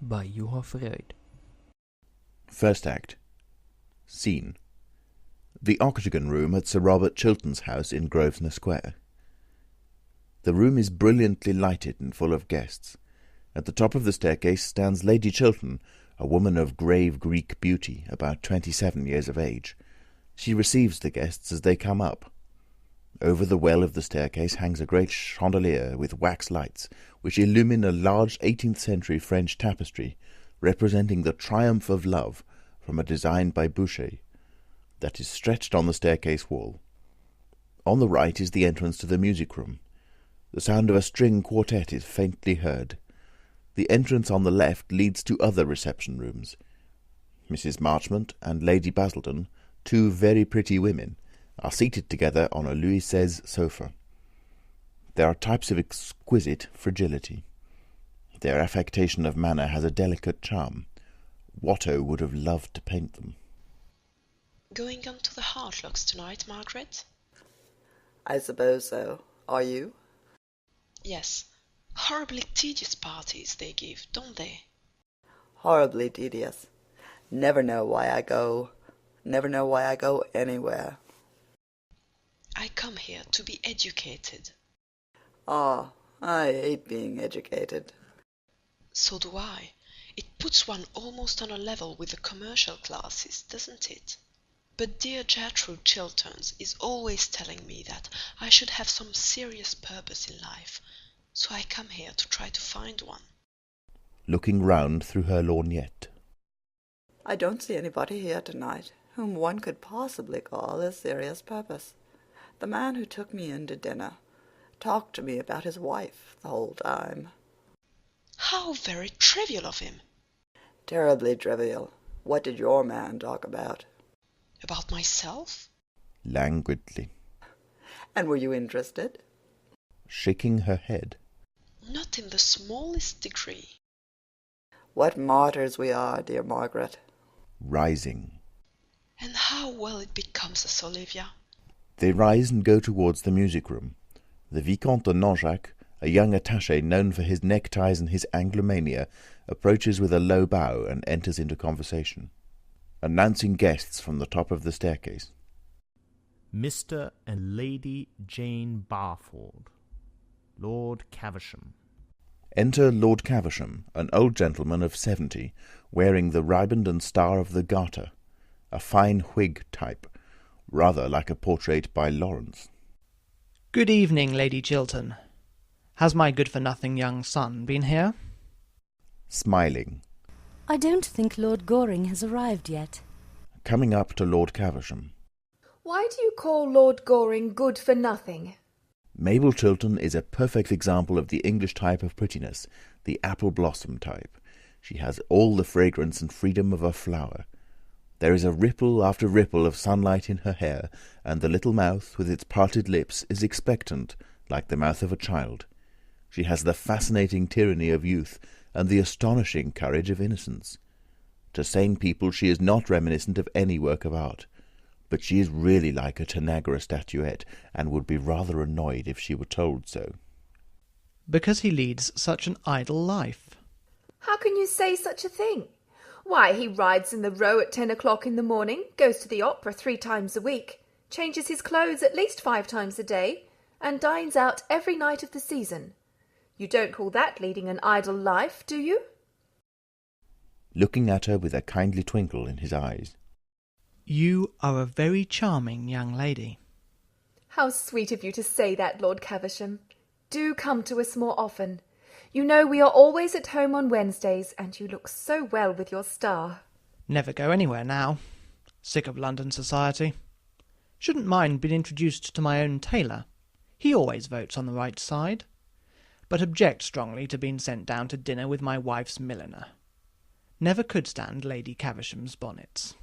by Johan Freud. First Act. Scene. The Octagon Room at Sir Robert Chiltern's house in Grosvenor Square. The room is brilliantly lighted and full of guests. At the top of the staircase stands Lady Chiltern, a woman of grave Greek beauty, about 27 years of age. She receives the guests as they come up. Over the well of the staircase hangs a great chandelier with wax lights, which illumine a large 18th-century French tapestry, representing the triumph of love, from a design by Boucher, that is stretched on the staircase wall. On the right is the entrance to the music-room. The sound of a string quartet is faintly heard. The entrance on the left leads to other reception rooms. Mrs. Marchmont and Lady Basildon, two very pretty women, are seated together on a Louis XVI sofa. They are types of exquisite fragility. Their affectation of manner has a delicate charm. Watteau would have loved to paint them. Going on to the Hartlocks tonight, Margaret? I suppose so. Are you? Yes. Horribly tedious parties they give, don't they? Horribly tedious. Never know why I go. Never know why I go anywhere. I come here to be educated. Ah, I hate being educated. So do I. It puts one almost on a level with the commercial classes, doesn't it? But dear Gertrude Chilterns is always telling me that I should have some serious purpose in life, so I come here to try to find one. Looking round through her lorgnette. I don't see anybody here tonight whom one could possibly call a serious purpose. The man who took me in to dinner talked to me about his wife the whole time. How very trivial of him! Terribly trivial. What did your man talk about? About myself? Languidly. And were you interested? Shaking her head. Not in the smallest degree. What martyrs we are, dear Margaret. Rising. And how well it becomes us, Olivia. They rise and go towards the music-room. The Vicomte de Nanjac, a young attaché known for his neckties and his Anglomania, approaches with a low bow and enters into conversation, announcing guests from the top of the staircase. Mr. and Lady Jane Barford, Lord Caversham. Enter Lord Caversham, an old gentleman of 70, wearing the riband and star of the Garter, a fine Whig type, rather like a portrait by Lawrence. Good evening, Lady Chiltern. Has my good-for-nothing young son been here? Smiling. I don't think Lord Goring has arrived yet. Coming up to Lord Caversham. Why do you call Lord Goring good-for-nothing? Mabel Chiltern is a perfect example of the English type of prettiness, the apple-blossom type. She has all the fragrance and freedom of a flower. There is a ripple after ripple of sunlight in her hair, and the little mouth, with its parted lips, is expectant, like the mouth of a child. She has the fascinating tyranny of youth, and the astonishing courage of innocence. To sane people she is not reminiscent of any work of art, but she is really like a Tanagra statuette, and would be rather annoyed if she were told so. Because he leads such an idle life. How can you say such a thing? Why, he rides in the Row at 10 o'clock in the morning, goes to the opera 3 times a week, changes his clothes at least 5 times a day, and dines out every night of the season. You don't call that leading an idle life, do you? Looking at her with a kindly twinkle in his eyes. You are a very charming young lady. How sweet of you to say that, Lord Caversham. Do come to us more often. You know we are always at home on Wednesdays, and you look so well with your star. Never go anywhere now. Sick of London society. Shouldn't mind being introduced to my own tailor. He always votes on the right side. But object strongly to being sent down to dinner with my wife's milliner. Never could stand Lady Caversham's bonnets.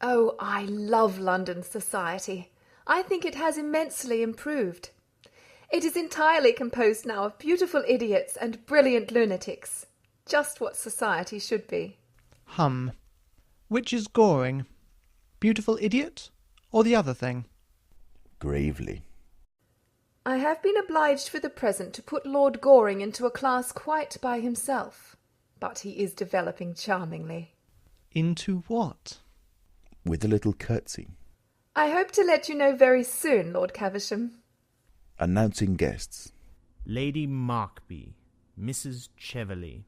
Oh, I love London society. I think it has immensely improved. It is entirely composed now of beautiful idiots and brilliant lunatics. Just what society should be. Which is Goring? Beautiful idiot, or the other thing? Gravely. I have been obliged for the present to put Lord Goring into a class quite by himself. But he is developing charmingly. Into what? With a little curtsy. I hope to let you know very soon, Lord Caversham. Announcing guests. Lady Markby, Mrs. Cheverley.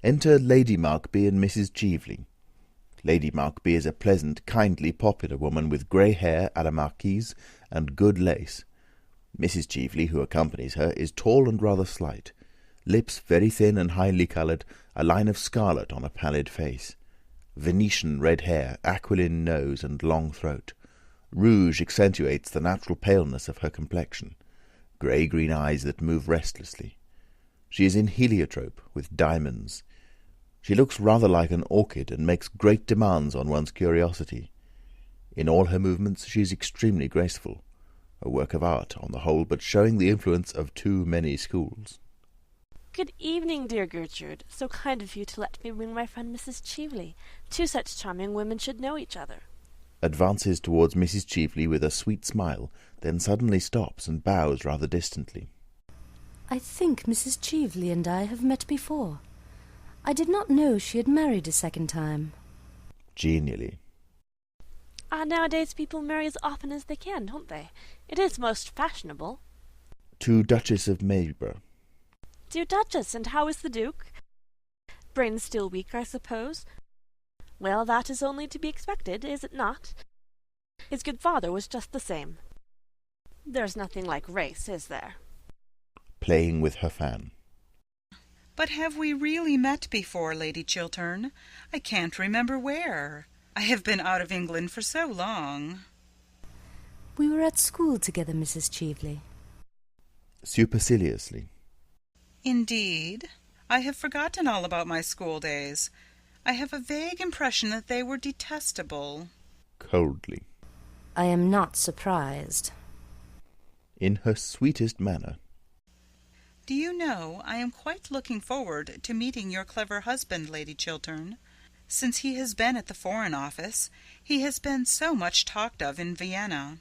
Enter Lady Markby and Mrs. Cheveley. Lady Markby is a pleasant, kindly, popular woman with grey hair à la marquise and good lace. Mrs. Cheveley, who accompanies her, is tall and rather slight, lips very thin and highly coloured, a line of scarlet on a pallid face, Venetian red hair, aquiline nose, and long throat. Rouge accentuates the natural paleness of her complexion, grey-green eyes that move restlessly. She is in heliotrope, with diamonds. She looks rather like an orchid, and makes great demands on one's curiosity. In all her movements she is extremely graceful, a work of art on the whole, but showing the influence of too many schools. Good evening, dear Gertrude. So kind of you to let me bring my friend Mrs. Cheveley. Two such charming women should know each other. Advances towards Mrs. Cheveley with a sweet smile, then suddenly stops and bows rather distantly. I think Mrs. Cheveley and I have met before. I did not know she had married a second time. Genially. Nowadays people marry as often as they can, don't they? It is most fashionable. To Duchess of Marlborough. Dear Duchess, and how is the Duke? Brains still weak, I suppose? Well, that is only to be expected, is it not? His good father was just the same. There's nothing like race, is there? Playing with her fan. But have we really met before, Lady Chiltern? I can't remember where. I have been out of England for so long. We were at school together, Mrs. Cheveley. Superciliously. Indeed. I have forgotten all about my school days. I have a vague impression that they were detestable. Coldly. I am not surprised. In her sweetest manner. Do you know, I am quite looking forward to meeting your clever husband, Lady Chiltern. Since he has been at the Foreign Office, he has been so much talked of in Vienna.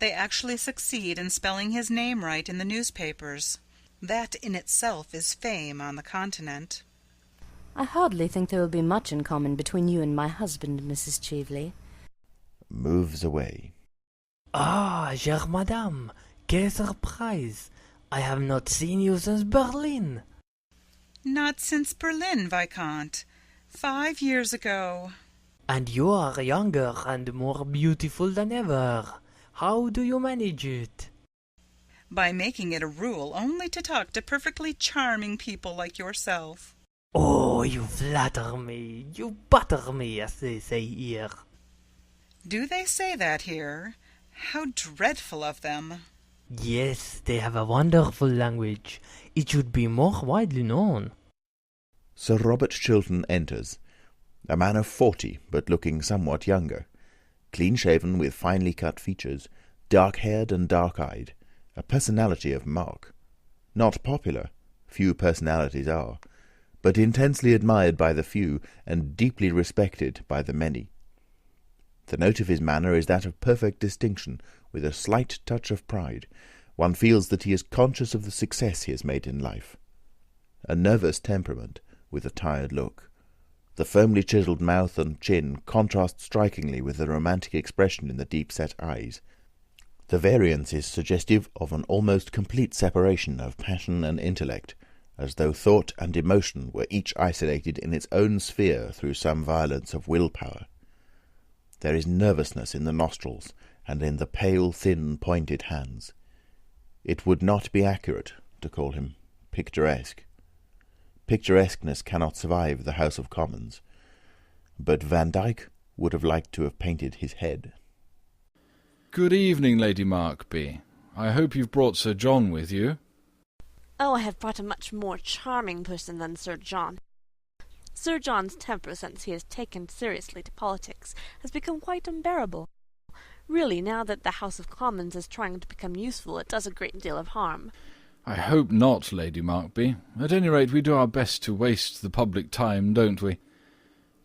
They actually succeed in spelling his name right in the newspapers. That in itself is fame on the continent. I hardly think there will be much in common between you and my husband, Mrs. Cheveley. Moves away. Ah, chère madame, quelle surprise! I have not seen you since Berlin. Not since Berlin, Viscount. 5 years ago. And you are younger and more beautiful than ever. How do you manage it? By making it a rule only to talk to perfectly charming people like yourself. Oh, you flatter me. You butter me, as they say here. Do they say that here? How dreadful of them. Yes, they have a wonderful language. It should be more widely known. Sir Robert Chiltern enters, a man of 40, but looking somewhat younger, clean-shaven with finely cut features, dark-haired and dark-eyed, a personality of mark. Not popular, few personalities are, but intensely admired by the few and deeply respected by the many. The note of his manner is that of perfect distinction, with a slight touch of pride. One feels that he is conscious of the success he has made in life. A nervous temperament, with a tired look. The firmly chiselled mouth and chin contrast strikingly with the romantic expression in the deep-set eyes. The variance is suggestive of an almost complete separation of passion and intellect, as though thought and emotion were each isolated in its own sphere through some violence of will-power. There is nervousness in the nostrils, and in the pale, thin, pointed hands. It would not be accurate to call him picturesque. Picturesqueness cannot survive the House of Commons. But Van Dyck would have liked to have painted his head. Good evening, Lady Markby. I hope you've brought Sir John with you. Oh, I have brought a much more charming person than Sir John. Sir John's temper, since he has taken seriously to politics, has become quite unbearable. Really, now that the House of Commons is trying to become useful, it does a great deal of harm. I hope not, Lady Markby. At any rate, we do our best to waste the public time, don't we?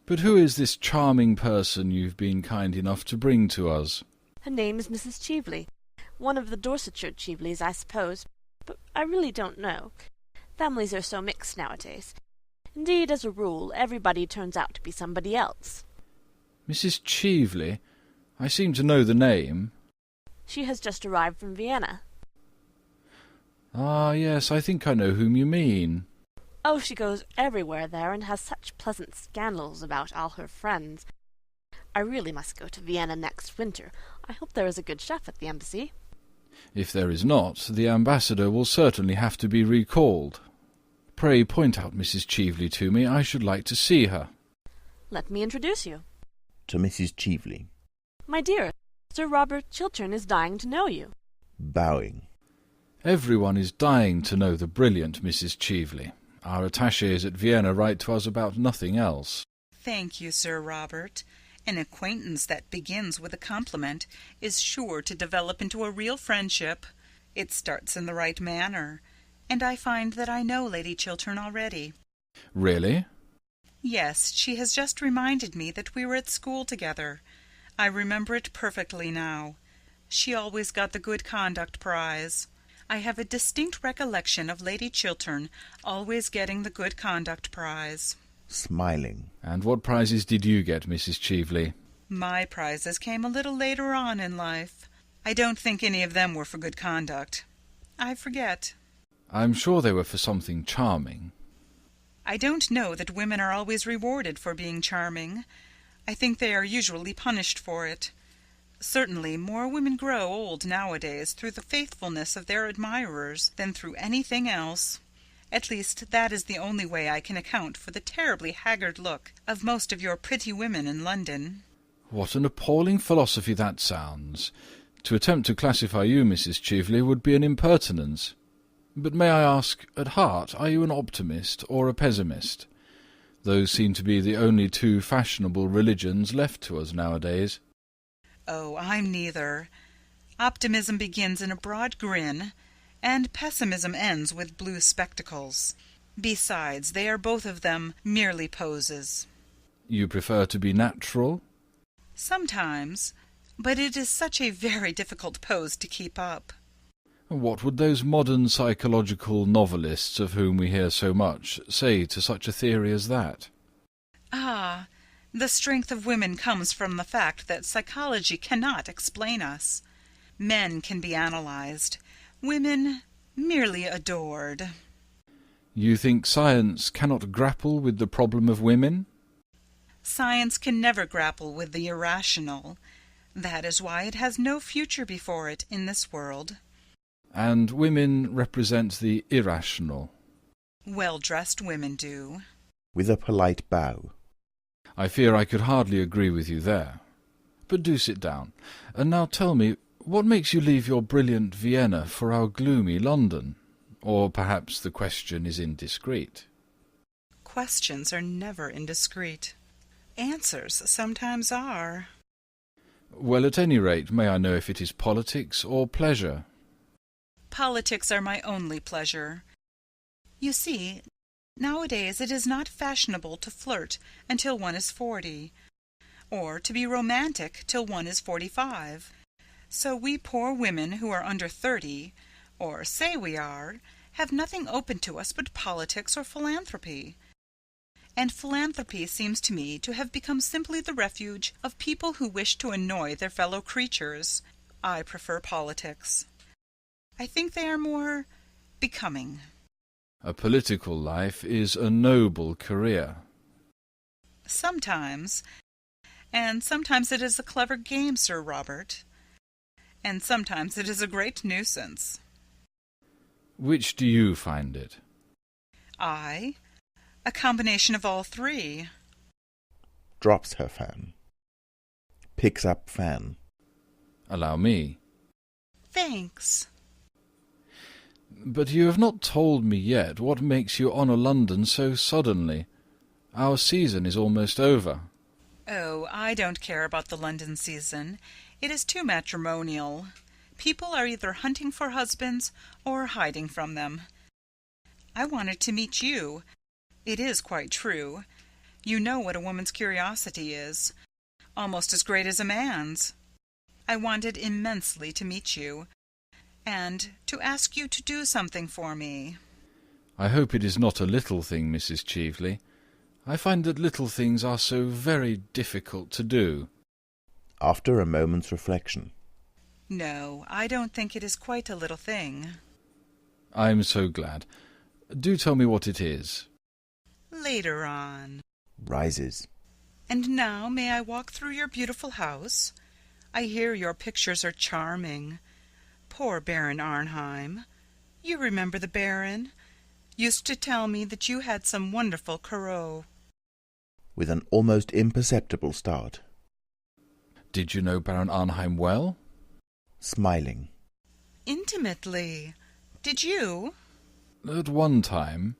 But who is this charming person you've been kind enough to bring to us? Her name is Mrs. Cheveley. One of the Dorsetshire Cheveleys, I suppose, but I really don't know. Families are so mixed nowadays. Indeed, as a rule, everybody turns out to be somebody else. Mrs. Cheveley? I seem to know the name. She has just arrived from Vienna. Ah, yes, I think I know whom you mean. Oh, she goes everywhere there, and has such pleasant scandals about all her friends. I really must go to Vienna next winter. I hope there is a good chef at the embassy. If there is not, the ambassador will certainly have to be recalled. Pray point out Mrs. Cheveley to me. I should like to see her. Let me introduce you. To Mrs. Cheveley. My dear, Sir Robert Chiltern is dying to know you. Bowing. Everyone is dying to know the brilliant Mrs. Cheveley. Our attachés at Vienna write to us about nothing else. Thank you, Sir Robert. An acquaintance that begins with a compliment is sure to develop into a real friendship. It starts in the right manner, and I find that I know Lady Chiltern already. Really? Yes, she has just reminded me that we were at school together. I remember it perfectly now. She always got the good conduct prize. I have a distinct recollection of Lady Chiltern always getting the good conduct prize. Smiling. And what prizes did you get, Mrs. Cheveley? My prizes came a little later on in life. I don't think any of them were for good conduct. I forget. I'm sure they were for something charming. I don't know that women are always rewarded for being charming. I think they are usually punished for it. Certainly more women grow old nowadays through the faithfulness of their admirers than through anything else. At least that is the only way I can account for the terribly haggard look of most of your pretty women in London. What an appalling philosophy that sounds. To attempt to classify you, Mrs. Cheveley, would be an impertinence. But may I ask, at heart, are you an optimist or a pessimist? Those seem to be the only two fashionable religions left to us nowadays. Oh, I'm neither. Optimism begins in a broad grin, and pessimism ends with blue spectacles. Besides, they are both of them merely poses. You prefer to be natural? Sometimes, but it is such a very difficult pose to keep up. What would those modern psychological novelists of whom we hear so much say to such a theory as that? Ah, the strength of women comes from the fact that psychology cannot explain us. Men can be analyzed, women merely adored. You think science cannot grapple with the problem of women? Science can never grapple with the irrational. That is why it has no future before it in this world. And women represent the irrational. Well-dressed women do. With a polite bow. I fear I could hardly agree with you there. But do sit down. And now tell me, what makes you leave your brilliant Vienna for our gloomy London? Or perhaps the question is indiscreet. Questions are never indiscreet. Answers sometimes are. Well, at any rate, may I know if it is politics or pleasure? Politics are my only pleasure. You see, nowadays it is not fashionable to flirt until one is 40, or to be romantic till one is 45. So we poor women who are under 30, or say we are, have nothing open to us but politics or philanthropy. And philanthropy seems to me to have become simply the refuge of people who wish to annoy their fellow creatures. I prefer politics. I think they are more becoming. A political life is a noble career. Sometimes. And sometimes it is a clever game, Sir Robert. And sometimes it is a great nuisance. Which do you find it? I? A combination of all three. Drops her fan. Picks up fan. Allow me. Thanks. But you have not told me yet what makes you honour London so suddenly. Our season is almost over. Oh, I don't care about the London season. It is too matrimonial. People are either hunting for husbands or hiding from them. I wanted to meet you. It is quite true. You know what a woman's curiosity is. Almost as great as a man's. I wanted immensely to meet you, and to ask you to do something for me. I hope it is not a little thing, Mrs. Cheveley. I find that little things are so very difficult to do. After a moment's reflection. No, I don't think it is quite a little thing. I am so glad. Do tell me what it is. Later on. Rises. And now may I walk through your beautiful house? I hear your pictures are charming. Poor Baron Arnheim. You remember the Baron? Used to tell me that you had some wonderful Corot. With an almost imperceptible start. Did you know Baron Arnheim well? Smiling. Intimately. Did you? At one time.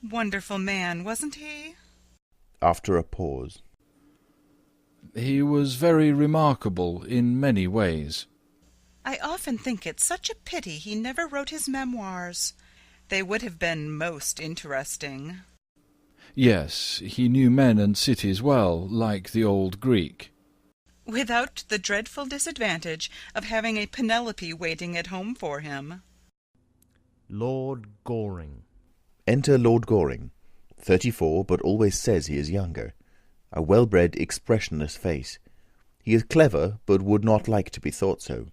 Wonderful man, wasn't he? After a pause. He was very remarkable in many ways. I often think it such a pity he never wrote his memoirs. They would have been most interesting. Yes, he knew men and cities well, like the old Greek. Without the dreadful disadvantage of having a Penelope waiting at home for him. Lord Goring. Enter Lord Goring, 34, but always says he is younger. A well-bred, expressionless face. He is clever, but would not like to be thought so.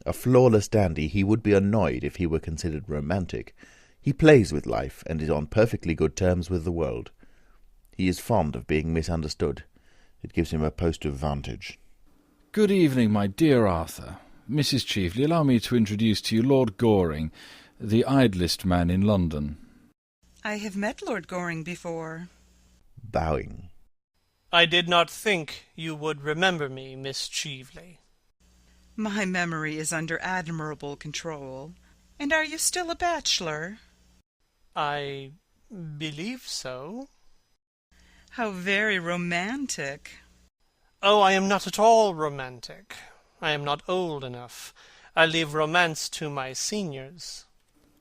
A flawless dandy, he would be annoyed if he were considered romantic. He plays with life, and is on perfectly good terms with the world. He is fond of being misunderstood. It gives him a post of vantage. Good evening, my dear Arthur. Mrs. Cheveley, allow me to introduce to you Lord Goring, the idlest man in London. I have met Lord Goring before. Bowing. I did not think you would remember me, Miss Cheveley. My memory is under admirable control. And are you still a bachelor? I believe so. How very romantic. Oh, I am not at all romantic. I am not old enough. I leave romance to my seniors.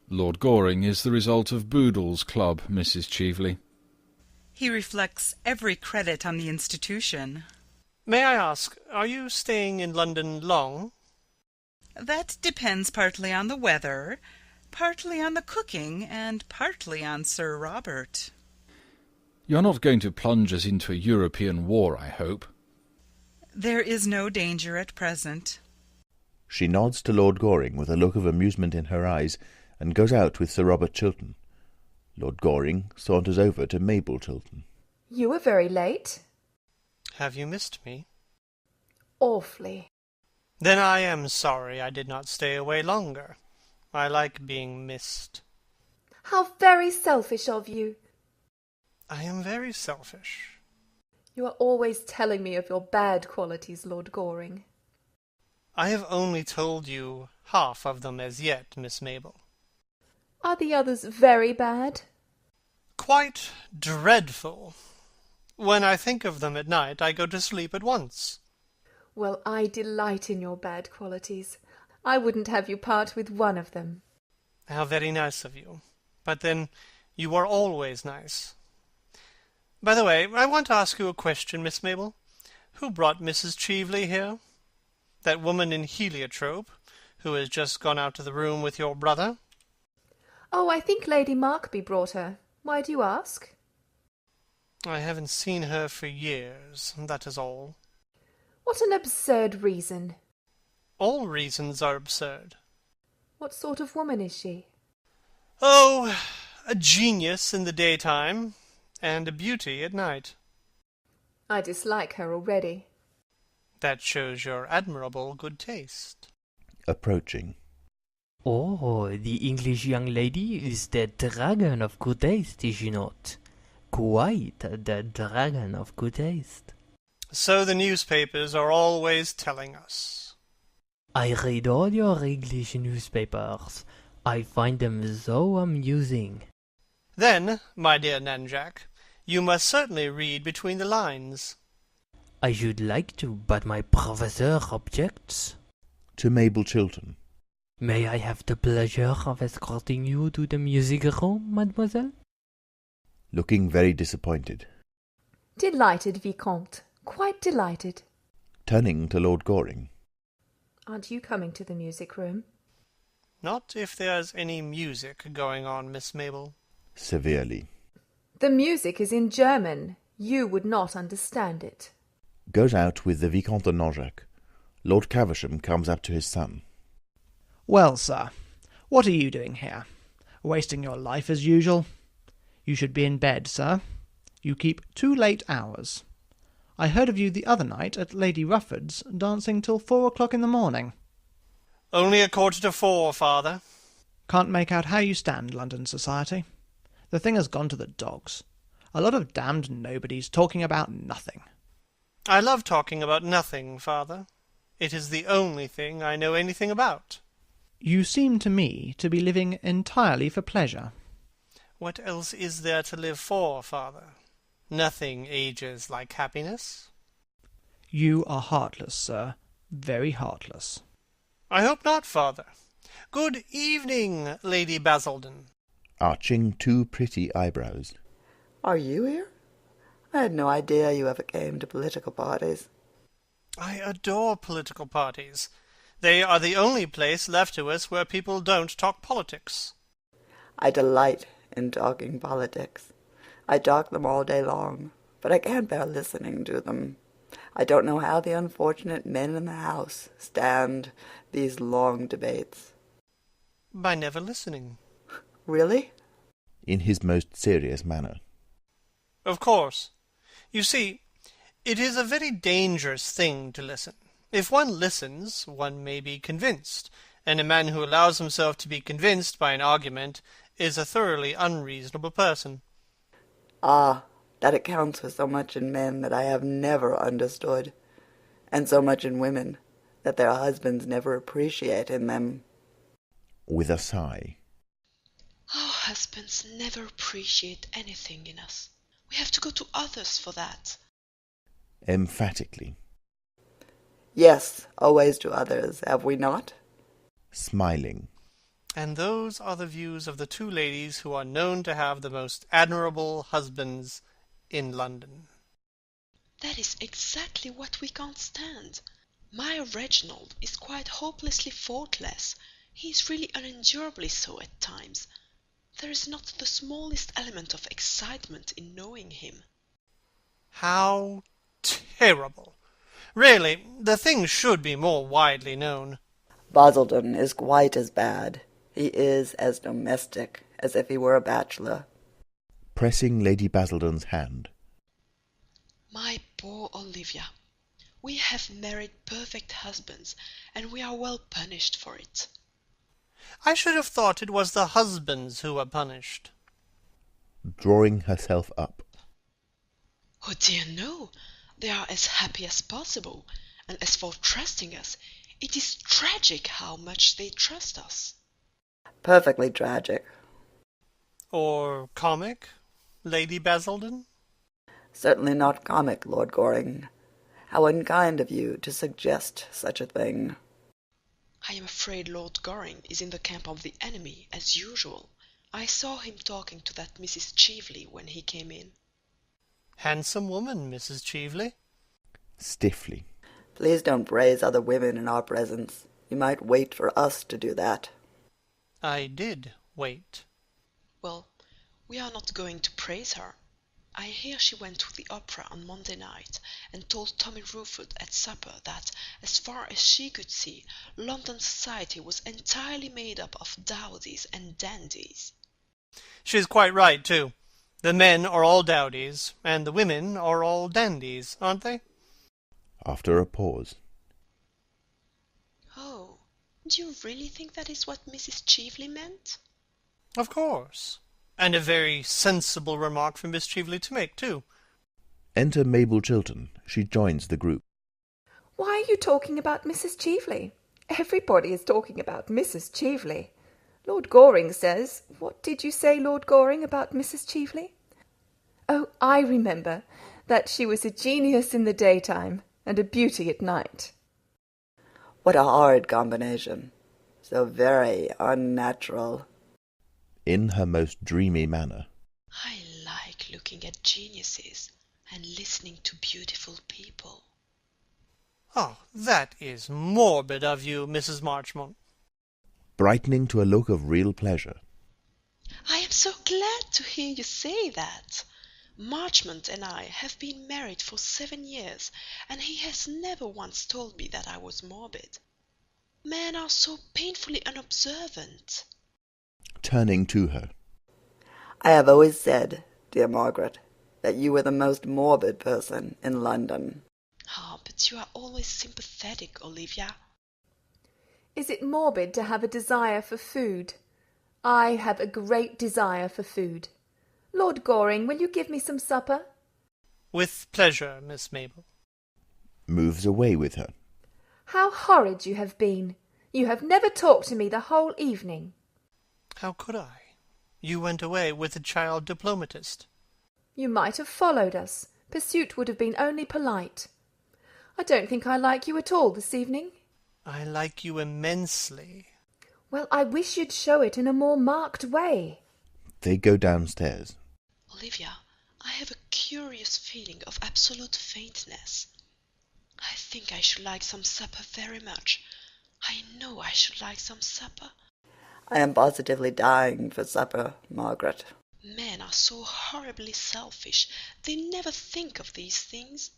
Lord Goring is the result of Boodle's club, Mrs. Cheveley. He reflects every credit on the institution. May I ask, are you staying in London long? That depends partly on the weather, partly on the cooking, and partly on Sir Robert. You are not going to plunge us into a European war, I hope. There is no danger at present. She nods to Lord Goring with a look of amusement in her eyes, and goes out with Sir Robert Chiltern. Lord Goring saunters over to Mabel Chiltern. You were very late. Have you missed me? Awfully. Then I am sorry I did not stay away longer. I like being missed. How very selfish of you. I am very selfish. You are always telling me of your bad qualities, Lord Goring. I have only told you half of them as yet, Miss Mabel. Are the others very bad? Quite dreadful. When I think of them at night, I go to sleep at once. Well, I delight in your bad qualities. I wouldn't have you part with one of them. How very nice of you. But then, you are always nice. By the way, I want to ask you a question, Miss Mabel. Who brought Mrs. Cheveley here? That woman in heliotrope, who has just gone out to the room with your brother? Oh, I think Lady Markby brought her. Why do you ask? I haven't seen her for years, that is all. What an absurd reason. All reasons are absurd. What sort of woman is she? Oh, a genius in the daytime, and a beauty at night. I dislike her already. That shows your admirable good taste. Approaching. Oh, the English young lady is the dragon of good taste, is she not? Quite the dragon of good taste. So the newspapers are always telling us. I read all your English newspapers. I find them so amusing. Then, my dear Nanjack, you must certainly read between the lines. I should like to, but my professor objects. To Mabel Chiltern. May I have the pleasure of escorting you to the music room, mademoiselle? Looking very disappointed. Delighted, Vicomte. Quite delighted. Turning to Lord Goring. Aren't you coming to the music room? Not if there's any music going on, Miss Mabel. Severely. The music is in German. You would not understand it. Goes out with the Vicomte de Nanjac. Lord Caversham comes up to his son. Well, sir, what are you doing here? Wasting your life as usual? You should be in bed, sir. You keep too late hours. I heard of you the other night at Lady Rufford's, dancing till 4 o'clock in the morning. Only 3:45, father. Can't make out how you stand London society. The thing has gone to the dogs. A lot of damned nobodies talking about nothing. I love talking about nothing, father. It is the only thing I know anything about. You seem to me to be living entirely for pleasure. What else is there to live for, father? Nothing ages like happiness. You are heartless, sir. Very heartless. I hope not, father. Good evening, Lady Basildon. Arching two pretty eyebrows. Are you here? I had no idea you ever came to political parties. I adore political parties. They are the only place left to us where people don't talk politics. I delight in talking politics. I talk them all day long, but I can't bear listening to them. I don't know how the unfortunate men in the House stand these long debates. By never listening. Really? In his most serious manner. Of course. You see, it is a very dangerous thing to listen. If one listens, one may be convinced, and a man who allows himself to be convinced by an argument is a thoroughly unreasonable person. Ah, that accounts for so much in men that I have never understood, and so much in women that their husbands never appreciate in them. With a sigh. Our husbands never appreciate anything in us. We have to go to others for that. Emphatically. Yes, always to others, have we not? Smiling. And those are the views of the two ladies who are known to have the most admirable husbands in London. That is exactly what we can't stand. My Reginald is quite hopelessly faultless. He is really unendurably so at times. There is not the smallest element of excitement in knowing him. How terrible! Really, the thing should be more widely known. Basildon is quite as bad. He is as domestic as if he were a bachelor. Pressing Lady Basildon's hand. My poor Olivia, we have married perfect husbands, and we are well punished for it. I should have thought it was the husbands who were punished. Drawing herself up. Oh dear no, they are as happy as possible, and as for trusting us, it is tragic how much they trust us. Perfectly tragic. Or comic, Lady Basildon? Certainly not comic, Lord Goring. How unkind of you to suggest such a thing. I am afraid Lord Goring is in the camp of the enemy, as usual. I saw him talking to that Mrs. Cheveley when he came in. Handsome woman, Mrs. Cheveley. Stiffly. Please don't praise other women in our presence. You might wait for us to do that. I did wait. Well, we are not going to praise her. I hear she went to the opera on Monday night and told Tommy Rufford at supper that, as far as she could see, London society was entirely made up of dowdies and dandies. She's quite right, too. The men are all dowdies, and the women are all dandies, aren't they? After a pause. Oh, do you really think that is what Mrs. Cheveley meant? Of course. And a very sensible remark for Miss Cheveley to make, too. Enter Mabel Chiltern. She joins the group. Why are you talking about Mrs. Cheveley? Everybody is talking about Mrs. Cheveley. Lord Goring says... What did you say, Lord Goring, about Mrs. Cheveley? Oh, I remember that she was a genius in the daytime and a beauty at night. What a horrid combination. So very unnatural. In her most dreamy manner. I like looking at geniuses and listening to beautiful people. Oh, that is morbid of you, Mrs. Marchmont. brightening to a look of real pleasure. I am so glad to hear you say that. Marchmont and I have been married for 7 years, and he has never once told me that I was morbid. Men are so painfully unobservant. Turning to her. I have always said, dear Margaret, that you were the most morbid person in London. Ah, but you are always sympathetic, Olivia. Is it morbid to have a desire for food? I have a great desire for food. Lord Goring, will you give me some supper? With pleasure, Miss Mabel. Moves away with her. How horrid you have been! You have never talked to me the whole evening. How could I? You went away with the child diplomatist. You might have followed us. Pursuit would have been only polite. I don't think I like you at all this evening. I like you immensely. Well, I wish you'd show it in a more marked way. They go downstairs. Olivia, I have a curious feeling of absolute faintness. I think I should like some supper very much. I know I should like some supper. I am positively dying for supper, Margaret. Men are so horribly selfish. They never think of these things.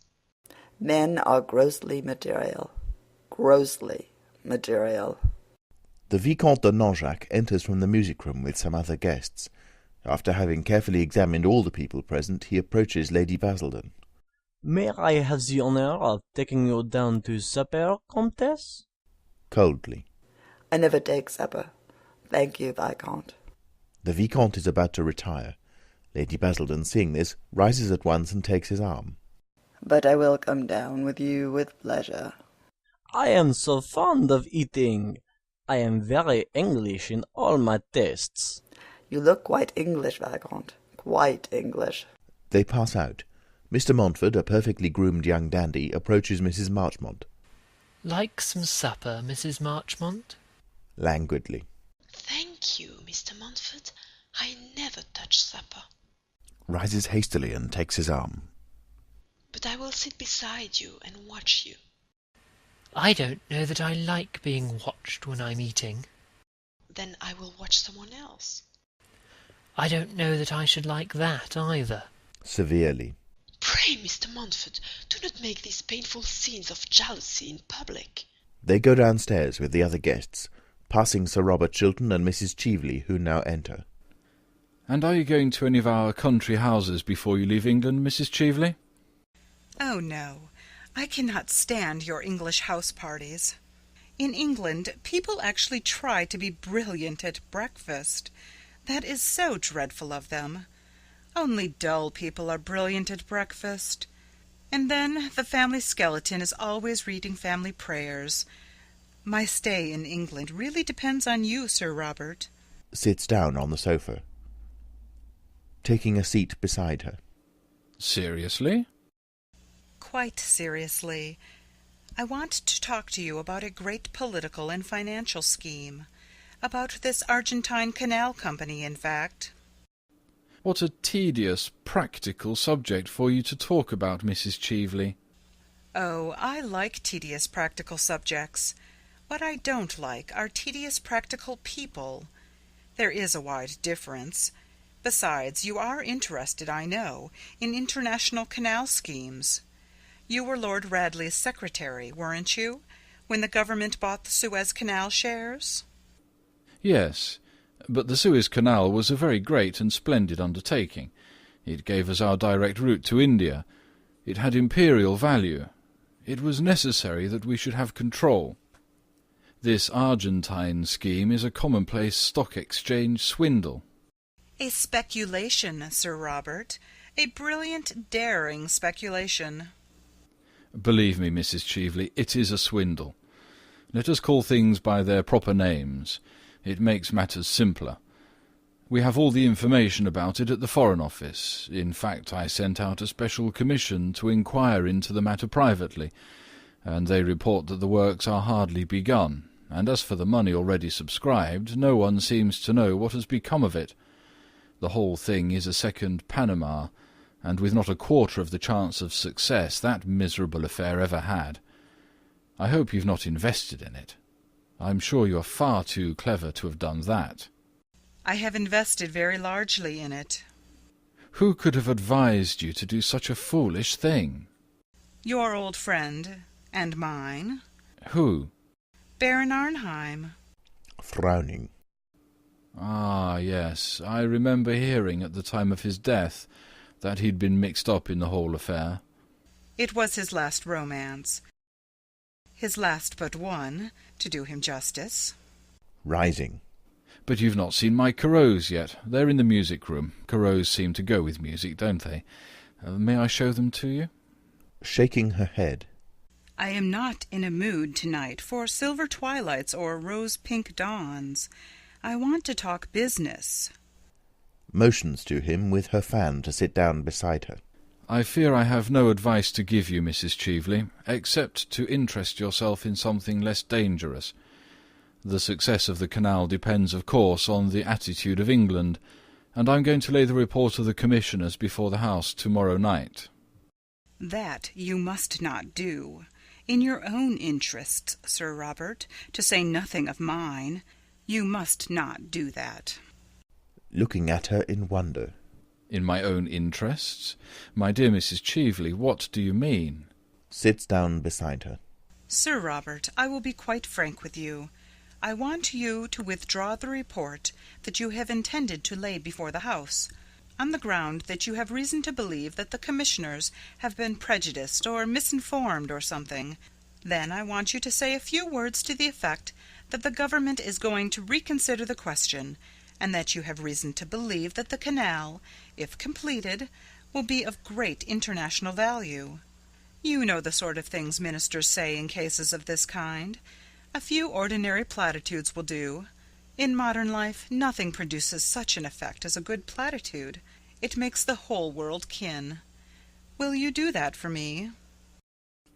Men are grossly material. Grossly material. The Vicomte de Nanjac enters from the music-room with some other guests. After having carefully examined all the people present, he approaches Lady Basildon. May I have the honor of taking you down to supper, Comtesse? Coldly. I never take supper. Thank you, Viscount. The Vicomte is about to retire. Lady Basildon, seeing this, rises at once and takes his arm. But I will come down with you with pleasure. I am so fond of eating. I am very English in all my tastes. You look quite English, Viscount. Quite English. They pass out. Mr. Montfort, a perfectly groomed young dandy, approaches Mrs. Marchmont. Like some supper, Mrs. Marchmont? Languidly. Thank you, Mr. Montfort. I never touch supper. Rises hastily and takes his arm. But I will sit beside you and watch you. I don't know that I like being watched when I'm eating. Then I will watch someone else. I don't know that I should like that either. Severely. Pray, Mr. Montfort, do not make these painful scenes of jealousy in public. They go downstairs with the other guests, passing Sir Robert Chiltern and Mrs. Cheveley, who now enter. And are you going to any of our country houses before you leave England, Mrs. Cheveley? Oh, no. I cannot stand your English house parties. In England, people actually try to be brilliant at breakfast. That is so dreadful of them. Only dull people are brilliant at breakfast. And then the family skeleton is always reading family prayers. My stay in England really depends on you, Sir Robert. Sits down on the sofa, taking a seat beside her. Seriously? Quite seriously. I want to talk to you about a great political and financial scheme. About this Argentine Canal Company, in fact. What a tedious, practical subject for you to talk about, Mrs. Cheveley. Oh, I like tedious practical subjects. What I don't like are tedious practical people. There is a wide difference. Besides, you are interested, I know, in international canal schemes. You were Lord Radley's secretary, weren't you, when the government bought the Suez Canal shares? Yes, but the Suez Canal was a very great and splendid undertaking. It gave us our direct route to India. It had imperial value. It was necessary that we should have control. This Argentine scheme is a commonplace stock exchange swindle. A speculation, Sir Robert. A brilliant, daring speculation. Believe me, Mrs. Cheveley, it is a swindle. Let us call things by their proper names. It makes matters simpler. We have all the information about it at the Foreign Office. In fact, I sent out a special commission to inquire into the matter privately, and they report that the works are hardly begun, and as for the money already subscribed, no one seems to know what has become of it. The whole thing is a second Panama, and with not a quarter of the chance of success that miserable affair ever had. I hope you've not invested in it. I'm sure you are far too clever to have done that. I have invested very largely in it. Who could have advised you to do such a foolish thing? Your old friend, and mine. Who? Baron Arnheim. Frowning. Ah, yes, I remember hearing at the time of his death that he'd been mixed up in the whole affair. It was his last romance. His last but one, to do him justice. Rising. But you've not seen my Corot's yet. They're in the music room. Corot's seem to go with music, don't they? May I show them to you? Shaking her head. I am not in a mood tonight for silver twilights or rose-pink dawns. I want to talk business. Motions to him with her fan to sit down beside her. I fear I have no advice to give you, Mrs. Cheveley, except to interest yourself in something less dangerous. The success of the canal depends, of course, on the attitude of England, and I'm going to lay the report of the commissioners before the House tomorrow night. That you must not do. In your own interests, Sir Robert, to say nothing of mine, you must not do that. Looking at her in wonder. In my own interests? My dear Mrs. Cheveley, what do you mean? Sits down beside her. Sir Robert, I will be quite frank with you. I want you to withdraw the report that you have intended to lay before the House, on the ground that you have reason to believe that the commissioners have been prejudiced or misinformed or something. Then I want you to say a few words to the effect that the government is going to reconsider the question, and that you have reason to believe that the canal, if completed, will be of great international value. You know the sort of things ministers say in cases of this kind. A few ordinary platitudes will do. In modern life, nothing produces such an effect as a good platitude. It makes the whole world kin. Will you do that for me?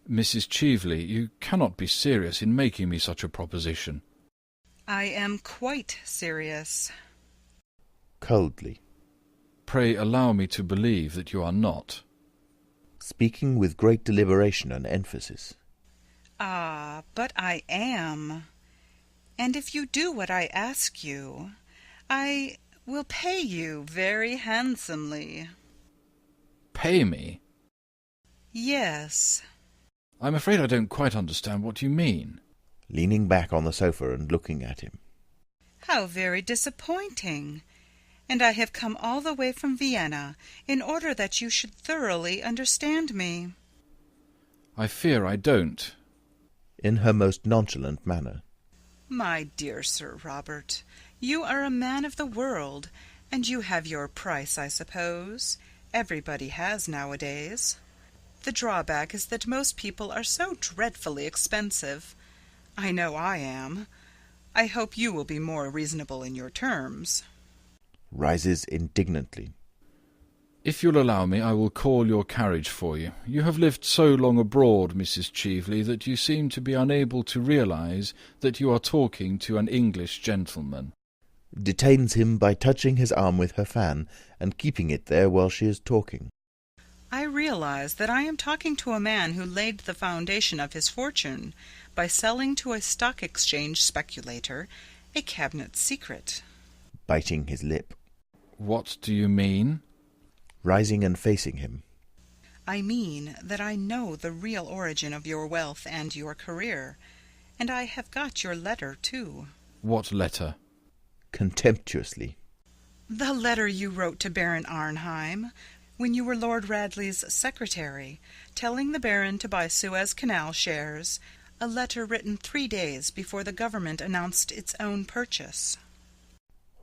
Mrs. Cheveley, you cannot be serious in making me such a proposition. I am quite serious. Coldly. Pray allow me to believe that you are not. Speaking with great deliberation and emphasis. Ah, but I am. And if you do what I ask you, I will pay you very handsomely. Pay me? Yes. I'm afraid I don't quite understand what you mean. Leaning back on the sofa and looking at him. How very disappointing. And I have come all the way from Vienna in order that you should thoroughly understand me. I fear I don't. In her most nonchalant manner. My dear Sir Robert, you are a man of the world, and you have your price, I suppose. Everybody has nowadays. The drawback is that most people are so dreadfully expensive. I know I am. I hope you will be more reasonable in your terms. Rises indignantly. If you'll allow me, I will call your carriage for you. You have lived so long abroad, Mrs. Cheveley, that you seem to be unable to realize that you are talking to an English gentleman. Detains him by touching his arm with her fan and keeping it there while she is talking. I realize that I am talking to a man who laid the foundation of his fortune by selling to a stock exchange speculator a cabinet secret. Biting his lip. What do you mean? Rising and facing him. I mean that I know the real origin of your wealth and your career, and I have got your letter, too. What letter? Contemptuously. The letter you wrote to Baron Arnheim when you were Lord Radley's secretary, telling the Baron to buy Suez Canal shares, a letter written 3 days before the government announced its own purchase.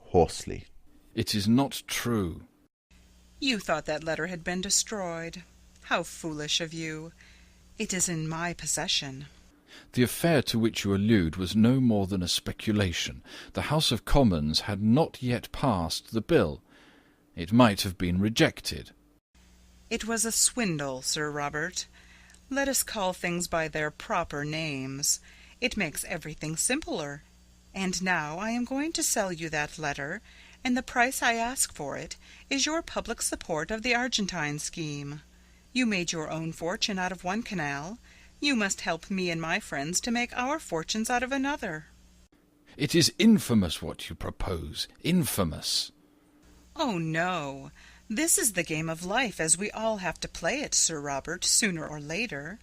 Hoarsely. It is not true. You thought that letter had been destroyed. How foolish of you. It is in my possession. The affair to which you allude was no more than a speculation. The House of Commons had not yet passed the bill. It might have been rejected. It was a swindle, Sir Robert. Let us call things by their proper names. It makes everything simpler. And now I am going to sell you that letter, and the price I ask for it is your public support of the Argentine scheme. You made your own fortune out of one canal. You must help me and my friends to make our fortunes out of another. It is infamous what you propose. Infamous. Oh, no. This is the game of life as we all have to play it, Sir Robert, sooner or later.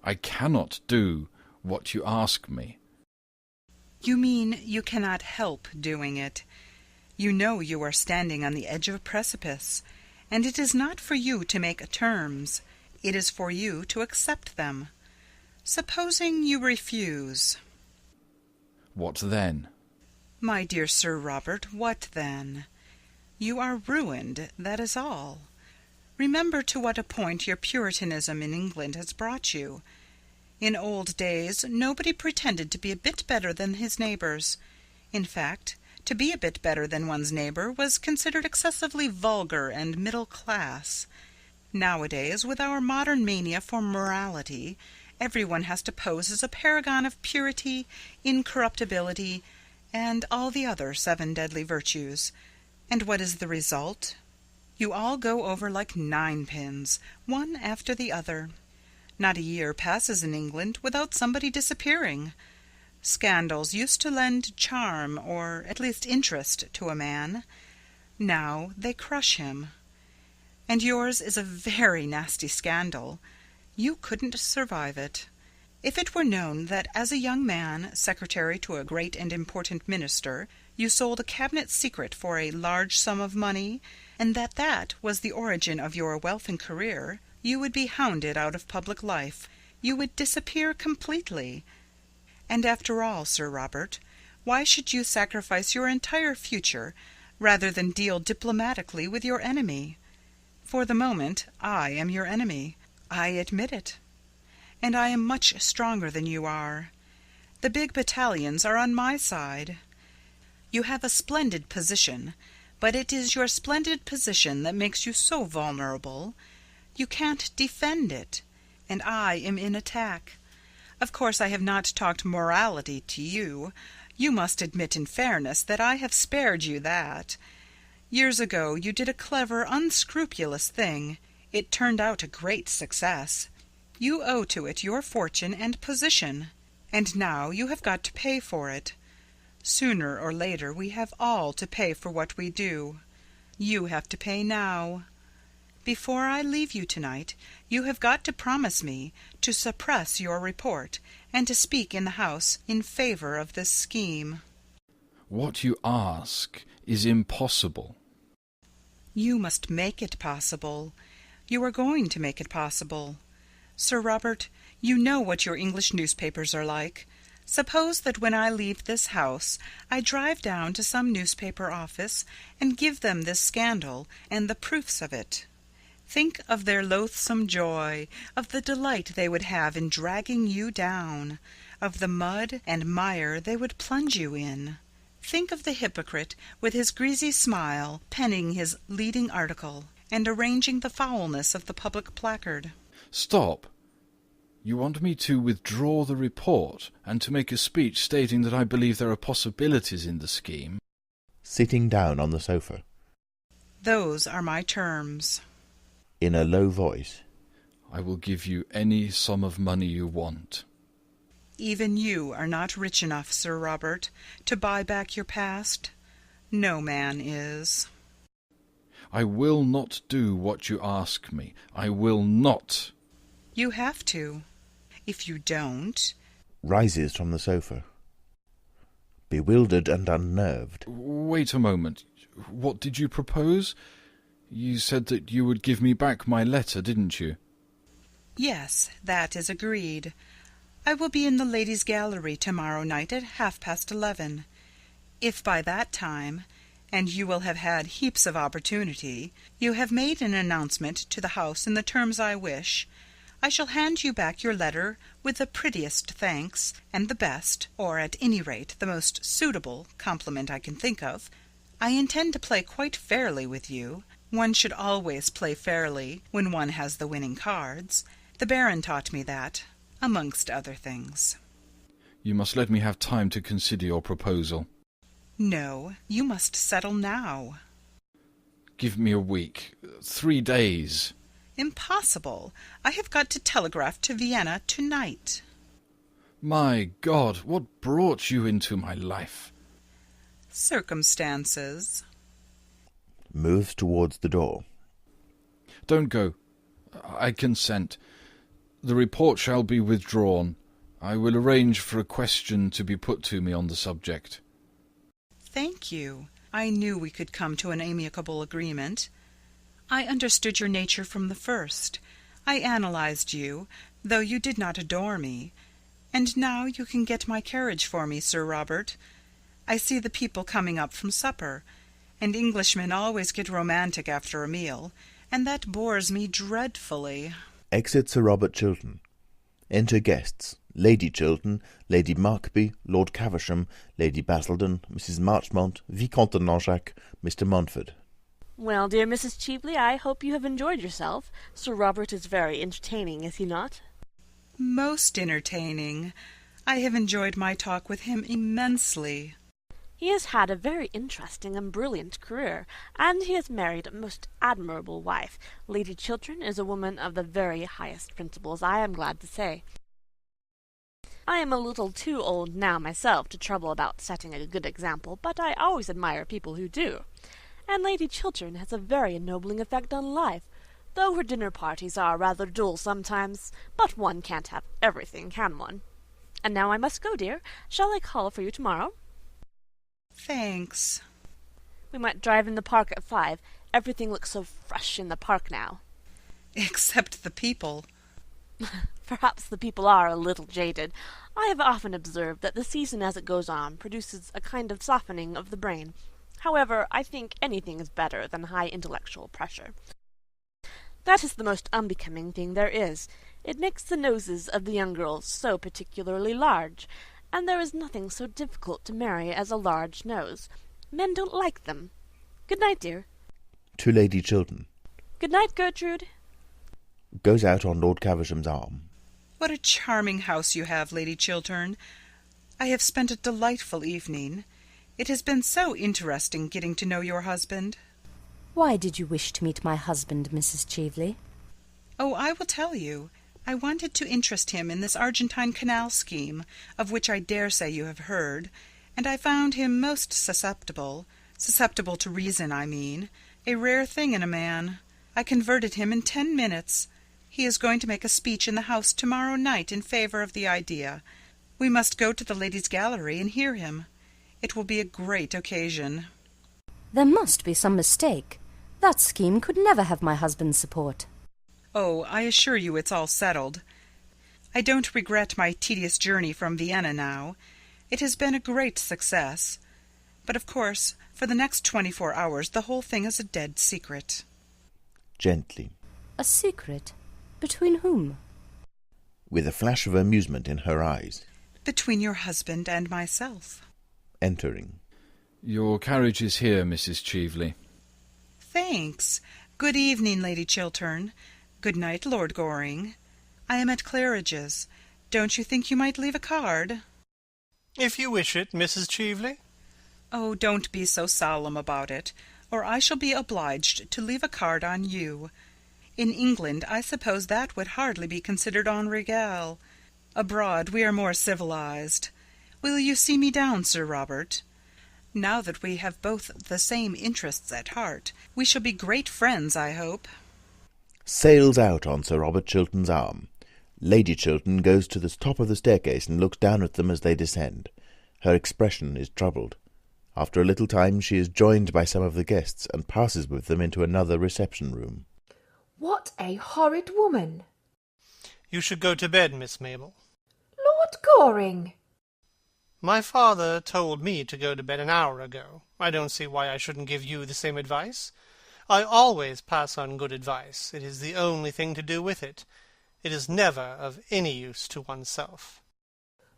I cannot do what you ask me. You mean you cannot help doing it. You know you are standing on the edge of a precipice, and it is not for you to make terms. It is for you to accept them. Supposing you refuse. What then? My dear Sir Robert, what then? You are ruined, that is all. Remember to what a point your Puritanism in England has brought you. In old days nobody pretended to be a bit better than his neighbours. In fact, to be a bit better than one's neighbour was considered excessively vulgar and middle class. Nowadays, with our modern mania for morality, everyone has to pose as a paragon of purity, incorruptibility, and all the other 7 deadly virtues. And what is the result? You all go over like ninepins, one after the other. Not a year passes in England without somebody disappearing. Scandals used to lend charm, or at least interest, to a man. Now they crush him. And yours is a very nasty scandal. You couldn't survive it. If it were known that as a young man, secretary to a great and important minister, you sold a cabinet secret for a large sum of money, and that that was the origin of your wealth and career, you would be hounded out of public life. You would disappear completely. And after all, Sir Robert, why should you sacrifice your entire future rather than deal diplomatically with your enemy? For the moment, I am your enemy. I admit it. And I am much stronger than you are. The big battalions are on my side. You have a splendid position, but it is your splendid position that makes you so vulnerable. You can't defend it, and I am in attack. Of course I have not talked morality to you. You must admit in fairness that I have spared you that. Years ago you did a clever, unscrupulous thing. It turned out a great success. You owe to it your fortune and position, and now you have got to pay for it. Sooner or later we have all to pay for what we do. You have to pay now. Before I leave you tonight, you have got to promise me to suppress your report and to speak in the House in favour of this scheme. What you ask is impossible. You must make it possible. You are going to make it possible. Sir Robert, you know what your English newspapers are like. Suppose that when I leave this house I drive down to some newspaper office and give them this scandal and the proofs of it. Think of their loathsome joy, of the delight they would have in dragging you down, of the mud and mire they would plunge you in. Think of the hypocrite, with his greasy smile, penning his leading article, and arranging the foulness of the public placard. Stop. You want me to withdraw the report, and to make a speech stating that I believe there are possibilities in the scheme? Sitting down on the sofa. Those are my terms. In a low voice. I will give you any sum of money you want. Even you are not rich enough, Sir Robert, to buy back your past. No man is. I will not do what you ask me. I will not. You have to. If you don't... Rises from the sofa. Bewildered and unnerved. Wait a moment. What did you propose? You said that you would give me back my letter, didn't you? Yes, that is agreed. I will be in the ladies' gallery tomorrow night at 11:30. If by that time, and you will have had heaps of opportunity, you have made an announcement to the House in the terms I wish, I shall hand you back your letter with the prettiest thanks, and the best, or at any rate the most suitable, compliment I can think of. I intend to play quite fairly with you. One should always play fairly when one has the winning cards. The Baron taught me that, amongst other things. You must let me have time to consider your proposal. No, you must settle now. Give me a week. 3 days. Impossible. I have got to telegraph to Vienna tonight. My God, what brought you into my life? Circumstances. Moves towards the door. Don't go. I consent. The report shall be withdrawn. I will arrange for a question to be put to me on the subject. Thank you. I knew we could come to an amicable agreement. I understood your nature from the first. I analysed you, though you did not adore me. And now you can get my carriage for me, Sir Robert. I see the people coming up from supper, and Englishmen always get romantic after a meal, and that bores me dreadfully. Exit Sir Robert Chiltern. Enter guests. Lady Chiltern, Lady Markby, Lord Caversham, Lady Basildon, Mrs. Marchmont, Vicomte de Langeac, Mr. Montford. Well, dear Mrs. Cheveley, I hope you have enjoyed yourself. Sir Robert is very entertaining, is he not? Most entertaining. I have enjoyed my talk with him immensely. He has had a very interesting and brilliant career, and he has married a most admirable wife. Lady Chiltern is a woman of the very highest principles, I am glad to say. I am a little too old now myself to trouble about setting a good example, but I always admire people who do. And Lady Chiltern has a very ennobling effect on life, though her dinner parties are rather dull sometimes. But one can't have everything, can one? And now I must go, dear. Shall I call for you tomorrow? Thanks. We might drive in the park at 5. Everything looks so fresh in the park now. Except the people. Perhaps the people are a little jaded. I have often observed that the season as it goes on produces a kind of softening of the brain. However, I think anything is better than high intellectual pressure. That is the most unbecoming thing there is. It makes the noses of the young girls so particularly large, and there is nothing so difficult to marry as a large nose. Men don't like them. Good night, dear. To Lady Chiltern. Good night, Gertrude. Goes out on Lord Caversham's arm. What a charming house you have, Lady Chiltern. I have spent a delightful evening. It has been so interesting getting to know your husband. Why did you wish to meet my husband, Mrs. Cheveley? Oh, I will tell you. I wanted to interest him in this Argentine Canal scheme, of which I dare say you have heard, and I found him most susceptible to reason, I mean, a rare thing in a man. I converted him in 10 minutes. He is going to make a speech in the House tomorrow night in favour of the idea. We must go to the ladies' gallery and hear him. It will be a great occasion. There must be some mistake. That scheme could never have my husband's support. Oh, I assure you it's all settled. I don't regret my tedious journey from Vienna now. It has been a great success. But of course, for the next 24 hours the whole thing is a dead secret. Gently. A secret? Between whom? With a flash of amusement in her eyes. Between your husband and myself. Entering. Your carriage is here, Mrs. Cheveley. Thanks. Good evening, Lady Chiltern. Good night, Lord Goring. I am at Claridge's. Don't you think you might leave a card? If you wish it, Mrs. Cheveley. Oh, don't be so solemn about it, or I shall be obliged to leave a card on you. In England, I suppose that would hardly be considered en règle. Abroad, we are more civilized. Will you see me down, Sir Robert? Now that we have both the same interests at heart, we shall be great friends, I hope. Sails out on Sir Robert Chiltern's arm. Lady Chiltern goes to the top of the staircase and looks down at them as they descend. Her expression is troubled. After a little time she is joined by some of the guests and passes with them into another reception room. What a horrid woman! You should go to bed, Miss Mabel. Lord Goring! My father told me to go to bed an hour ago. I don't see why I shouldn't give you the same advice. I always pass on good advice. It is the only thing to do with it. It is never of any use to oneself.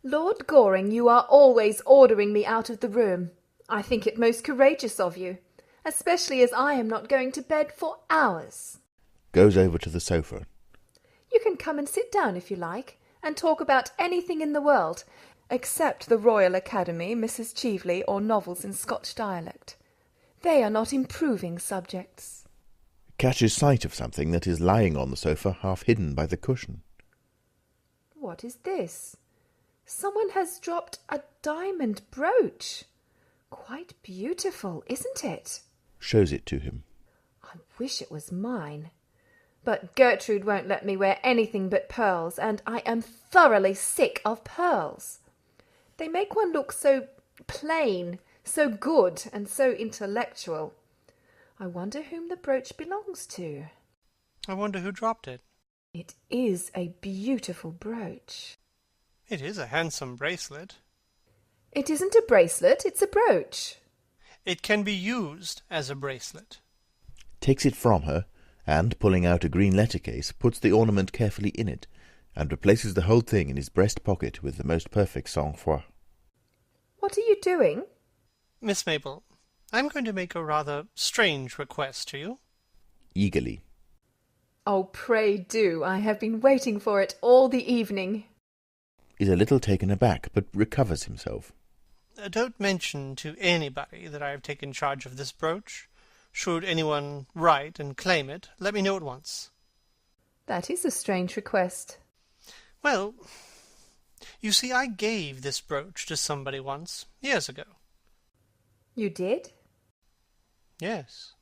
Lord Goring, you are always ordering me out of the room. I think it most courageous of you, especially as I am not going to bed for hours. Goes over to the sofa. You can come and sit down if you like, and talk about anything in the world, except the Royal Academy, Mrs. Cheveley, or novels in Scotch dialect. They are not improving subjects. Catches sight of something that is lying on the sofa, half hidden by the cushion. What is this? Someone has dropped a diamond brooch. Quite beautiful, isn't it? Shows it to him. I wish it was mine. But Gertrude won't let me wear anything but pearls, and I am thoroughly sick of pearls. They make one look so plain, so good, and so intellectual. I wonder whom the brooch belongs to. I wonder who dropped it. It is a beautiful brooch. It is a handsome bracelet. It isn't a bracelet, it's a brooch. It can be used as a bracelet. Takes it from her, and, pulling out a green letter case, puts the ornament carefully in it, and replaces the whole thing in his breast pocket with the most perfect sang-froid. What are you doing? Miss Mabel, I'm going to make a rather strange request to you. Eagerly. Oh, pray do. I have been waiting for it all the evening. Is a little taken aback, but recovers himself. Don't mention to anybody that I have taken charge of this brooch. Should anyone write and claim it, let me know at once. That is a strange request. Well, you see, I gave this brooch to somebody once, years ago. You did? Yes.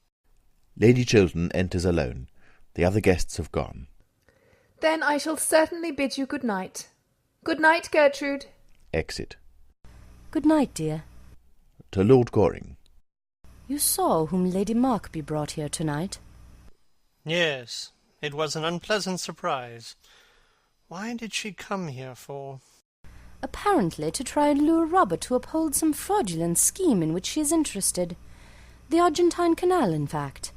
Lady Chiltern enters alone. The other guests have gone. Then I shall certainly bid you good night. Good night, Gertrude. Exit. Good night, dear. To Lord Goring. You saw whom Lady Markby brought here tonight? Yes, it was an unpleasant surprise. Why did she come here for? Apparently to try and lure Robert to uphold some fraudulent scheme in which she is interested. The Argentine Canal, in fact.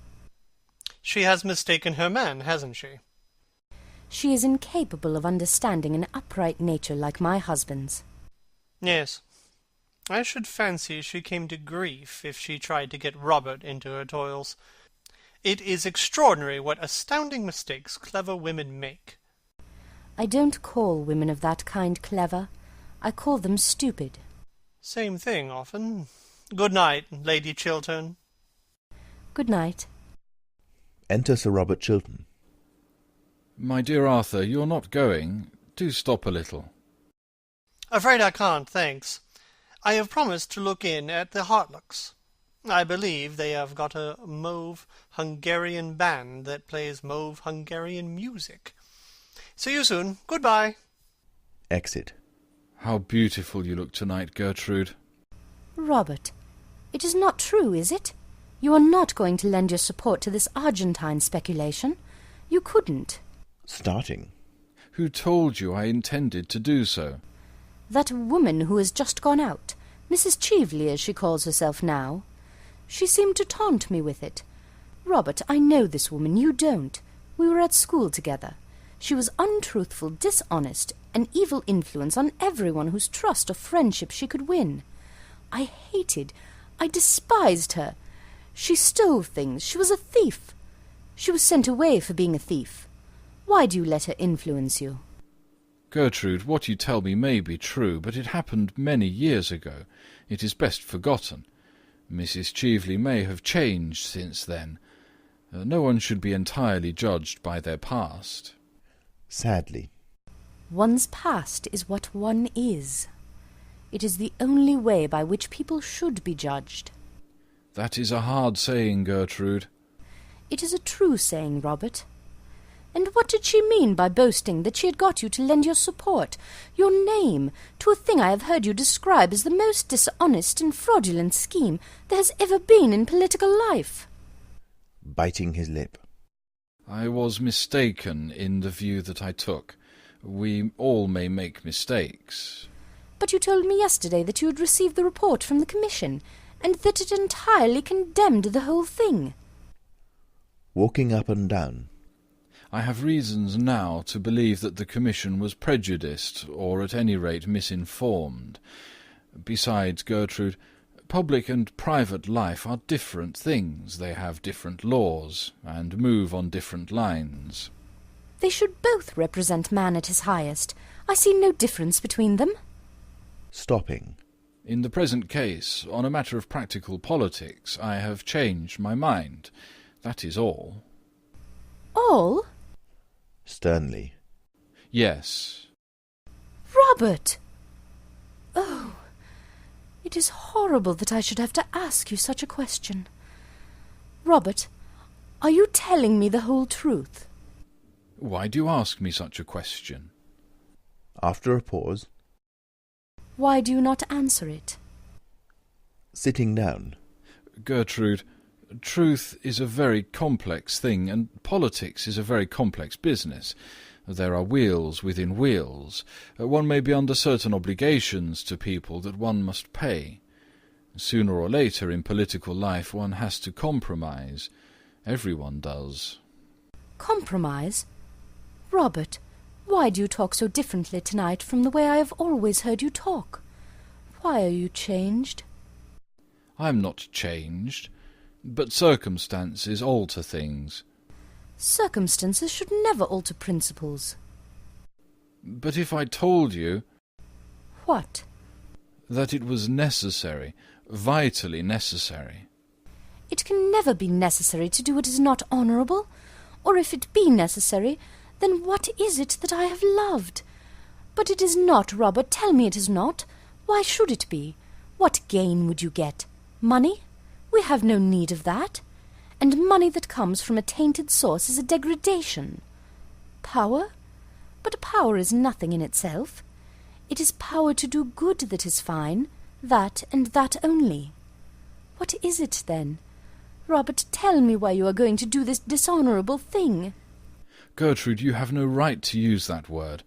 She has mistaken her man, hasn't she? She is incapable of understanding an upright nature like my husband's. Yes. I should fancy she came to grief if she tried to get Robert into her toils. It is extraordinary what astounding mistakes clever women make. I don't call women of that kind clever. I call them stupid. Same thing, often. Good night, Lady Chiltern. Good night. Enter Sir Robert Chiltern. My dear Arthur, you're not going. Do stop a little. Afraid I can't, thanks. I have promised to look in at the Hartlocks. I believe they have got a mauve Hungarian band that plays mauve Hungarian music. See you soon. Goodbye. Exit. How beautiful you look tonight, Gertrude. Robert, it is not true, is it? You are not going to lend your support to this Argentine speculation. You couldn't. Starting. Who told you I intended to do so? That woman who has just gone out, Mrs. Cheveley as she calls herself now. She seemed to taunt me with it. Robert, I know this woman, you don't. We were at school together. She was untruthful, dishonest, an evil influence on everyone whose trust or friendship she could win. I despised her. She stole things. She was a thief. She was sent away for being a thief. Why do you let her influence you? Gertrude, what you tell me may be true, but it happened many years ago. It is best forgotten. Mrs. Cheveley may have changed since then. No one should be entirely judged by their past. Sadly. One's past is what one is. It is the only way by which people should be judged. That is a hard saying, Gertrude. It is a true saying, Robert. And what did she mean by boasting that she had got you to lend your support, your name, to a thing I have heard you describe as the most dishonest and fraudulent scheme there has ever been in political life? Biting his lip. I was mistaken in the view that I took. We all may make mistakes. But you told me yesterday that you had received the report from the Commission, and that it entirely condemned the whole thing. Walking up and down. I have reasons now to believe that the Commission was prejudiced, or at any rate misinformed. Besides, Gertrude, public and private life are different things. They have different laws, and move on different lines. They should both represent man at his highest. I see no difference between them. Stopping. In the present case, on a matter of practical politics, I have changed my mind. That is all. All? Sternly. Yes. Robert! It is horrible that I should have to ask you such a question. Robert, are you telling me the whole truth? Why do you ask me such a question? After a pause. Why do you not answer it? Sitting down. Gertrude, truth is a very complex thing, and politics is a very complex business. There are wheels within wheels. One may be under certain obligations to people that one must pay. Sooner or later in political life one has to compromise. Everyone does. Compromise? Robert, why do you talk so differently tonight from the way I have always heard you talk? Why are you changed? I am not changed, but circumstances alter things. Circumstances should never alter principles. But if I told you... What? That it was necessary, vitally necessary. It can never be necessary to do what is not honourable, or if it be necessary, then what is it that I have loved? But it is not, Robert, tell me it is not. Why should it be? What gain would you get? Money? We have no need of that. And money that comes from a tainted source is a degradation. Power? But power is nothing in itself. It is power to do good that is fine, that and that only. What is it, then? Robert, tell me why you are going to do this dishonourable thing. Gertrude, you have no right to use that word.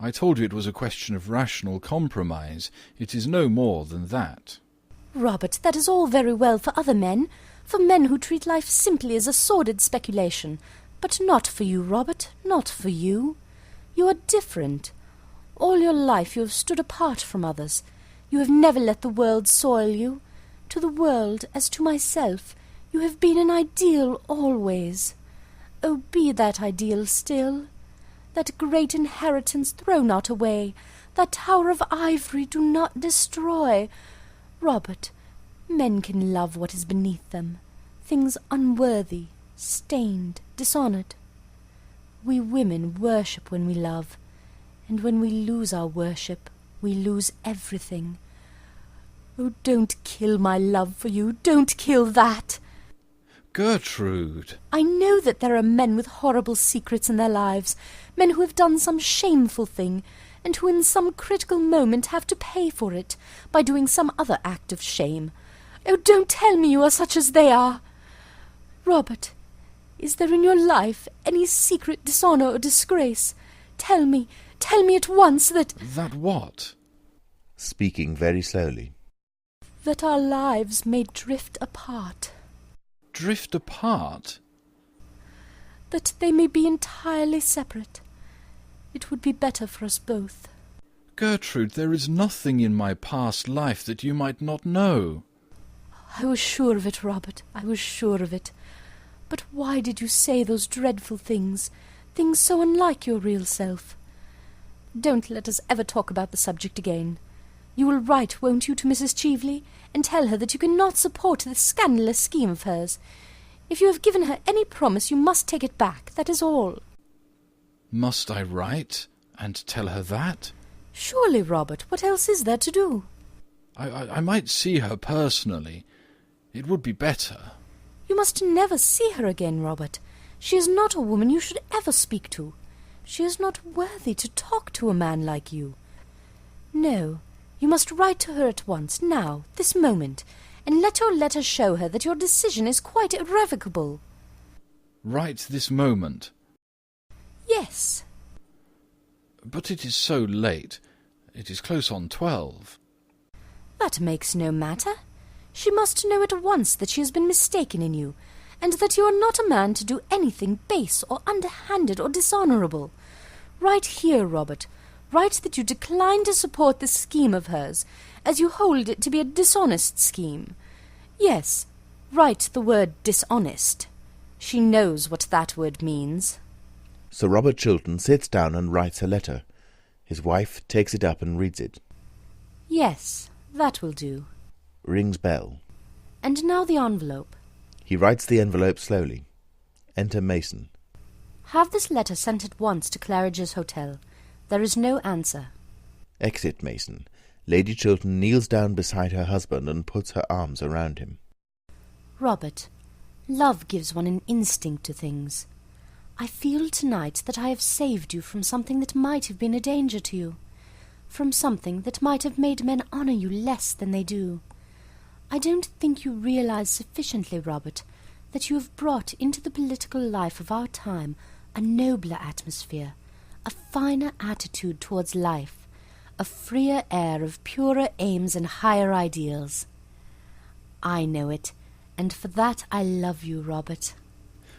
I told you it was a question of rational compromise. It is no more than that. Robert, that is all very well for other men, for men who treat life simply as a sordid speculation, but not for you, Robert, not for you. You are different. All your life you have stood apart from others. You have never let the world soil you. To the world, as to myself, you have been an ideal always. Oh, be that ideal still. That great inheritance throw not away. That tower of ivory do not destroy. Robert, men can love what is beneath them, things unworthy, stained, dishonoured. We women worship when we love, and when we lose our worship, we lose everything. Oh, don't kill my love for you, don't kill that! Gertrude! I know that there are men with horrible secrets in their lives, men who have done some shameful thing, and who in some critical moment have to pay for it by doing some other act of shame. Oh, don't tell me you are such as they are! Robert, is there in your life any secret dishonour or disgrace? Tell me at once that... That what? Speaking very slowly. That our lives may drift apart. Drift apart? That they may be entirely separate. It would be better for us both. Gertrude, there is nothing in my past life that you might not know. I was sure of it, Robert, I was sure of it. But why did you say those dreadful things, things so unlike your real self? Don't let us ever talk about the subject again. You will write, won't you, to Mrs. Cheveley, and tell her that you cannot support this scandalous scheme of hers. If you have given her any promise, you must take it back, that is all. Must I write and tell her that? Surely, Robert, what else is there to do? I might see her personally. It would be better. You must never see her again, Robert. She is not a woman you should ever speak to. She is not worthy to talk to a man like you. No, you must write to her at once, now, this moment, and let your letter show her that your decision is quite irrevocable. Write this moment? Yes. But it is so late. It is close on 12. That makes no matter. She must know at once that she has been mistaken in you, and that you are not a man to do anything base or underhanded or dishonourable. Write here, Robert. Write that you decline to support this scheme of hers, as you hold it to be a dishonest scheme. Yes, write the word dishonest. She knows what that word means. Sir Robert Chiltern sits down and writes a letter. His wife takes it up and reads it. Yes, that will do. Rings bell. And now the envelope. He writes the envelope slowly. Enter Mason. Have this letter sent at once to Claridge's Hotel. There is no answer. Exit Mason. Lady Chiltern kneels down beside her husband and puts her arms around him. Robert, love gives one an instinct to things. I feel tonight that I have saved you from something that might have been a danger to you, from something that might have made men honour you less than they do. I don't think you realize sufficiently, Robert, that you have brought into the political life of our time a nobler atmosphere, a finer attitude towards life, a freer air of purer aims and higher ideals. I know it, and for that I love you, Robert.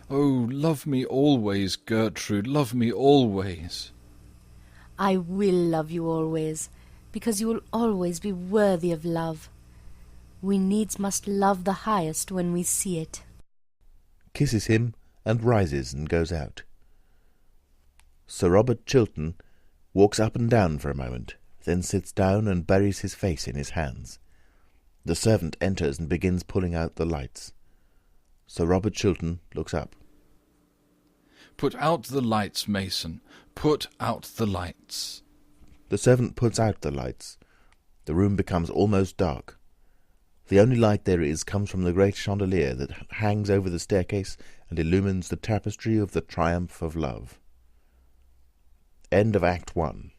Oh, love me always, Gertrude, love me always. I will love you always, because you will always be worthy of love. We needs must love the highest when we see it. Kisses him, and rises and goes out. Sir Robert Chiltern walks up and down for a moment, then sits down and buries his face in his hands. The servant enters and begins pulling out the lights. Sir Robert Chiltern looks up. Put out the lights, Mason. Put out the lights. The servant puts out the lights. The room becomes almost dark. The only light there is comes from the great chandelier that hangs over the staircase and illumines the tapestry of the triumph of love. End of Act 1.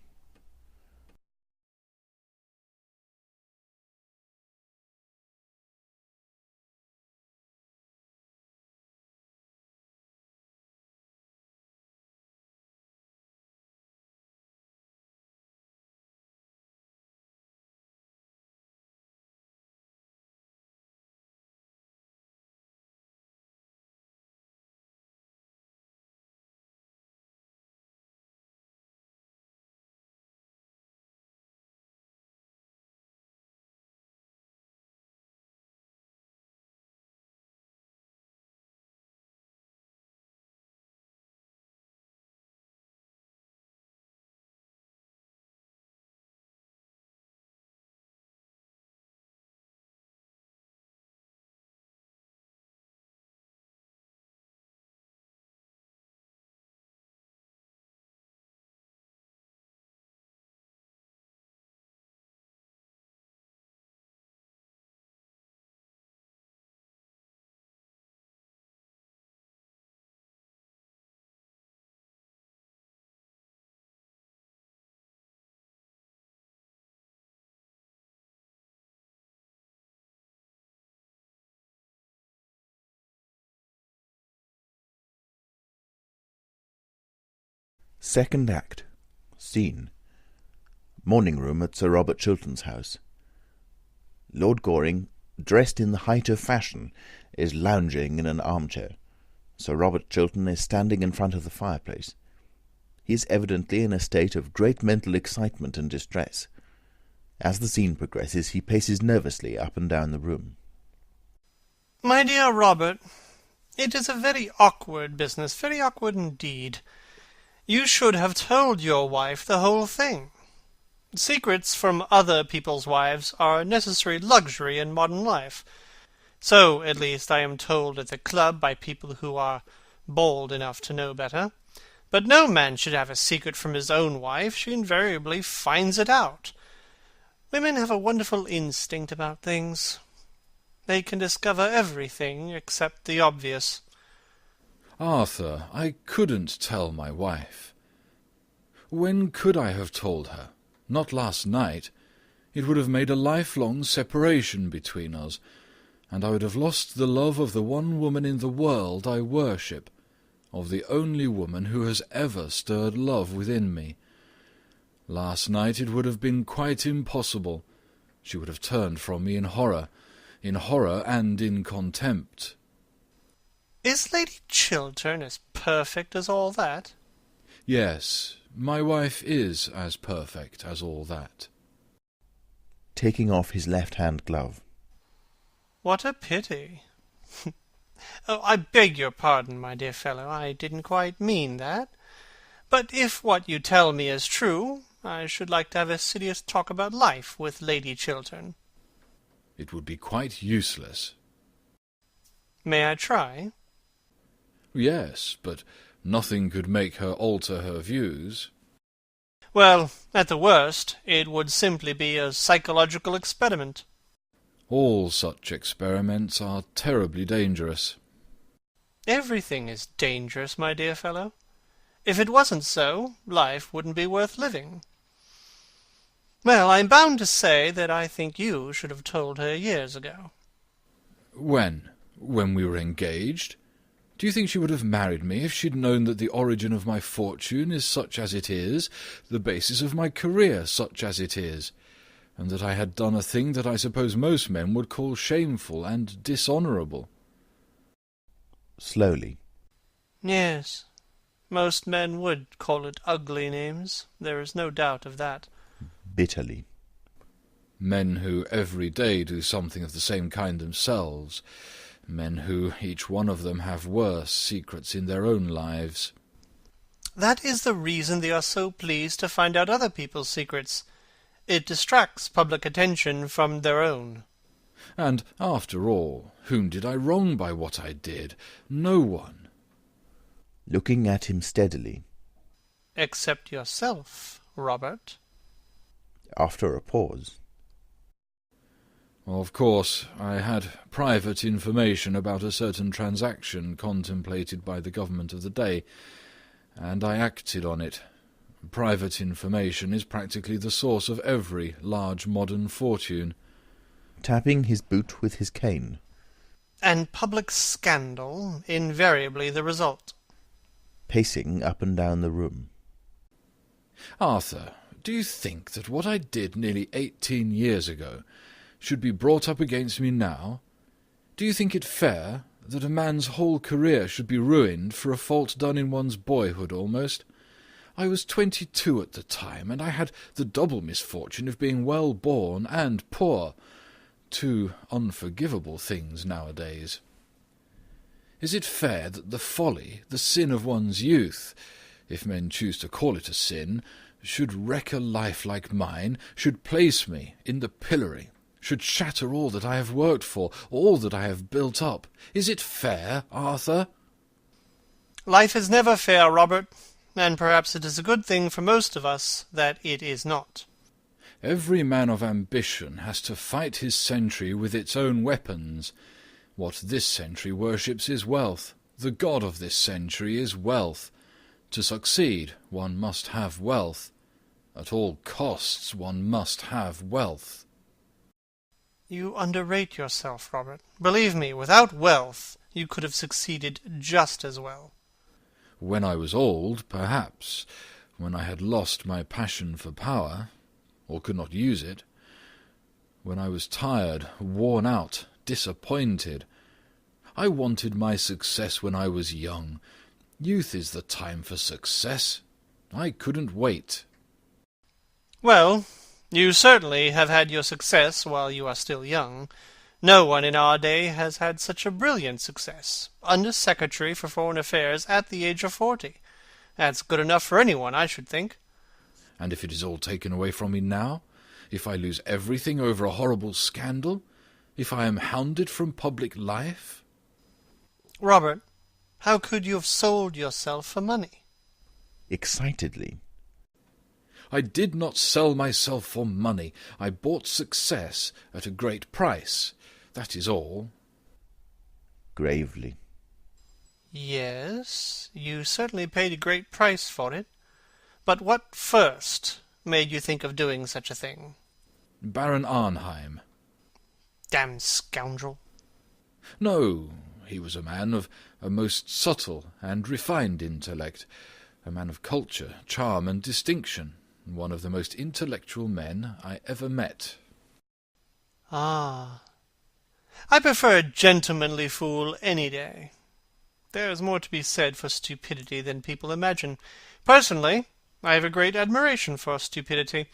Second Act. Scene. Morning room at Sir Robert Chiltern's house. Lord Goring, dressed in the height of fashion, is lounging in an armchair. Sir Robert Chiltern is standing in front of the fireplace. He is evidently in a state of great mental excitement and distress. As the scene progresses, he paces nervously up and down the room. My dear Robert, it is a very awkward business, very awkward indeed. You should have told your wife the whole thing. Secrets from other people's wives are a necessary luxury in modern life. So, at least, I am told at the club by people who are bold enough to know better. But no man should have a secret from his own wife. She invariably finds it out. Women have a wonderful instinct about things. They can discover everything except the obvious. Arthur, I couldn't tell my wife. When could I have told her? Not last night. It would have made a lifelong separation between us, and I would have lost the love of the one woman in the world I worship, of the only woman who has ever stirred love within me. Last night it would have been quite impossible. She would have turned from me in horror and in contempt. Is Lady Chiltern as perfect as all that? Yes, my wife is as perfect as all that. Taking off his left-hand glove. What a pity. Oh, I beg your pardon, my dear fellow. I didn't quite mean that. But if what you tell me is true, I should like to have a serious talk about life with Lady Chiltern. It would be quite useless. May I try? Yes, but nothing could make her alter her views. Well, at the worst, it would simply be a psychological experiment. All such experiments are terribly dangerous. Everything is dangerous, my dear fellow. If it wasn't so, life wouldn't be worth living. Well, I'm bound to say that I think you should have told her years ago. When? When we were engaged? Do you think she would have married me if she'd known that the origin of my fortune is such as it is, the basis of my career such as it is, and that I had done a thing that I suppose most men would call shameful and dishonourable? Slowly. Yes, most men would call it ugly names. There is no doubt of that. Bitterly. Men who every day do something of the same kind themselves. Men who, each one of them, have worse secrets in their own lives. That is the reason they are so pleased to find out other people's secrets. It distracts public attention from their own. And, after all, whom did I wrong by what I did? No one. Looking at him steadily. Except yourself, Robert. After a pause. Of course, I had private information about a certain transaction contemplated by the government of the day, and I acted on it. Private information is practically the source of every large modern fortune. Tapping his boot with his cane. And public scandal invariably the result. Pacing up and down the room. Arthur, do you think that what I did nearly 18 years ago should be brought up against me now? Do you think it fair that a man's whole career should be ruined for a fault done in one's boyhood almost? I was 22 at the time, and I had the double misfortune of being well born and poor. Two unforgivable things nowadays. Is it fair that the folly, the sin of one's youth, if men choose to call it a sin, should wreck a life like mine, should place me in the pillory, should shatter all that I have worked for, all that I have built up? Is it fair, Arthur? Life is never fair, Robert, and perhaps it is a good thing for most of us that it is not. Every man of ambition has to fight his century with its own weapons. What this century worships is wealth. The god of this century is wealth. To succeed, one must have wealth. At all costs, one must have wealth. You underrate yourself, Robert. Believe me, without wealth, you could have succeeded just as well. When I was old, perhaps, when I had lost my passion for power, or could not use it, when I was tired, worn out, disappointed. I wanted my success when I was young. Youth is the time for success. I couldn't wait. Well, you certainly have had your success while you are still young. No one in our day has had such a brilliant success. Under-Secretary for Foreign Affairs at the age of 40. That's good enough for anyone, I should think. And if it is all taken away from me now? If I lose everything over a horrible scandal? If I am hounded from public life? Robert, how could you have sold yourself for money? Excitedly. I did not sell myself for money. I bought success at a great price. That is all. Gravely. Yes, you certainly paid a great price for it. But what first made you think of doing such a thing? Baron Arnheim. Damned scoundrel. No, he was a man of a most subtle and refined intellect, a man of culture, charm, and distinction, one of the most intellectual men I ever met. Ah, I prefer a gentlemanly fool any day. There is more to be said for stupidity than people imagine. Personally, I have a great admiration for stupidity.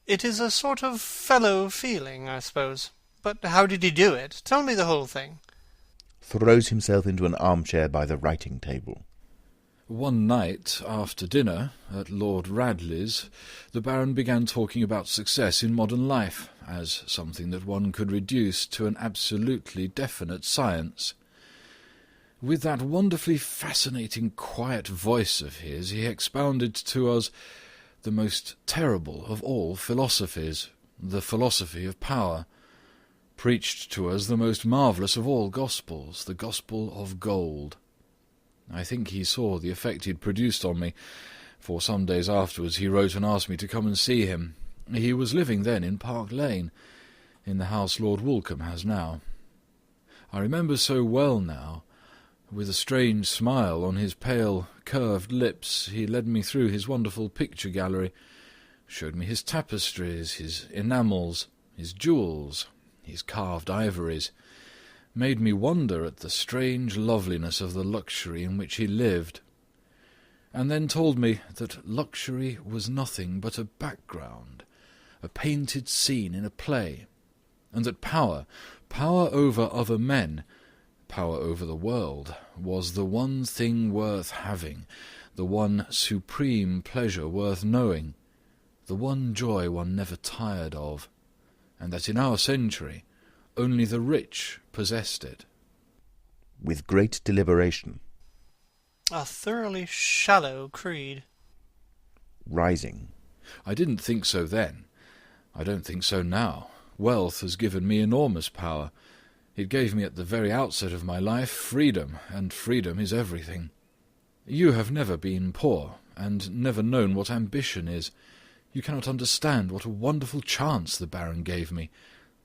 It is a sort of fellow feeling, I suppose. But how did he do it? Tell me the whole thing. Throws himself into an armchair by the writing table. One night, after dinner, at Lord Radley's, the Baron began talking about success in modern life, as something that one could reduce to an absolutely definite science. With that wonderfully fascinating quiet voice of his, he expounded to us the most terrible of all philosophies, the philosophy of power, preached to us the most marvellous of all gospels, the gospel of gold. I think he saw the effect he had produced on me, for some days afterwards he wrote and asked me to come and see him. He was living then in Park Lane, in the house Lord Woolcombe has now. I remember so well now. With a strange smile on his pale, curved lips, he led me through his wonderful picture gallery, showed me his tapestries, his enamels, his jewels, his carved ivories, made me wonder at the strange loveliness of the luxury in which he lived, and then told me that luxury was nothing but a background, a painted scene in a play, and that power over other men, power over the world, was the one thing worth having, the one supreme pleasure worth knowing, the one joy one never tired of, and that in our century only the rich possessed it. With great deliberation. A thoroughly shallow creed. Rising. I didn't think so then. I don't think so now. Wealth has given me enormous power. It gave me at the very outset of my life freedom, and freedom is everything. You have never been poor, and never known what ambition is. You cannot understand what a wonderful chance the Baron gave me,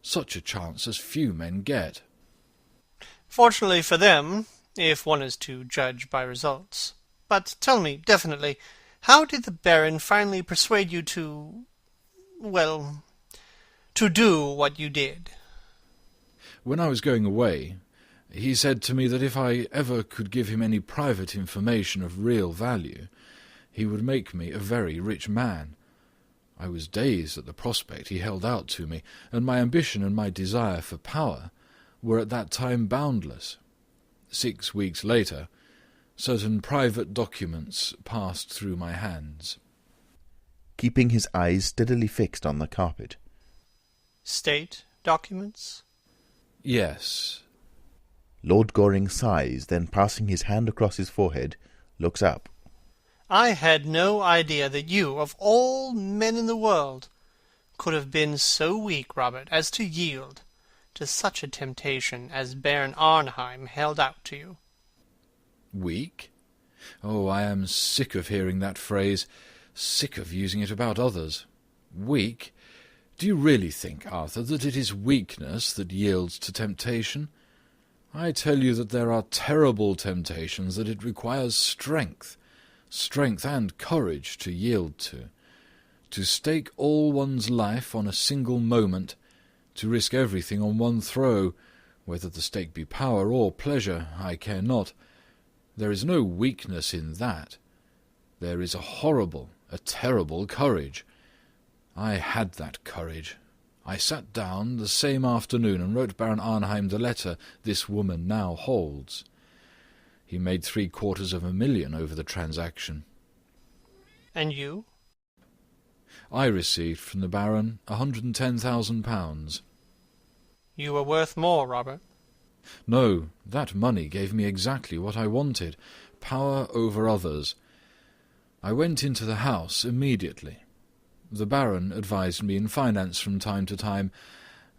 such a chance as few men get. Fortunately for them, if one is to judge by results. But tell me, definitely, how did the Baron finally persuade you to do what you did? When I was going away, he said to me that if I ever could give him any private information of real value, he would make me a very rich man. I was dazed at the prospect he held out to me, and my ambition and my desire for power were at that time boundless. 6 weeks later, certain private documents passed through my hands. Keeping his eyes steadily fixed on the carpet. State documents? Yes. Lord Goring sighs, then passing his hand across his forehead, looks up. I had no idea that you, of all men in the world, could have been so weak, Robert, as to yield to such a temptation as Baron Arnheim held out to you. Weak? Oh, I am sick of hearing that phrase, sick of using it about others. Weak? Do you really think, Arthur, that it is weakness that yields to temptation? I tell you that there are terrible temptations that it requires strength and courage to yield to. To stake all one's life on a single moment, to risk everything on one throw, whether the stake be power or pleasure, I care not. There is no weakness in that. There is a horrible, a terrible courage. I had that courage. I sat down the same afternoon and wrote Baron Arnheim the letter this woman now holds. He made $750,000 over the transaction. And you? I received from the Baron £110,000. You were worth more, Robert. No, that money gave me exactly what I wanted, power over others. I went into the house immediately. The Baron advised me in finance from time to time.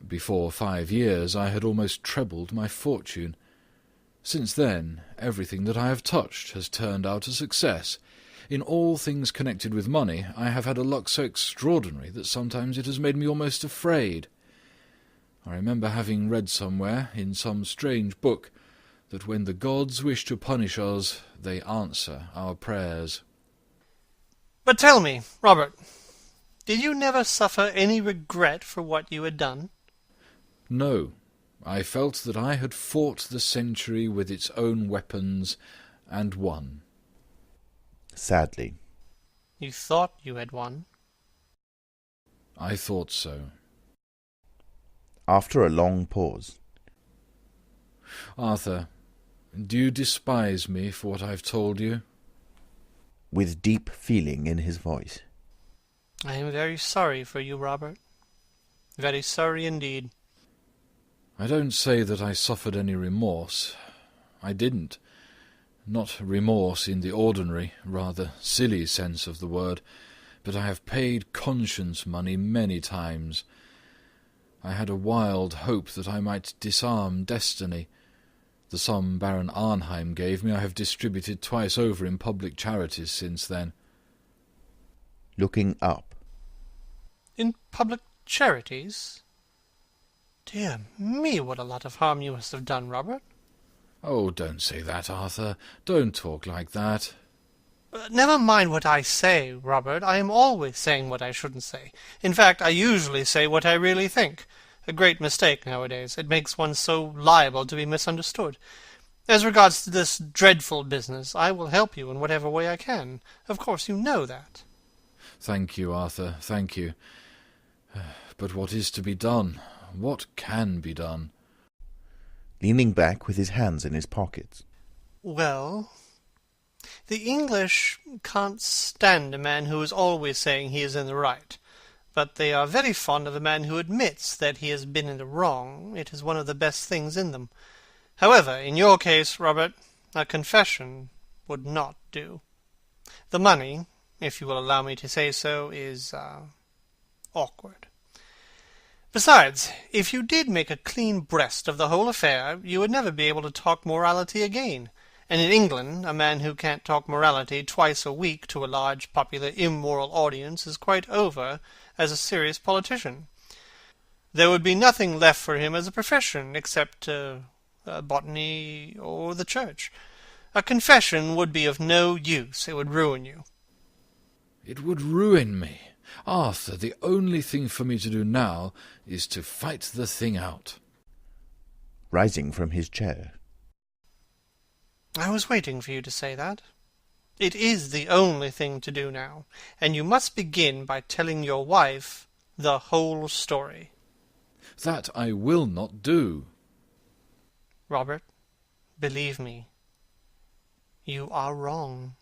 Before 5 years I had almost trebled my fortune. Since then, everything that I have touched has turned out a success. In all things connected with money, I have had a luck so extraordinary that sometimes it has made me almost afraid. I remember having read somewhere, in some strange book, that when the gods wish to punish us, they answer our prayers. But tell me, Robert, did you never suffer any regret for what you had done? No. I felt that I had fought the century with its own weapons, and won. Sadly. You thought you had won? I thought so. After a long pause. Arthur, do you despise me for what I've told you? With deep feeling in his voice. I am very sorry for you, Robert. Very sorry indeed. I don't say that I suffered any remorse. I didn't. Not remorse in the ordinary, rather silly sense of the word, but I have paid conscience money many times. I had a wild hope that I might disarm destiny. The sum Baron Arnheim gave me I have distributed twice over in public charities since then. Looking up. In public charities? Dear me, what a lot of harm you must have done, Robert. Oh, don't say that, Arthur. Don't talk like that. Never mind what I say, Robert. I am always saying what I shouldn't say. In fact, I usually say what I really think. A great mistake nowadays. It makes one so liable to be misunderstood. As regards to this dreadful business, I will help you in whatever way I can. Of course, you know that. Thank you, Arthur, thank you. But what is to be done? What can be done? Leaning back with his hands in his pockets. Well, the English can't stand a man who is always saying he is in the right, but they are very fond of a man who admits that he has been in the wrong. It is one of the best things in them. However, in your case, Robert, a confession would not do. The money, if you will allow me to say so, is awkward. Besides, if you did make a clean breast of the whole affair, you would never be able to talk morality again. And in England, a man who can't talk morality twice a week to a large, popular, immoral audience is quite over as a serious politician. There would be nothing left for him as a profession except botany or the church. A confession would be of no use. It would ruin you. It would ruin me. Arthur, the only thing for me to do now is to fight the thing out. Rising from his chair. I was waiting for you to say that. It is the only thing to do now, and you must begin by telling your wife the whole story. That I will not do. Robert, believe me, you are wrong.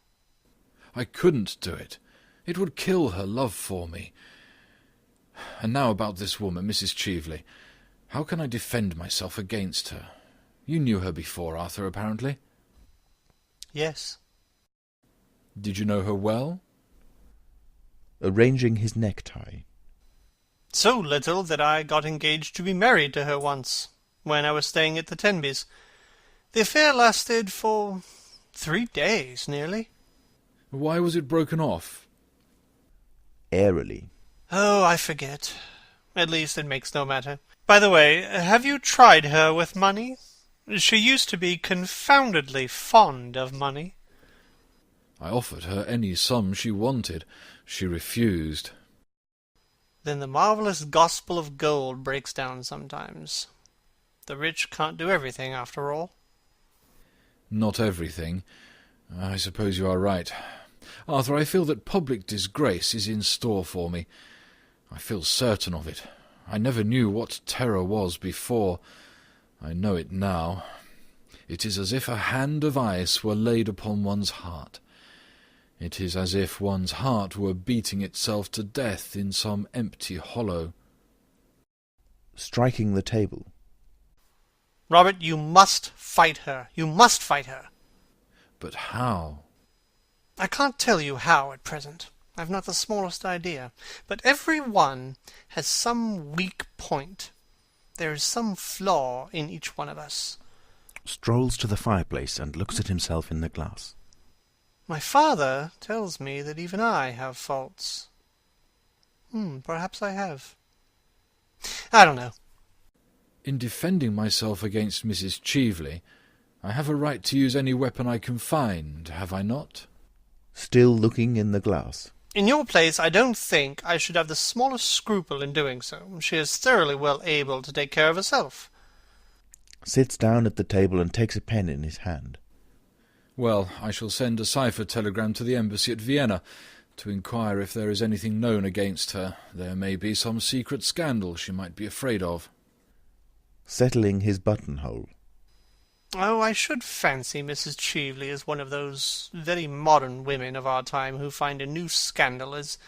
I couldn't do it. It would kill her love for me. And now about this woman, Mrs. Cheveley. How can I defend myself against her? You knew her before, Arthur, apparently. Yes. Did you know her well? Arranging his necktie. So little that I got engaged to be married to her once, when I was staying at the Tenbys. The affair lasted for 3 days, nearly. Why was it broken off? Airily. Oh, I forget. At least it makes no matter. By the way, have you tried her with money? She used to be confoundedly fond of money. I offered her any sum she wanted. She refused. Then the marvellous gospel of gold breaks down sometimes. The rich can't do everything, after all. Not everything. I suppose you are right. Arthur, I feel that public disgrace is in store for me. I feel certain of it. I never knew what terror was before. I know it now. It is as if a hand of ice were laid upon one's heart. It is as if one's heart were beating itself to death in some empty hollow. Striking the table. Robert, you must fight her. You must fight her. But how? I can't tell you how at present. I've not the smallest idea. But every one has some weak point. There is some flaw in each one of us. Strolls to the fireplace and looks at himself in the glass. My father tells me that even I have faults. Perhaps I have. I don't know. In defending myself against Mrs. Cheveley, I have a right to use any weapon I can find, have I not? Still looking in the glass. In your place, I don't think I should have the smallest scruple in doing so. She is thoroughly well able to take care of herself. Sits down at the table and takes a pen in his hand. Well, I shall send a cipher telegram to the embassy at Vienna to inquire if there is anything known against her. There may be some secret scandal she might be afraid of. Settling his buttonhole. Oh, I should fancy Mrs. Cheveley is one of those very modern women of our time who find a new scandal as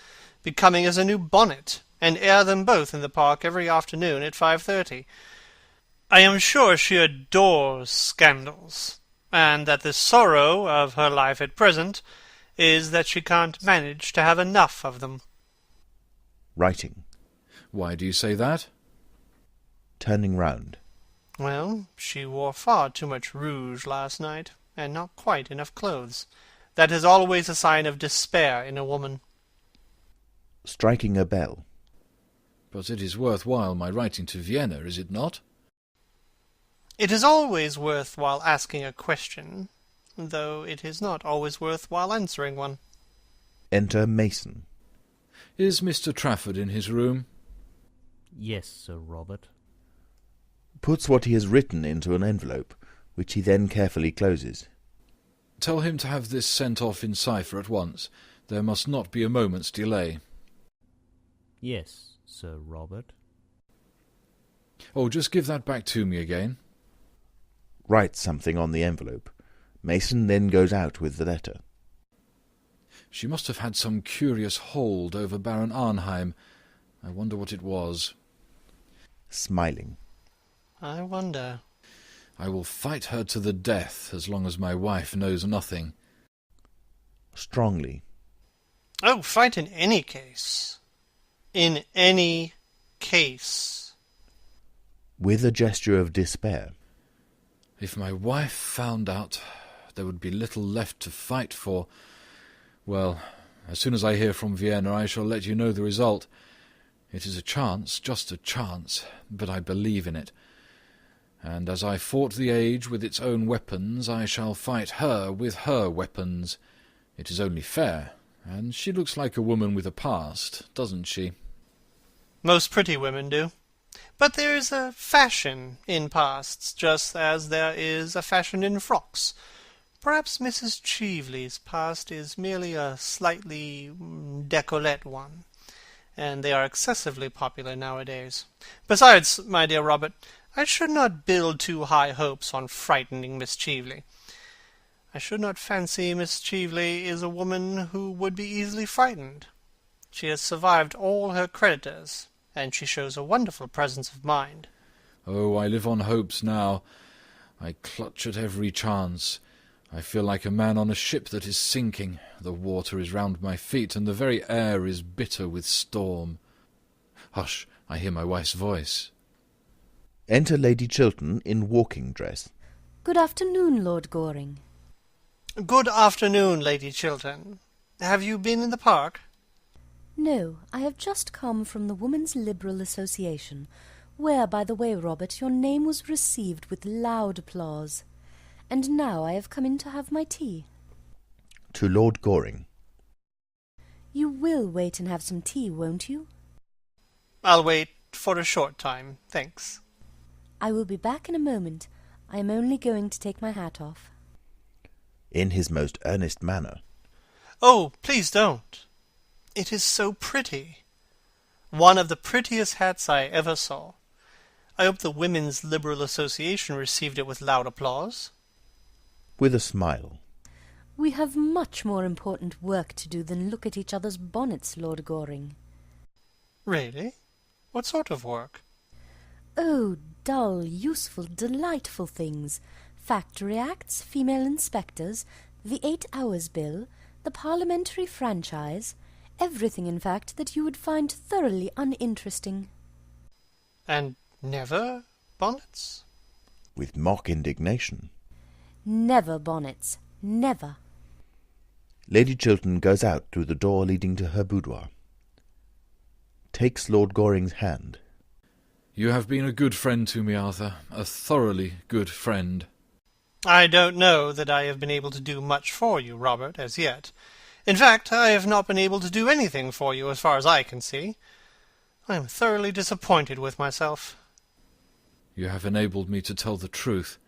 becoming as a new bonnet, and air them both in the park every afternoon at 5:30. I am sure she adores scandals, and that the sorrow of her life at present is that she can't manage to have enough of them. Writing. Why do you say that? Turning round. Well, she wore far too much rouge last night, and not quite enough clothes. That is always a sign of despair in a woman. Striking a bell. But it is worthwhile my writing to Vienna, is it not? It is always worthwhile asking a question, though it is not always worthwhile answering one. Enter Mason. Is Mr. Trafford in his room? Yes, Sir Robert. Puts what he has written into an envelope, which he then carefully closes. Tell him to have this sent off in cipher at once. There must not be a moment's delay. Yes, Sir Robert. Oh, just give that back to me again. Writes something on the envelope. Mason then goes out with the letter. She must have had some curious hold over Baron Arnheim. I wonder what it was. Smiling. I wonder. I will fight her to the death as long as my wife knows nothing. Strongly. Oh, fight in any case. In any case. With a gesture of despair. If my wife found out, there would be little left to fight for. Well, as soon as I hear from Vienna, I shall let you know the result. It is a chance, just a chance, but I believe in it. And as I fought the age with its own weapons, I shall fight her with her weapons. It is only fair, and she looks like a woman with a past, doesn't she? Most pretty women do. But there is a fashion in pasts, just as there is a fashion in frocks. Perhaps Mrs. Cheveley's past is merely a slightly décolleté one, and they are excessively popular nowadays. Besides, my dear Robert, I should not build too high hopes on frightening Miss Cheveley. I should not fancy Miss Cheveley is a woman who would be easily frightened. She has survived all her creditors, and she shows a wonderful presence of mind. Oh, I live on hopes now. I clutch at every chance. I feel like a man on a ship that is sinking. The water is round my feet, and the very air is bitter with storm. Hush, I hear my wife's voice. Enter Lady Chiltern in walking dress. Good afternoon, Lord Goring. Good afternoon, Lady Chiltern. Have you been in the park? No, I have just come from the Women's Liberal Association, where, by the way, Robert, your name was received with loud applause. And now I have come in to have my tea. To Lord Goring. You will wait and have some tea, won't you? I'll wait for a short time, thanks. I will be back in a moment. I am only going to take my hat off. In his most earnest manner. Oh, please don't. It is so pretty. One of the prettiest hats I ever saw. I hope the Women's Liberal Association received it with loud applause. With a smile. We have much more important work to do than look at each other's bonnets, Lord Goring. Really? What sort of work? Oh, dull, useful, delightful things. Factory Acts, female inspectors, the 8 Hours Bill, the parliamentary franchise, everything, in fact, that you would find thoroughly uninteresting. And never bonnets? With mock indignation. Never bonnets. Never. Lady Chiltern goes out through the door leading to her boudoir. Takes Lord Goring's hand. You have been a good friend to me, Arthur, a thoroughly good friend. I don't know that I have been able to do much for you, Robert, as yet. In fact, I have not been able to do anything for you as far as I can see. I am thoroughly disappointed with myself. You have enabled me to tell the truth.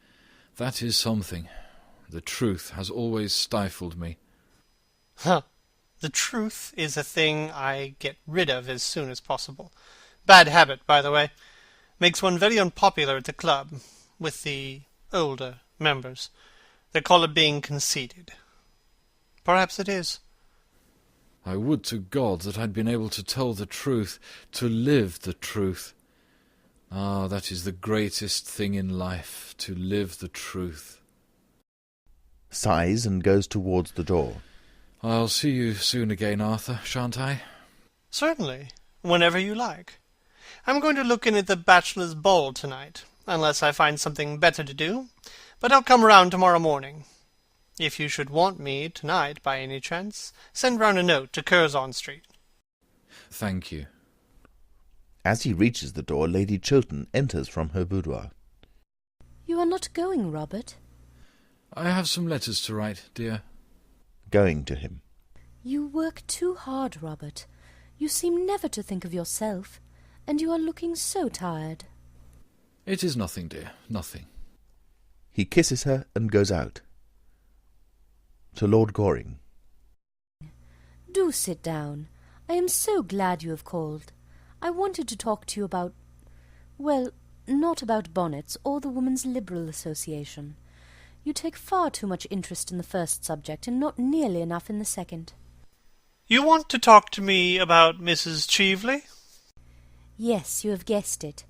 That is something. The truth has always stifled me. Huh. The truth is a thing I get rid of as soon as possible. Bad habit, by the way. Makes one very unpopular at the club, with the older members. They call it being conceited. Perhaps it is. I would to God that I'd been able to tell the truth, to live the truth. Ah, that is the greatest thing in life, to live the truth. Sighs and goes towards the door. I'll see you soon again, Arthur, shan't I? Certainly, whenever you like. I'm going to look in at the bachelor's ball tonight, unless I find something better to do, but I'll come round tomorrow morning. If you should want me tonight by any chance, send round a note to Curzon Street. Thank you. As he reaches the door, Lady Chiltern enters from her boudoir. You are not going, Robert? I have some letters to write, dear. Going to him. You work too hard, Robert. You seem never to think of yourself, and you are looking so tired. It is nothing, dear, nothing. He kisses her and goes out. To Lord Goring. Do sit down. I am so glad you have called. I wanted to talk to you about... well, not about bonnets or the Women's Liberal Association. You take far too much interest in the first subject and not nearly enough in the second. You want to talk to me about Mrs. Cheveley? Yes, you have guessed it.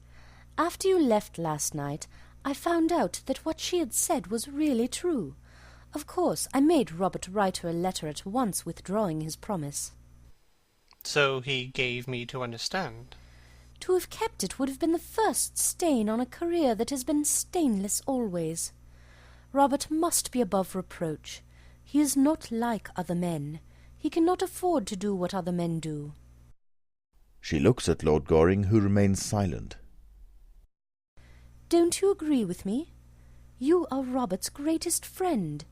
After you left last night, I found out that what she had said was really true. Of course, I made Robert write her a letter at once withdrawing his promise. So he gave me to understand. To have kept it would have been the first stain on a career that has been stainless always. Robert must be above reproach. He is not like other men. He cannot afford to do what other men do. She looks at Lord Goring, who remains silent. Don't you agree with me? You are Robert's greatest friend.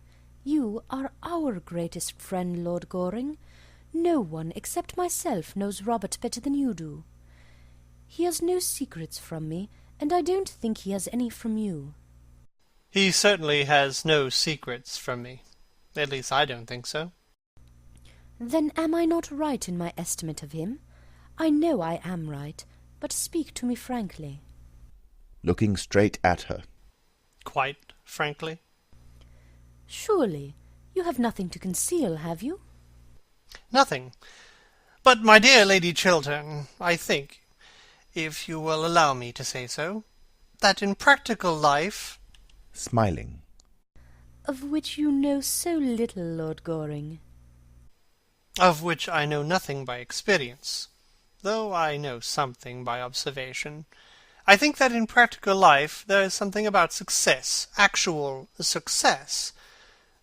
You are our greatest friend, Lord Goring. No one except myself knows Robert better than you do. He has no secrets from me, and I don't think he has any from you. He certainly has no secrets from me. At least I don't think so. Then am I not right in my estimate of him? I know I am right, but speak to me frankly. Looking straight at her. Quite frankly? Surely, you have nothing to conceal, have you? Nothing. But, my dear Lady Chiltern, I think, if you will allow me to say so, that in practical life... Smiling. Of which you know so little, Lord Goring. Of which I know nothing by experience, though I know something by observation. I think that in practical life there is something about success, actual success,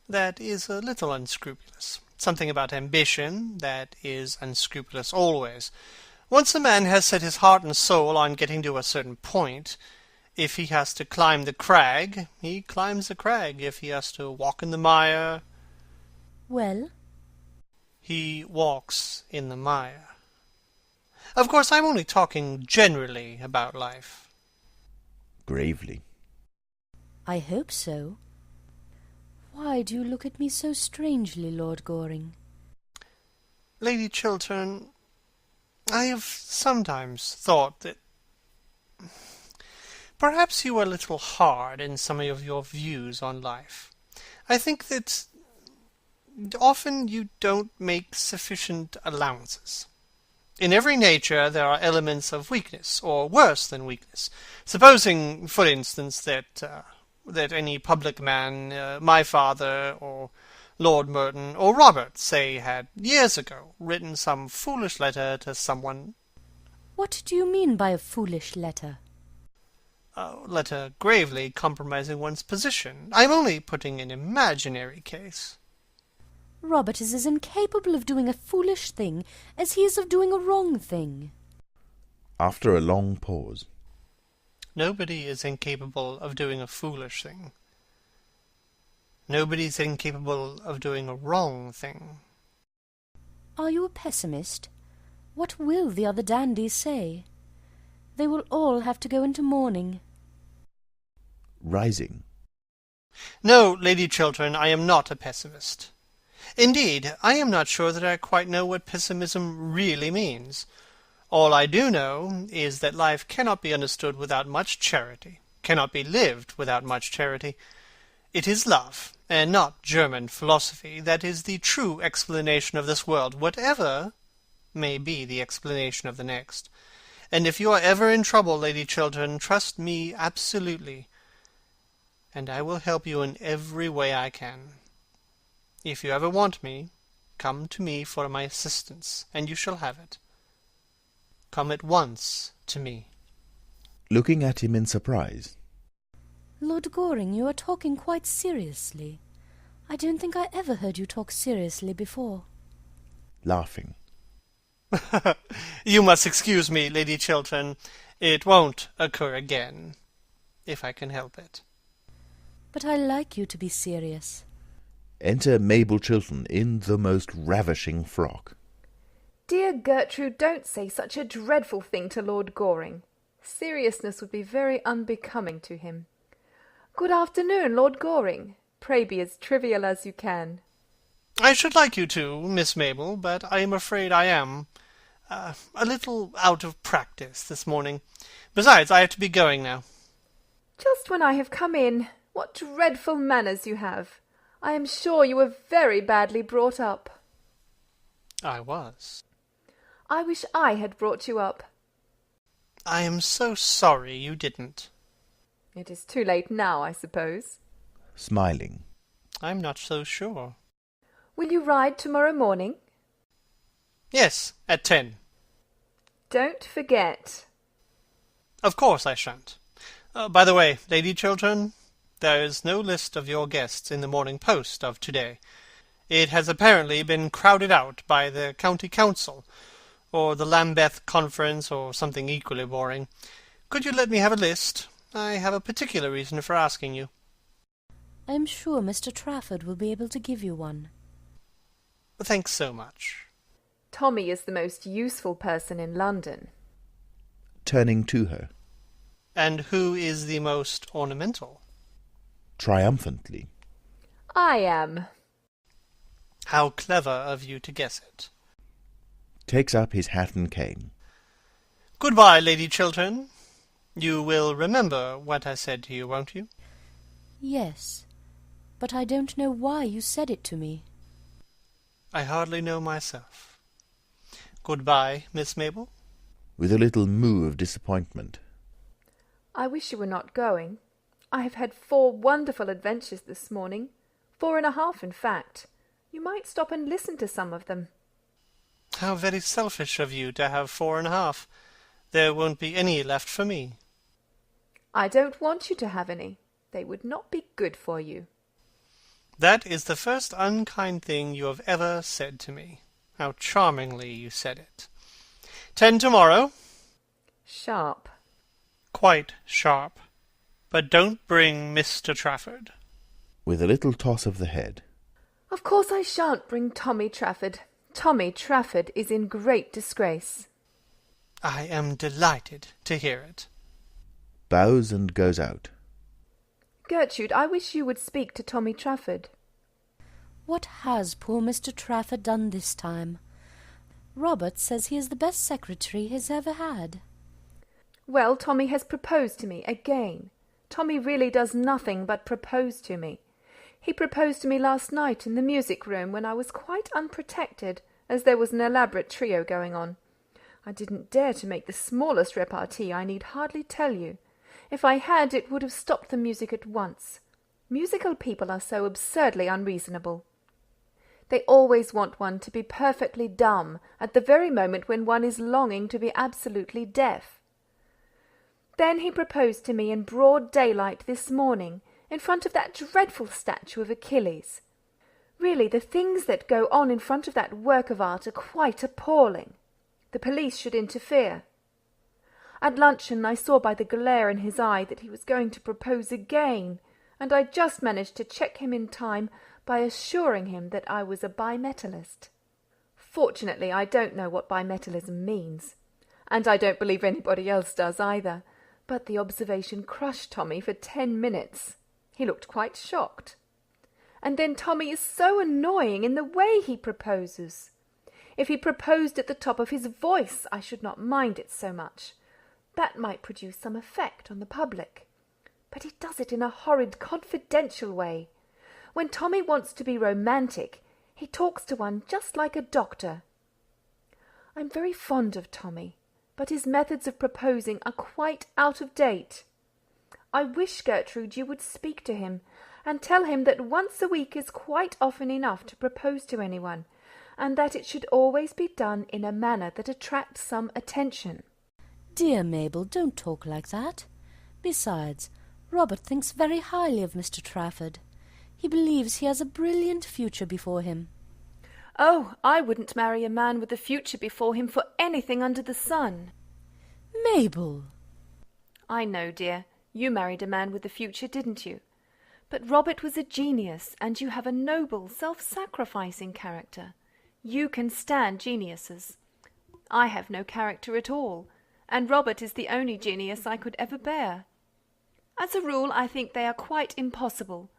that is a little unscrupulous. Something about ambition that is unscrupulous always. Once a man has set his heart and soul on getting to a certain point, if he has to climb the crag, he climbs the crag. If he has to walk in the mire... Well? He walks in the mire. Of course, I'm only talking generally about life. Gravely. I hope so. Why do you look at me so strangely, Lord Goring? Lady Chiltern, I have sometimes thought that perhaps you are a little hard in some of your views on life. I think that often you don't make sufficient allowances. In every nature there are elements of weakness, or worse than weakness. Supposing, for instance, that any public man, my father, or Lord Merton, or Robert, say, had years ago written some foolish letter to someone. What do you mean by a foolish letter? A letter gravely compromising one's position. I am only putting an imaginary case. Robert is as incapable of doing a foolish thing as he is of doing a wrong thing. After a long pause. Nobody is incapable of doing a foolish thing. Nobody is incapable of doing a wrong thing. Are you a pessimist? What will the other dandies say? They will all have to go into mourning. Rising. No, Lady Chiltern, I am not a pessimist. Indeed, I am not sure that I quite know what pessimism really means. All I do know is that life cannot be understood without much charity, cannot be lived without much charity. It is love, and not German philosophy, that is the true explanation of this world, whatever may be the explanation of the next. And if you are ever in trouble, Lady Chiltern, trust me absolutely, and I will help you in every way I can. If you ever want me, come to me for my assistance, and you shall have it. Come at once to me. Looking at him in surprise. Lord Goring, you are talking quite seriously. I don't think I ever heard you talk seriously before. Laughing. You must excuse me, Lady Chiltern. It won't occur again, if I can help it. But I like you to be serious. Enter Mabel Chiltern in the most ravishing frock. Dear Gertrude, don't say such a dreadful thing to Lord Goring. Seriousness would be very unbecoming to him. Good afternoon, Lord Goring. Pray be as trivial as you can. I should like you to, Miss Mabel, but I am afraid I am a little out of practice this morning. Besides, I have to be going now. Just when I have come in. What dreadful manners you have. I am sure you were very badly brought up. I was. I wish I had brought you up. I am so sorry you didn't. It is too late now, I suppose. Smiling. I'm not so sure. Will you ride tomorrow morning? Yes, at 10. Don't forget. Of course I shan't. By the way, Lady Chiltern, there is no list of your guests in the Morning Post of today. It has apparently been crowded out by the County Council, or the Lambeth Conference, or something equally boring. Could you let me have a list? I have a particular reason for asking you. I am sure Mr. Trafford will be able to give you one. Thanks so much. Tommy is the most useful person in London. Turning to her. And who is the most ornamental? Triumphantly. I am. How clever of you to guess it. Takes up his hat and cane. Goodbye, Lady Chiltern. You will remember what I said to you, won't you? Yes, but I don't know why you said it to me. I hardly know myself. Goodbye, Miss Mabel. With a little moo of disappointment. I wish you were not going. I have had 4 wonderful adventures this morning. 4.5, in fact. You might stop and listen to some of them. How very selfish of you to have 4.5. There won't be any left for me. I don't want you to have any. They would not be good for you. That is the first unkind thing you have ever said to me. How charmingly you said it. 10 tomorrow. Sharp. Quite sharp. But don't bring Mr. Trafford. With a little toss of the head. Of course I shan't bring Tommy Trafford. Tommy Trafford is in great disgrace. I am delighted to hear it. Bows and goes out. Gertrude, I wish you would speak to Tommy Trafford. What has poor Mr. Trafford done this time? Robert says he is the best secretary he has ever had. Well, Tommy has proposed to me again. Tommy really does nothing but propose to me. He proposed to me last night in the music room when I was quite unprotected, as there was an elaborate trio going on. I didn't dare to make the smallest repartee, I need hardly tell you. If I had, it would have stopped the music at once. Musical people are so absurdly unreasonable. They always want one to be perfectly dumb at the very moment when one is longing to be absolutely deaf. Then he proposed to me in broad daylight this morning, in front of that dreadful statue of Achilles. Really, the things that go on in front of that work of art are quite appalling. The police should interfere. At luncheon I saw by the glare in his eye that he was going to propose again, and I just managed to check him in time by assuring him that I was a bimetallist. Fortunately, I don't know what bimetallism means, and I don't believe anybody else does either, but the observation crushed Tommy for 10 minutes. He looked quite shocked. And then Tommy is so annoying in the way he proposes. If he proposed at the top of his voice, I should not mind it so much. That might produce some effect on the public. But he does it in a horrid, confidential way. When Tommy wants to be romantic, he talks to one just like a doctor. I'm very fond of Tommy, but his methods of proposing are quite out of date. I wish, Gertrude, you would speak to him, and tell him that once a week is quite often enough to propose to anyone, and that it should always be done in a manner that attracts some attention. Dear Mabel, don't talk like that. Besides, Robert thinks very highly of Mr. Trafford. He believes he has a brilliant future before him. Oh, I wouldn't marry a man with a future before him for anything under the sun. Mabel! I know, dear. You married a man with a future, didn't you? But Robert was a genius, and you have a noble, self-sacrificing character. You can stand geniuses. I have no character at all, and Robert is the only genius I could ever bear. As a rule, I think they are quite impossible.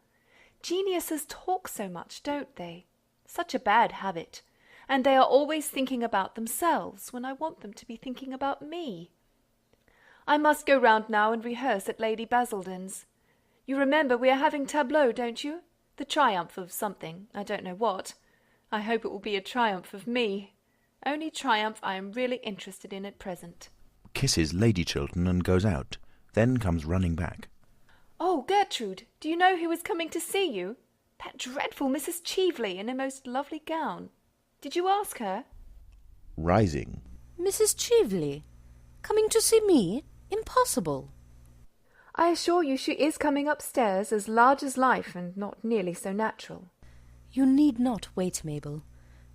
Geniuses talk so much, don't they? Such a bad habit. And they are always thinking about themselves, when I want them to be thinking about me. I must go round now and rehearse at Lady Basildon's. You remember we are having tableaux, don't you? The triumph of something, I don't know what. I hope it will be a triumph of me. Only triumph I am really interested in at present. Kisses Lady Chiltern and goes out, then comes running back. Oh, Gertrude, do you know who is coming to see you? That dreadful Mrs. Cheveley in a most lovely gown. Did you ask her? Rising. Mrs. Cheveley? Coming to see me? Impossible. I assure you she is coming upstairs, as large as life and not nearly so natural. You need not wait, Mabel.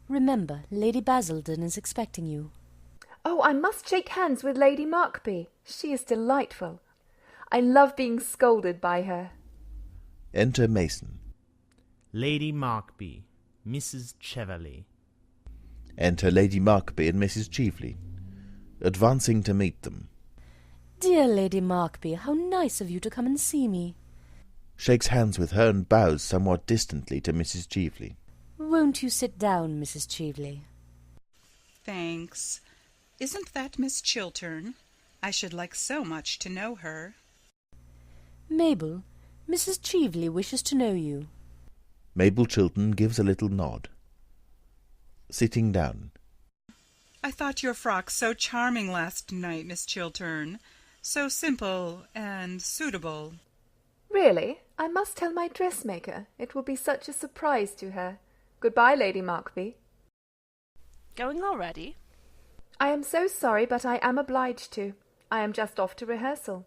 Remember, Lady Basildon is expecting you. Oh, I must shake hands with Lady Markby. She is delightful. I love being scolded by her. Enter Mason. Lady Markby, Mrs. Cheveley. Enter Lady Markby and Mrs. Cheveley, advancing to meet them. Dear Lady Markby, how nice of you to come and see me. Shakes hands with her and bows somewhat distantly to Mrs. Cheveley. Won't you sit down, Mrs. Cheveley? Thanks. Isn't that Miss Chiltern? I should like so much to know her. Mabel, Mrs. Cheveley wishes to know you. Mabel Chiltern gives a little nod. Sitting down. I thought your frock so charming last night, Miss Chiltern. So simple and suitable. Really? I must tell my dressmaker. It will be such a surprise to her. Goodbye, Lady Markby. Going already? I am so sorry, but I am obliged to. I am just off to rehearsal.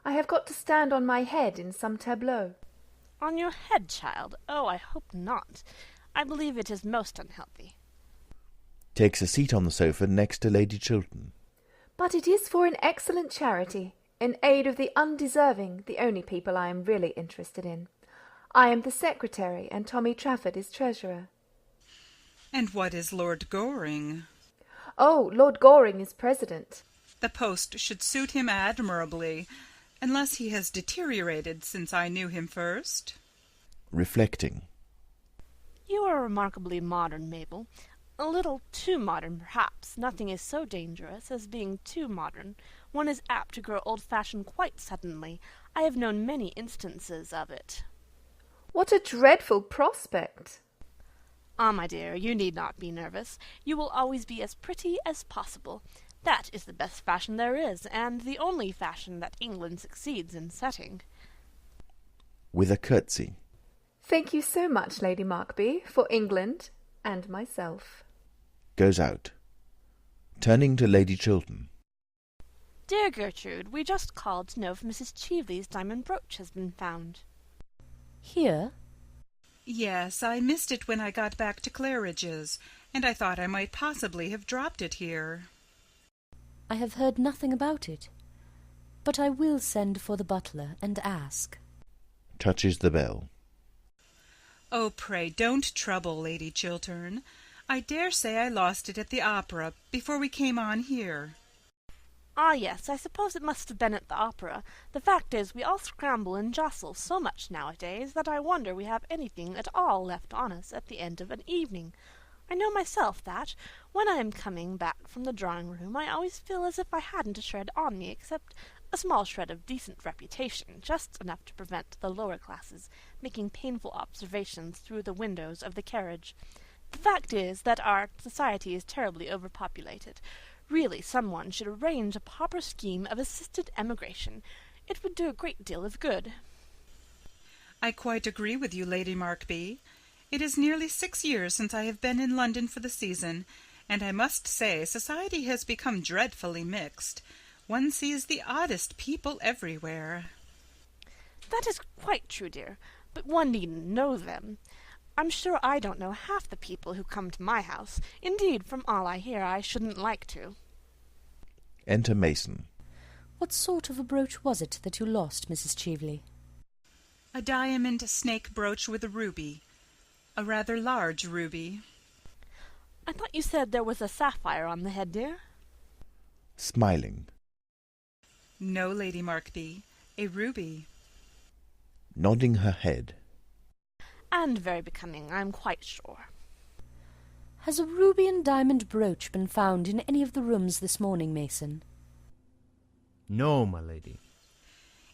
I have got to stand on my head in some tableau. On your head, child? Oh, I hope not. I believe it is most unhealthy. Takes a seat on the sofa next to Lady Chiltern. But it is for an excellent charity, in aid of the undeserving, the only people I am really interested in. I am the secretary, and Tommy Trafford is treasurer. And what is Lord Goring? Oh, Lord Goring is president. The post should suit him admirably, unless he has deteriorated since I knew him first. Reflecting. You are remarkably modern, Mabel. A little too modern, perhaps. Nothing is so dangerous as being too modern. One is apt to grow old-fashioned quite suddenly. I have known many instances of it. What a dreadful prospect! Ah, my dear, you need not be nervous. You will always be as pretty as possible. That is the best fashion there is, and the only fashion that England succeeds in setting. With a curtsy. Thank you so much, Lady Markby, for England and myself. Goes out. Turning to Lady Chiltern. Dear Gertrude, we just called to know if Mrs. Cheveley's diamond brooch has been found. Here? Yes, I missed it when I got back to Claridge's, and I thought I might possibly have dropped it here. I have heard nothing about it, but I will send for the butler and ask. Touches the bell. Oh, pray don't trouble, Lady Chiltern. I dare say I lost it at the opera before we came on here. Ah, yes, I suppose it must have been at the opera. The fact is, we all scramble and jostle so much nowadays that I wonder we have anything at all left on us at the end of an evening. I know myself that, when I am coming back from the drawing-room, I always feel as if I hadn't a shred on me except a small shred of decent reputation, just enough to prevent the lower classes making painful observations through the windows of the carriage. The fact is that our society is terribly overpopulated. Really, someone should arrange a proper scheme of assisted emigration. It would do a great deal of good. I quite agree with you, Lady Markby. It is nearly 6 years since I have been in London for the season, and I must say society has become dreadfully mixed. One sees the oddest people everywhere." That is quite true, dear, but one needn't know them. I'm sure I don't know half the people who come to my house. Indeed, from all I hear, I shouldn't like to. Enter Mason. What sort of a brooch was it that you lost, Mrs. Cheveley? "A diamond snake brooch with a ruby. A rather large ruby." I thought you said there was a sapphire on the head, dear? Smiling. "No, Lady Markby, a ruby." Nodding her head. And very becoming, I'm quite sure. Has a ruby and diamond brooch been found in any of the rooms this morning, Mason? No, my lady.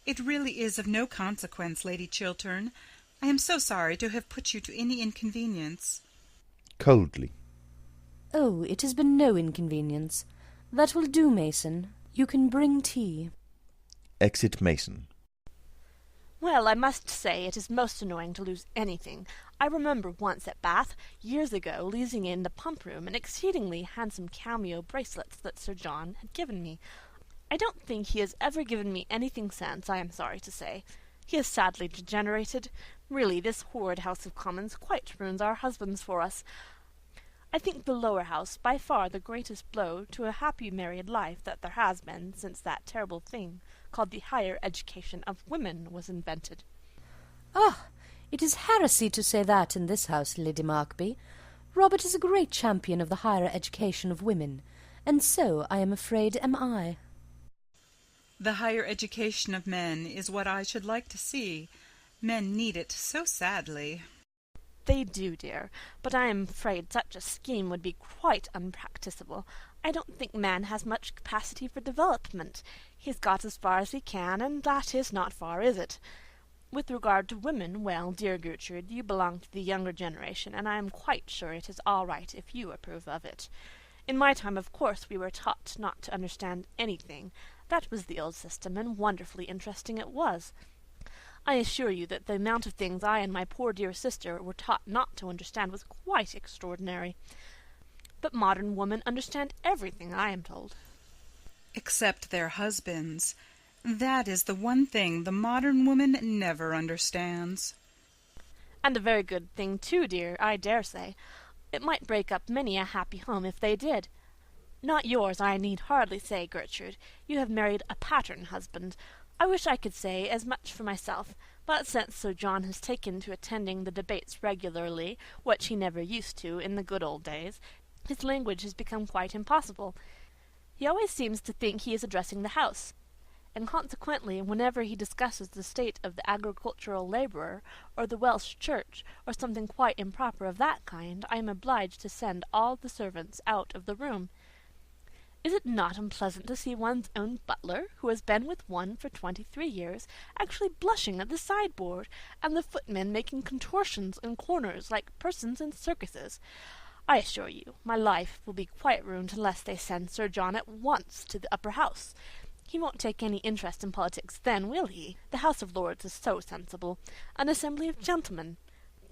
"It really is of no consequence, Lady Chiltern. I am so sorry to have put you to any inconvenience." Coldly. Oh, it has been no inconvenience. That will do, Mason. You can bring tea. Exit Mason. Well, I must say it is most annoying to lose anything. I remember once at Bath, years ago, losing in the pump room an exceedingly handsome cameo bracelets that Sir John had given me. I don't think he has ever given me anything since, I am sorry to say. He is sadly degenerated. Really, this horrid House of Commons quite ruins our husbands for us. I think the Lower House by far the greatest blow to a happy married life that there has been since that terrible thing called the higher education of women was invented. Ah, it is heresy to say that in this house, Lady Markby. Robert is a great champion of the higher education of women, and so, I am afraid, am I. "The higher education of men is what I should like to see. Men need it so sadly." They do, dear, but I am afraid such a scheme would be quite unpracticable. I don't think man has much capacity for development. He's got as far as he can, and that is not far, is it? With regard to women, well, dear Gertrude, you belong to the younger generation, and I am quite sure it is all right if you approve of it. In my time, of course, we were taught not to understand anything. That was the old system, and wonderfully interesting it was. I assure you that the amount of things I and my poor dear sister were taught not to understand was quite extraordinary. But modern women understand everything, I am told. "Except their husbands. That is the one thing the modern woman never understands." And a very good thing too, dear, I dare say. It might break up many a happy home if they did. Not yours, I need hardly say, Gertrude. You have married a pattern husband. I wish I could say as much for myself, but since Sir John has taken to attending the debates regularly, which he never used to in the good old days, his language has become quite impossible. He always seems to think he is addressing the House, and consequently, whenever he discusses the state of the agricultural labourer, or the Welsh Church, or something quite improper of that kind, I am obliged to send all the servants out of the room. Is it not unpleasant to see one's own butler, who has been with one for 23 years, actually blushing at the sideboard, and the footmen making contortions in corners like persons in circuses? I assure you, my life will be quite ruined unless they send Sir John at once to the Upper House. He won't take any interest in politics then, will he? The House of Lords is so sensible, an assembly of gentlemen.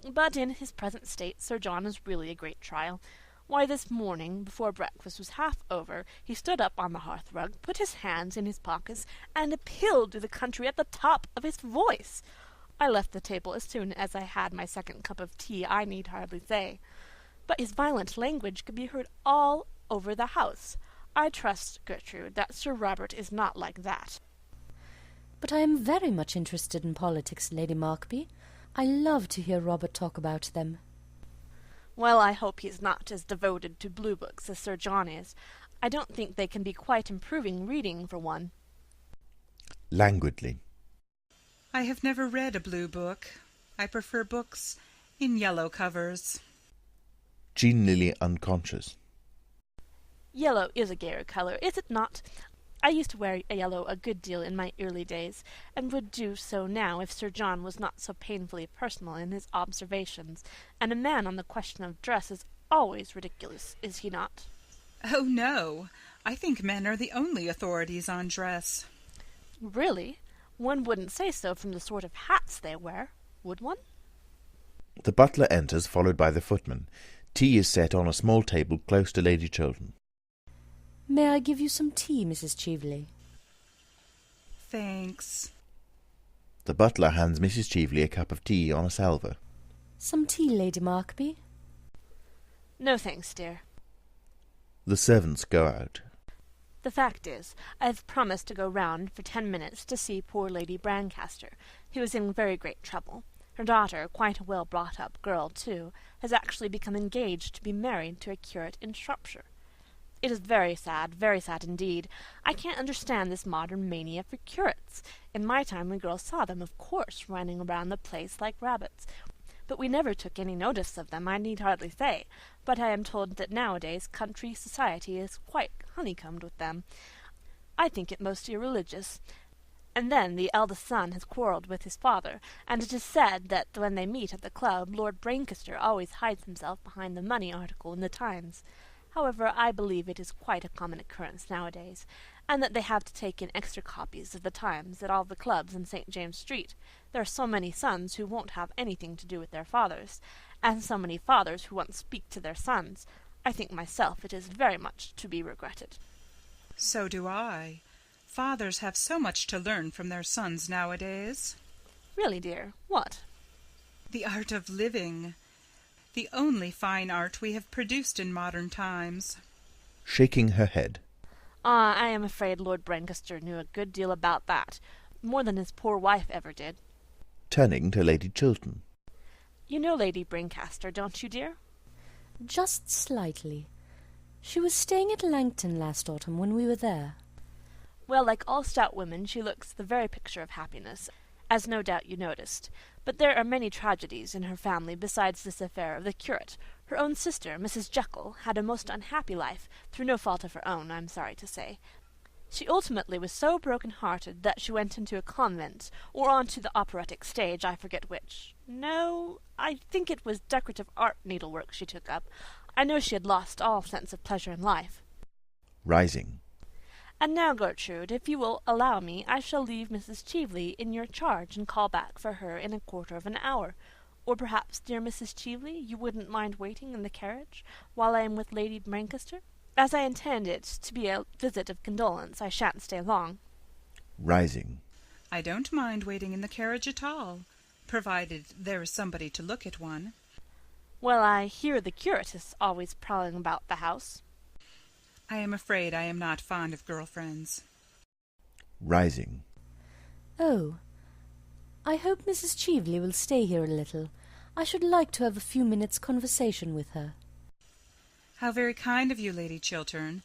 But in his present state Sir John is really a great trial. Why, this morning, before breakfast was half over, he stood up on the hearth-rug, put his hands in his pockets, and appealed to the country at the top of his voice. I left the table as soon as I had my second cup of tea, I need hardly say. But his violent language could be heard all over the house. I trust, Gertrude, that Sir Robert is not like that. But I am very much interested in politics, Lady Markby. I love to hear Robert talk about them. Well, I hope he is not as devoted to blue books as Sir John is. I don't think they can be quite improving reading for one. Languidly. "I have never read a blue book. I prefer books in yellow covers." Genially unconscious. Yellow is a gayer colour, is it not? I used to wear yellow a good deal in my early days, and would do so now if Sir John was not so painfully personal in his observations, and a man on the question of dress is always ridiculous, is he not? "Oh, no. I think men are the only authorities on dress." Really? One wouldn't say so from the sort of hats they wear, would one? The butler enters, followed by the footman. Tea is set on a small table close to Lady Chiltern. May I give you some tea, Mrs. Cheveley? Thanks. The butler hands Mrs. Cheveley a cup of tea on a salver. Some tea, Lady Markby? No thanks, dear. The servants go out. The fact is, I have promised to go round for 10 minutes to see poor Lady Brancaster, who is in very great trouble. Her daughter, quite a well-brought-up girl, too, has actually become engaged to be married to a curate in Shropshire. It is very sad indeed. I can't understand this modern mania for curates. In my time we girls saw them, of course, running around the place like rabbits. But we never took any notice of them, I need hardly say. But I am told that nowadays country society is quite honeycombed with them. I think it most irreligious. And then the eldest son has quarrelled with his father, and it is said that when they meet at the club, Lord Brancaster always hides himself behind the money article in the Times. However, I believe it is quite a common occurrence nowadays, and that they have to take in extra copies of the Times at all the clubs in St. James's Street. There are so many sons who won't have anything to do with their fathers, and so many fathers who won't speak to their sons. I think myself it is very much to be regretted. So do I. Fathers have so much to learn from their sons nowadays. Really, dear, what? The art of living. The only fine art we have produced in modern times. Shaking her head. I am afraid Lord Brancaster knew a good deal about that, more than his poor wife ever did. Turning to Lady Chiltern. You know Lady Brancaster, don't you, dear? Just slightly. She was staying at Langton last autumn when we were there. Well, like all stout women, she looks the very picture of happiness, as no doubt you noticed. But there are many tragedies in her family besides this affair of the curate. Her own sister, Mrs. Jekyll, had a most unhappy life, through no fault of her own, I'm sorry to say. She ultimately was so broken-hearted that she went into a convent, or on to the operatic stage, I forget which. No, I think it was decorative art needlework she took up. I know she had lost all sense of pleasure in life. Rising. And now, Gertrude, if you will allow me, I shall leave Mrs. Cheveley in your charge and call back for her in a quarter of an hour. Or perhaps, dear Mrs. Cheveley, you wouldn't mind waiting in the carriage while I am with Lady Brancaster? As I intend it to be a visit of condolence, I shan't stay long. Rising. I don't mind waiting in the carriage at all, provided there is somebody to look at one. Well, I hear the curate is always prowling about the house. I am afraid I am not fond of girl friends. Rising. Oh, I hope Mrs. Cheveley will stay here a little. I should like to have a few minutes' conversation with her. How very kind of you, Lady Chiltern.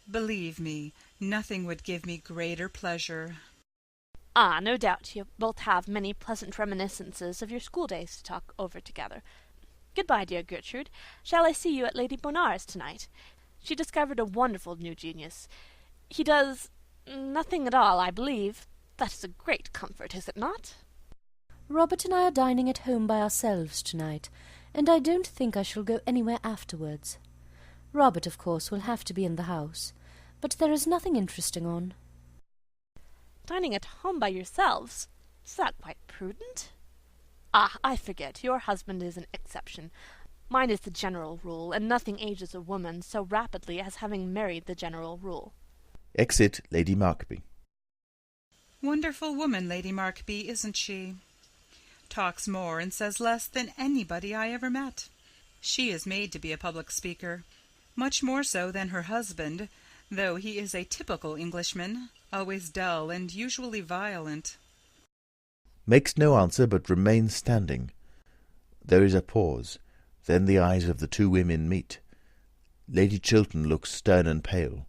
Believe me, nothing would give me greater pleasure. Ah, no doubt you both have many pleasant reminiscences of your schooldays to talk over together. Goodbye, dear Gertrude. Shall I see you at Lady Bonar's tonight? She discovered a wonderful new genius. He does nothing at all, I believe. That is a great comfort, is it not? Robert and I are dining at home by ourselves tonight, and I don't think I shall go anywhere afterwards. Robert, of course, will have to be in the house, but there is nothing interesting on. Dining at home by yourselves? Is that quite prudent? Ah, I forget. Your husband is an exception. Mine is the general rule, and nothing ages a woman so rapidly as having married the general rule. Exit Lady Markby. Wonderful woman, Lady Markby, isn't she? Talks more and says less than anybody I ever met. She is made to be a public speaker, much more so than her husband, though he is a typical Englishman, always dull and usually violent. Makes no answer, but remains standing. There is a pause. Then the eyes of the two women meet. Lady Chiltern looks stern and pale.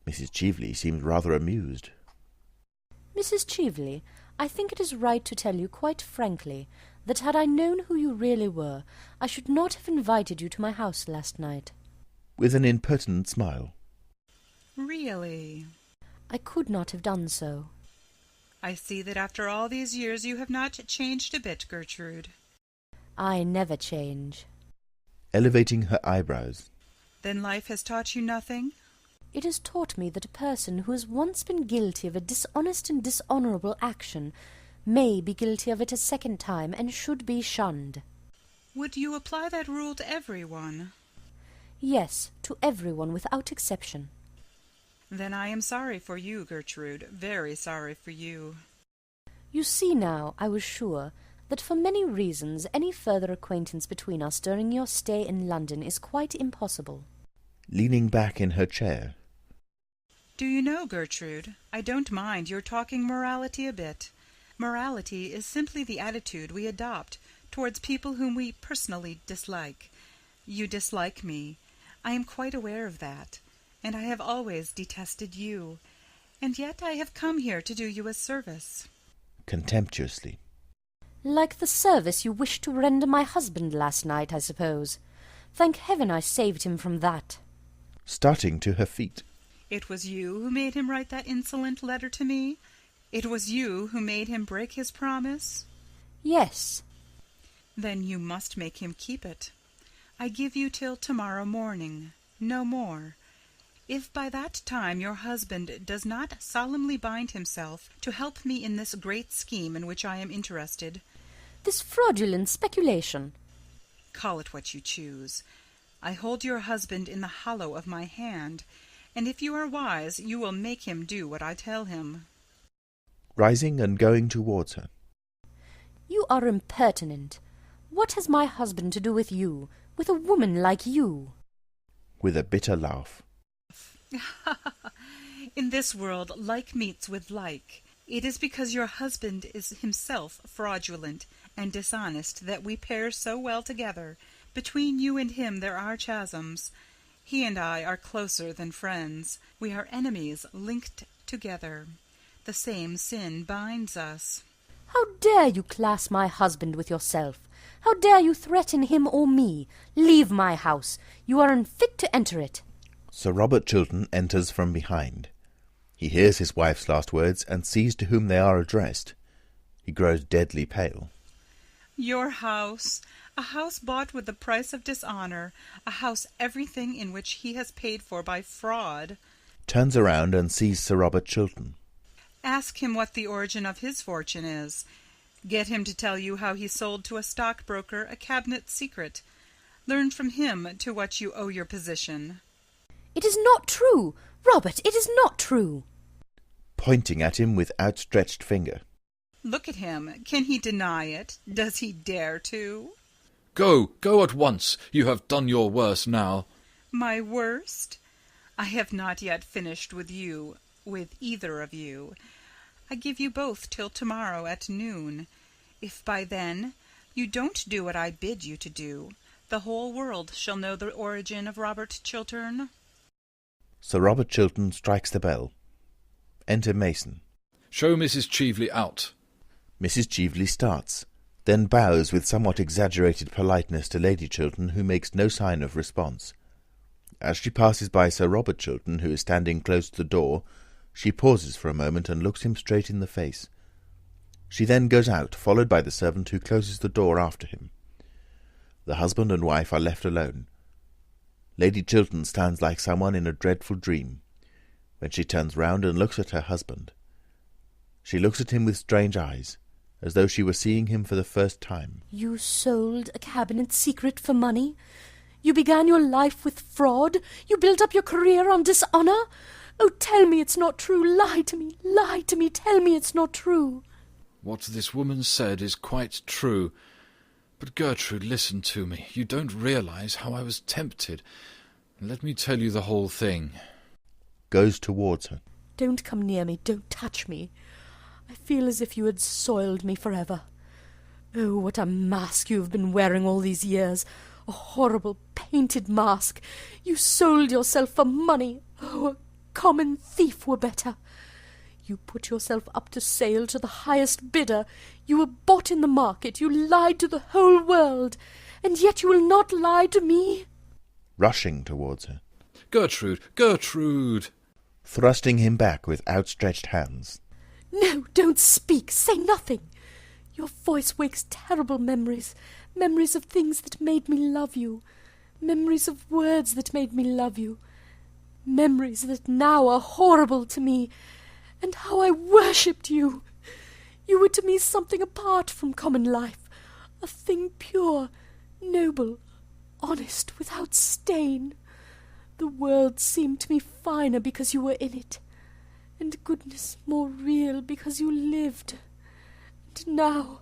Mrs. Cheveley seems rather amused. Mrs. Cheveley, I think it is right to tell you quite frankly that had I known who you really were, I should not have invited you to my house last night. With an impertinent smile. Really? I could not have done so. I see that after all these years you have not changed a bit, Gertrude. I never change. Elevating her eyebrows. Then life has taught you nothing? It has taught me that a person who has once been guilty of a dishonest and dishonourable action may be guilty of it a second time and should be shunned. Would you apply that rule to everyone? Yes, to everyone without exception. Then I am sorry for you, Gertrude, very sorry for you. You see now, I was sure that for many reasons any further acquaintance between us during your stay in London is quite impossible. Leaning back in her chair. Do you know, Gertrude, I don't mind your talking morality a bit. Morality is simply the attitude we adopt towards people whom we personally dislike. You dislike me. I am quite aware of that, and I have always detested you. And yet I have come here to do you a service. Contemptuously. Like the service you wished to render my husband last night, I suppose. Thank heaven I saved him from that. Starting to her feet. It was you who made him write that insolent letter to me? It was you who made him break his promise? Yes. Then you must make him keep it. I give you till tomorrow morning, no more. If by that time your husband does not solemnly bind himself to help me in this great scheme in which I am interested— This fraudulent speculation. Call it what you choose. I hold your husband in the hollow of my hand, and if you are wise, you will make him do what I tell him. Rising and going towards her. You are impertinent. What has my husband to do with you, with a woman like you? With a bitter laugh. In this world, like meets with like. It is because your husband is himself fraudulent and dishonest that we pair so well together. Between you and him there are chasms. He and I are closer than friends. We are enemies linked together. The same sin binds us. How dare you class my husband with yourself? How dare you threaten him or me? Leave my house. You are unfit to enter it. Sir Robert Chiltern enters from behind. He hears his wife's last words and sees to whom they are addressed. He grows deadly pale. Your house, a house bought with the price of dishonour, a house everything in which he has paid for by fraud. Turns around and sees Sir Robert Chiltern. Ask him what the origin of his fortune is. Get him to tell you how he sold to a stockbroker a cabinet secret. Learn from him to what you owe your position. It is not true! Robert, it is not true! Pointing at him with outstretched finger. Look at him. Can he deny it? Does he dare to? Go at once. You have done your worst now. My worst? I have not yet finished with you, with either of you. I give you both till tomorrow at noon. If by then you don't do what I bid you to do, the whole world shall know the origin of Robert Chiltern. Sir Robert Chiltern strikes the bell. Enter Mason. Show Mrs. Cheveley out. Mrs. Cheveley starts, then bows with somewhat exaggerated politeness to Lady Chiltern, who makes no sign of response. As she passes by Sir Robert Chiltern, who is standing close to the door, she pauses for a moment and looks him straight in the face. She then goes out, followed by the servant, who closes the door after him. The husband and wife are left alone. Lady Chiltern stands like someone in a dreadful dream. When she turns round and looks at her husband, she looks at him with strange eyes, as though she were seeing him for the first time. You sold a cabinet secret for money? You began your life with fraud? You built up your career on dishonour? Oh, tell me it's not true. Lie to me, tell me it's not true. What this woman said is quite true. But Gertrude, listen to me. You don't realize how I was tempted. Let me tell you the whole thing. Goes towards her. Don't come near me, don't touch me. I feel as if you had soiled me forever. Oh, what a mask you have been wearing all these years. A horrible painted mask. You sold yourself for money. Oh, a common thief were better. You put yourself up to sale to the highest bidder. You were bought in the market. You lied to the whole world. And yet you will not lie to me. Rushing towards her. Gertrude! Gertrude! Thrusting him back with outstretched hands. No, don't speak. Say nothing. Your voice wakes terrible memories. Memories of things that made me love you. Memories of words that made me love you. Memories that now are horrible to me. And how I worshipped you! You were to me something apart from common life, a thing pure, noble, honest, without stain. The world seemed to me finer because you were in it, and goodness more real because you lived. And now,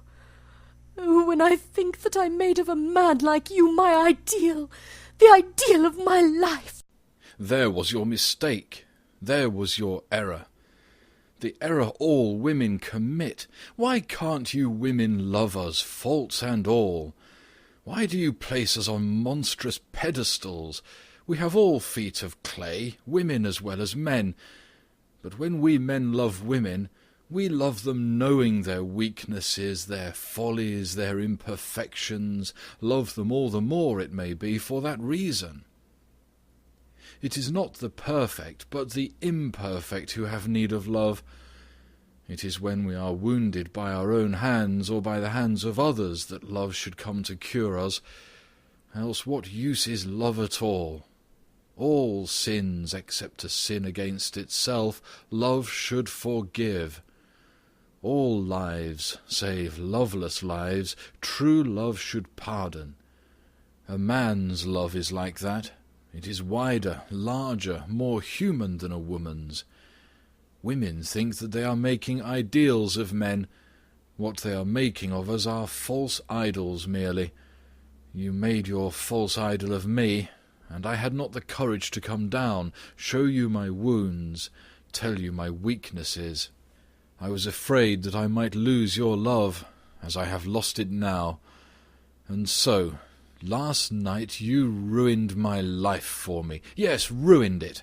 oh, when I think that I made of a man like you my ideal, the ideal of my life. There was your mistake. There was your error. The error all women commit. Why can't you women love us, faults and all? Why do you place us on monstrous pedestals? We have all feet of clay, women as well as men. But when we men love women, we love them knowing their weaknesses, their follies, their imperfections, love them all the more, it may be, for that reason. It is not the perfect, but the imperfect who have need of love. It is when we are wounded by our own hands, or by the hands of others, that love should come to cure us. Else what use is love at all? All sins, except a sin against itself, love should forgive. All lives, save loveless lives, true love should pardon. A man's love is like that. It is wider, larger, more human than a woman's. Women think that they are making ideals of men. What they are making of us are false idols merely. You made your false idol of me, and I had not the courage to come down, show you my wounds, tell you my weaknesses. I was afraid that I might lose your love, as I have lost it now. And so, last night you ruined my life for me. Yes, ruined it.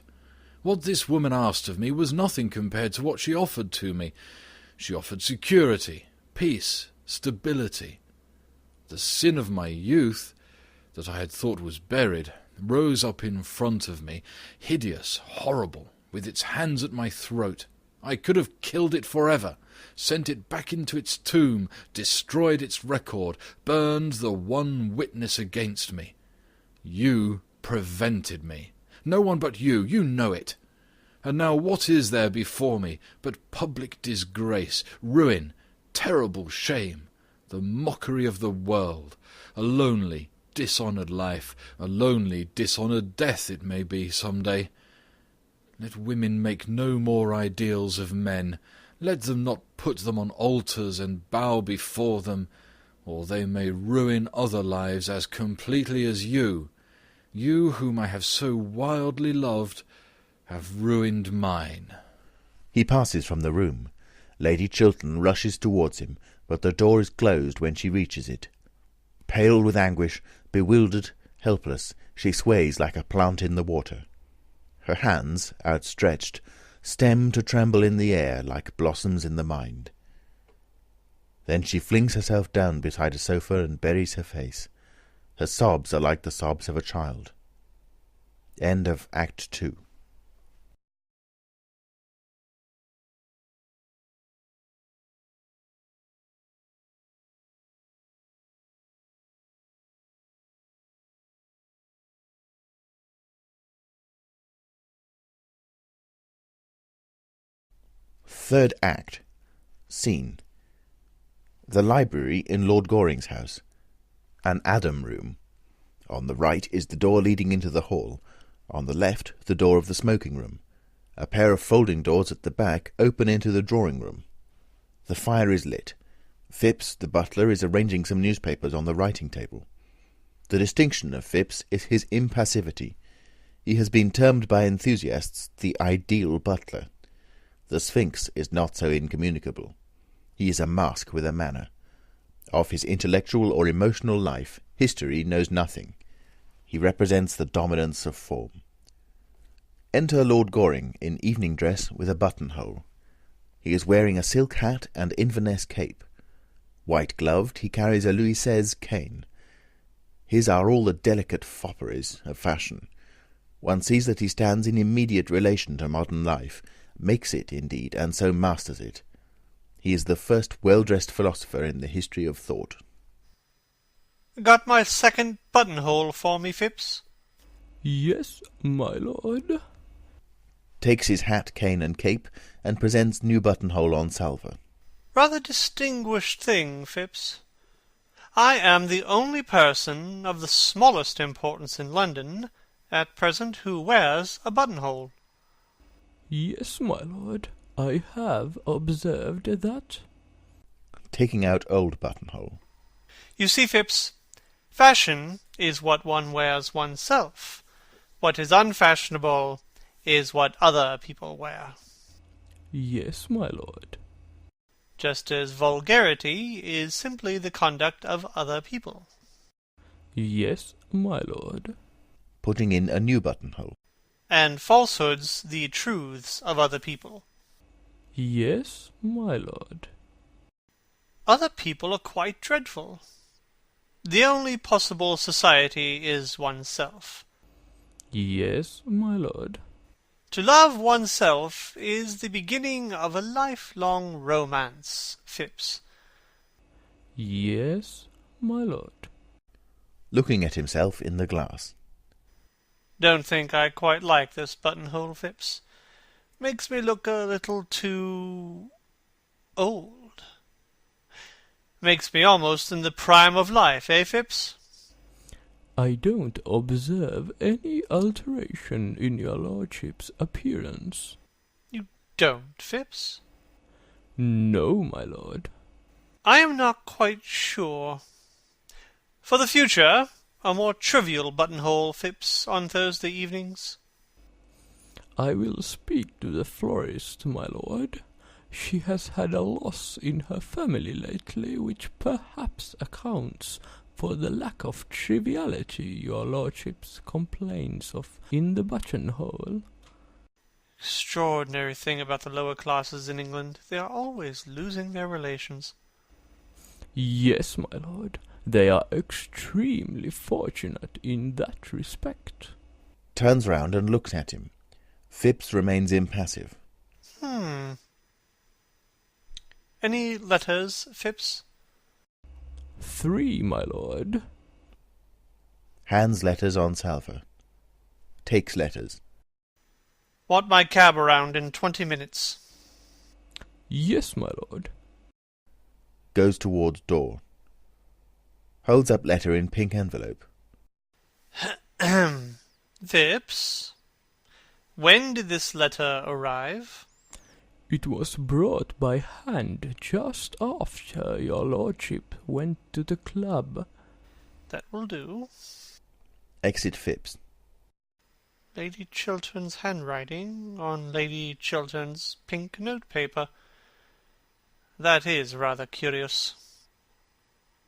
What this woman asked of me was nothing compared to what she offered to me. She offered security, peace, stability. The sin of my youth, that I had thought was buried, rose up in front of me, hideous, horrible, with its hands at my throat. I could have killed it forever, sent it back into its tomb, destroyed its record, burned the one witness against me. You prevented me. No one but you know it. And now what is there before me but public disgrace, ruin, terrible shame, the mockery of the world, a lonely, dishonoured life, a lonely, dishonoured death it may be some day. Let women make no more ideals of men. Let them not put them on altars and bow before them, or they may ruin other lives as completely as you whom I have so wildly loved, have ruined mine. He passes from the room. Lady Chiltern rushes towards him, but the door is closed when she reaches it. Pale with anguish, bewildered, helpless, she sways like a plant in the water. Her hands, outstretched, stem to tremble in the air like blossoms in the mind. Then she flings herself down beside a sofa and buries her face. Her sobs are like the sobs of a child. End of Act 2. Third Act. Scene: the library in Lord Goring's house. An Adam room. On the right is the door leading into the hall. On the left, the door of the smoking room. A pair of folding doors at the back open into the drawing room. The fire is lit. Phipps, the butler, is arranging some newspapers on the writing table. The distinction of Phipps is his impassivity. He has been termed by enthusiasts the ideal butler. The Sphinx is not so incommunicable. He is a mask with a manner. Of his intellectual or emotional life, history knows nothing. He represents the dominance of form. Enter Lord Goring in evening dress with a buttonhole. He is wearing a silk hat and Inverness cape. White-gloved, he carries a Louis XVI cane. His are all the delicate fopperies of fashion. One sees that he stands in immediate relation to modern life, makes it, indeed, and so masters it. He is the first well-dressed philosopher in the history of thought. Got my second buttonhole for me, Phipps? Yes, my lord. Takes his hat, cane, and cape, and presents new buttonhole on salver. Rather distinguished thing, Phipps. I am the only person of the smallest importance in London at present who wears a buttonhole. Yes, my lord, I have observed that. Taking out old buttonhole. You see, Phipps, fashion is what one wears oneself. What is unfashionable is what other people wear. Yes, my lord. Just as vulgarity is simply the conduct of other people. Yes, my lord. Putting in a new buttonhole. And falsehoods the truths of other people. Yes, my lord. Other people are quite dreadful. The only possible society is oneself. Yes, my lord. To love oneself is the beginning of a lifelong romance, Phipps. Yes, my lord. Looking at himself in the glass. Don't think I quite like this buttonhole, Phipps. Makes me look a little too old. Makes me almost in the prime of life, eh, Phipps? I don't observe any alteration in your lordship's appearance. You don't, Phipps? No, my lord. I am not quite sure. For the future, a more trivial buttonhole, Phipps, on Thursday evenings. I will speak to the florist, my lord. She has had a loss in her family lately, which perhaps accounts for the lack of triviality your lordship's complains of in the buttonhole. Extraordinary thing about the lower classes in England. They are always losing their relations. Yes, my lord. They are extremely fortunate in that respect. Turns round and looks at him. Phipps remains impassive. Any letters, Phipps? 3, my lord. Hands letters on salver. Takes letters. Want my cab around in 20 minutes. Yes, my lord. Goes towards door. Holds up letter in pink envelope. Phipps, when did this letter arrive? It was brought by hand just after your lordship went to the club. That will do. Exit Phipps. Lady Chiltern's handwriting on Lady Chiltern's pink notepaper. That is rather curious.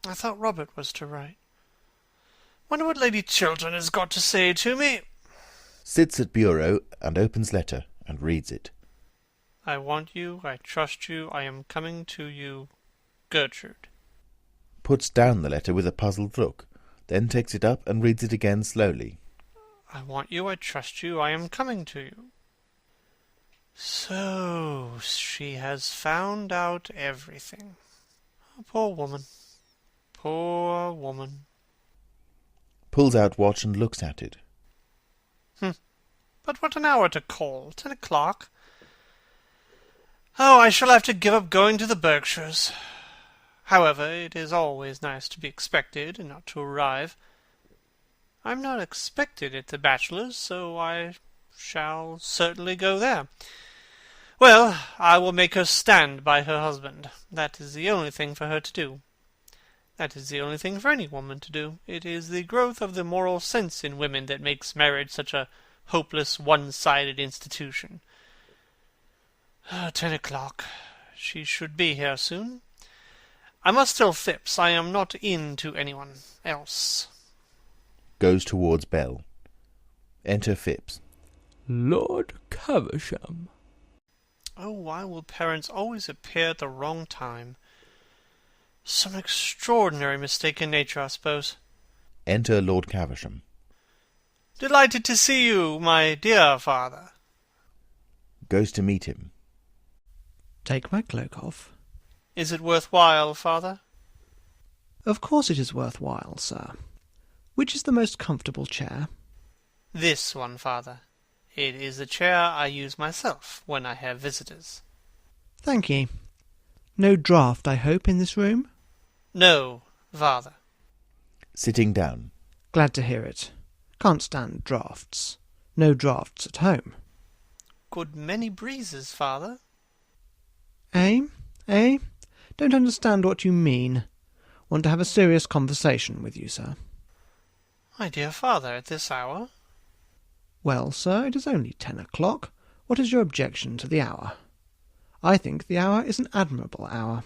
I thought Robert was to write. Wonder what Lady Chiltern has got to say to me. Sits at bureau and opens letter and reads it. I want you, I trust you, I am coming to you, Gertrude. Puts down the letter with a puzzled look, then takes it up and reads it again slowly. I want you, I trust you, I am coming to you. So, she has found out everything. Oh, poor woman. Poor woman. Pulls out watch and looks at it. But what an hour to call. 10 o'clock. Oh, I shall have to give up going to the Berkshires. However, it is always nice to be expected and not to arrive. I'm not expected at the Bachelors', so I shall certainly go there. Well, I will make her stand by her husband. That is the only thing for her to do. That is the only thing for any woman to do. It is the growth of the moral sense in women that makes marriage such a hopeless, one-sided institution. 10 o'clock. She should be here soon. I must tell Phipps I am not in to anyone else. Goes towards bell. Enter Phipps. Lord Caversham. Oh, why will parents always appear at the wrong time? Some extraordinary mistake in nature, I suppose. Enter Lord Caversham. Delighted to see you, my dear father. Goes to meet him. Take my cloak off. Is it worthwhile, father? Of course it is worthwhile, sir. Which is the most comfortable chair? This one, father. It is the chair I use myself when I have visitors. Thank ye. No draught, I hope, in this room? No, father. Sitting down. Glad to hear it. Can't stand draughts. No draughts at home. Good many breezes, father. Eh? Eh? Don't understand what you mean. Want to have a serious conversation with you, sir. My dear father, at this hour? Well, sir, it is only 10 o'clock. What is your objection to the hour? I think the hour is an admirable hour.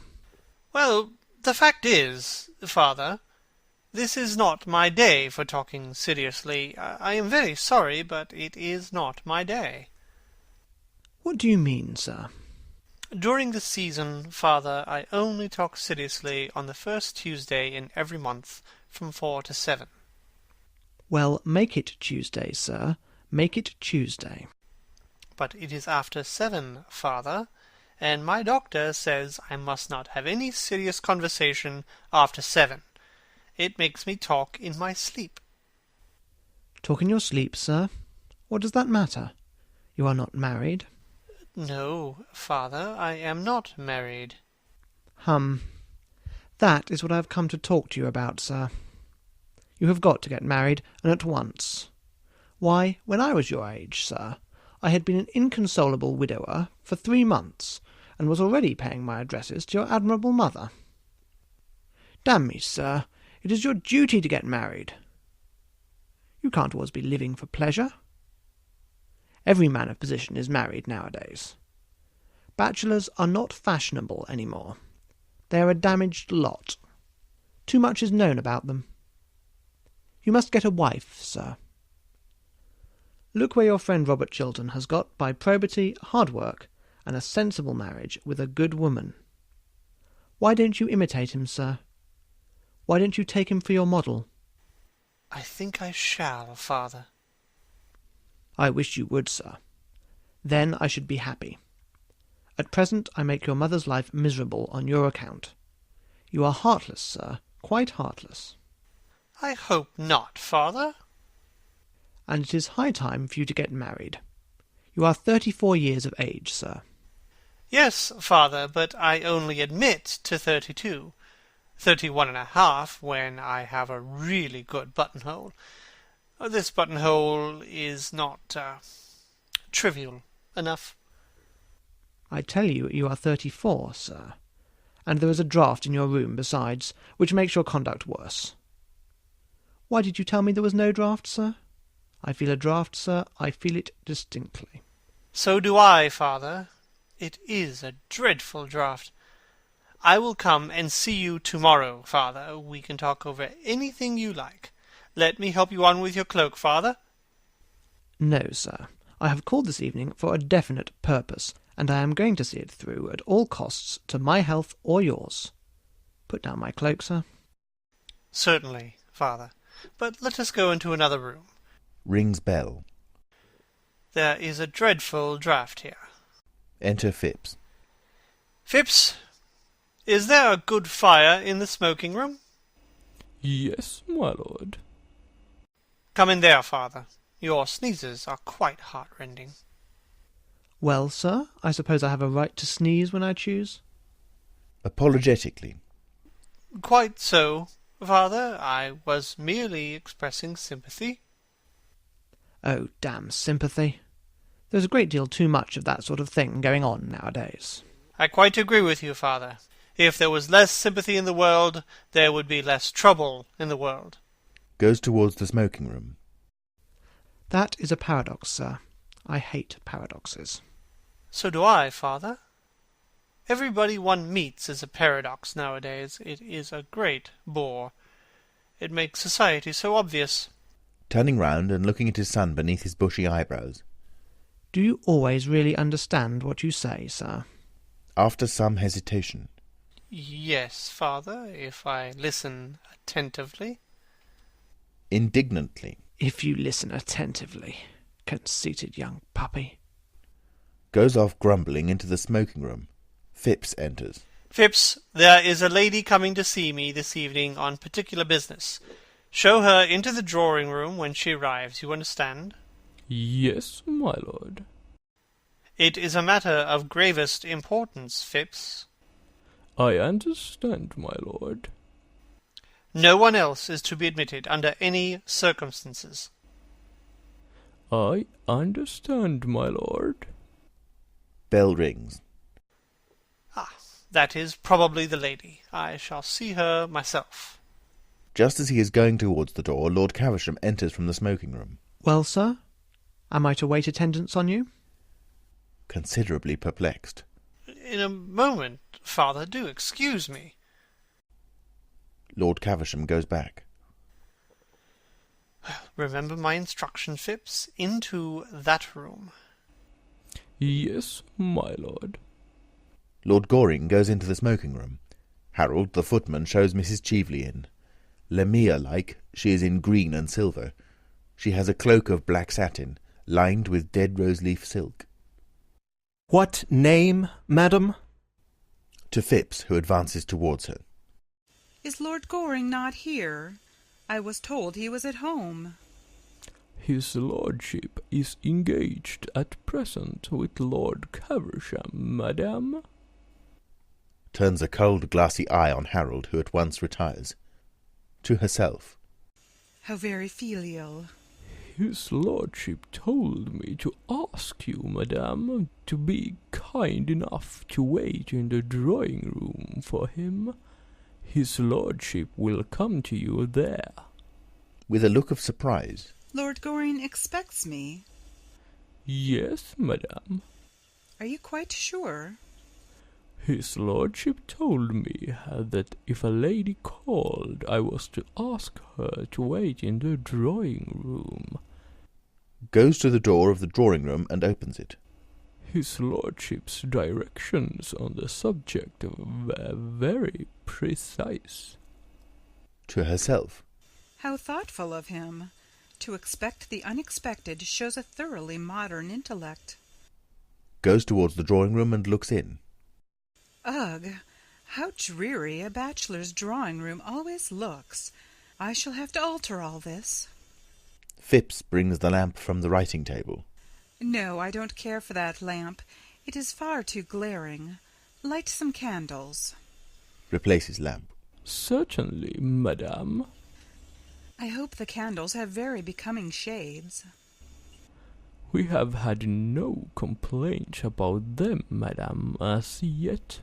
Well, the fact is, father, this is not my day for talking seriously. I am very sorry, but it is not my day. What do you mean, sir? During the season, father, I only talk seriously on the first Tuesday in every month from 4 to 7. Well, make it Tuesday, sir. Make it Tuesday. But it is after 7, father, and my doctor says I must not have any serious conversation after 7. It makes me talk in my sleep. Talk in your sleep, sir? What does that matter? You are not married. No, father, I am not married. That is what I have come to talk to you about, sir. You have got to get married, and at once. Why, when I was your age, sir, I had been an inconsolable widower for 3 months, and was already paying my addresses to your admirable mother. Damn me, sir, it is your duty to get married. You can't always be living for pleasure. Every man of position is married nowadays. Bachelors are not fashionable any more. They are a damaged lot. Too much is known about them. You must get a wife, sir. Look where your friend Robert Chiltern has got by probity, hard work, and a sensible marriage with a good woman. Why don't you imitate him, sir? Why don't you take him for your model? I think I shall, father. I wish you would, sir. Then I should be happy. At present I make your mother's life miserable on your account. You are heartless, sir, quite heartless. I hope not, father. And it is high time for you to get married. You are 34 years of age, sir. Yes, father, but I only admit to 32. 31.5 when I have a really good buttonhole. This buttonhole is not trivial enough. I tell you, you are 34, sir, and there is a draught in your room besides, which makes your conduct worse. Why did you tell me there was no draught, sir? I feel a draught, sir. I feel it distinctly. So do I, father. It is a dreadful draught. I will come and see you tomorrow, father. We can talk over anything you like. Let me help you on with your cloak, father. No, sir. I have called this evening for a definite purpose, and I am going to see it through at all costs to my health or yours. Put down my cloak, sir. Certainly, father. But let us go into another room. Rings bell. There is a dreadful draught here. Enter Phipps. Phipps, is there a good fire in the smoking room? Yes, my lord. Come in there, father. Your sneezes are quite heart-rending. Well, sir, I suppose I have a right to sneeze when I choose? Apologetically. Quite so, father. I was merely expressing sympathy. Oh, damn sympathy. There's a great deal too much of that sort of thing going on nowadays. I quite agree with you, father. If there was less sympathy in the world, there would be less trouble in the world. Goes towards the smoking room. That is a paradox, sir. I hate paradoxes. So do I, father. Everybody one meets is a paradox nowadays. It is a great bore. It makes society so obvious. Turning round and looking at his son beneath his bushy eyebrows. Do you always really understand what you say, sir? After some hesitation. Yes, father, if I listen attentively. Indignantly. If you listen attentively, conceited young puppy. Goes off grumbling into the smoking room. Phipps enters. Phipps, there is a lady coming to see me this evening on particular business. Show her into the drawing-room when she arrives, you understand? Yes, my lord. It is a matter of gravest importance, Phipps. I understand, my lord. No one else is to be admitted under any circumstances. I understand, my lord. Bell rings. That is probably the lady. I shall see her myself. Just as he is going towards the door, Lord Caversham enters from the smoking room. Well, sir? Am I to wait attendance on you? Considerably perplexed. In a moment, father, do excuse me. Lord Caversham goes back. Remember my instructions, Phipps. Into that room. Yes, my lord. Lord Goring goes into the smoking room. Harold, the footman, shows Mrs. Cheveley in. Lemire-like, she is in green and silver. She has a cloak of black satin, lined with dead rose-leaf silk. What name, madam? To Phipps, who advances towards her. Is Lord Goring not here? I was told he was at home. His lordship is engaged at present with Lord Caversham, madam. Turns a cold, glassy eye on Harold, who at once retires. To herself. How very filial. His lordship told me to ask you, madam, to be kind enough to wait in the drawing-room for him. His lordship will come to you there. With a look of surprise. Lord Goring expects me. Yes, madam. Are you quite sure? His lordship told me that if a lady called, I was to ask her to wait in the drawing-room. Goes to the door of the drawing-room and opens it. His lordship's directions on the subject were very precise. To herself. How thoughtful of him. To expect the unexpected shows a thoroughly modern intellect. Goes towards the drawing-room and looks in. Ugh! How dreary a bachelor's drawing-room always looks. I shall have to alter all this. Phipps brings the lamp from the writing-table. No, I don't care for that lamp. It is far too glaring. Light some candles. Replaces lamp. Certainly, madam. I hope the candles have very becoming shades. We have had no complaint about them, madam, as yet.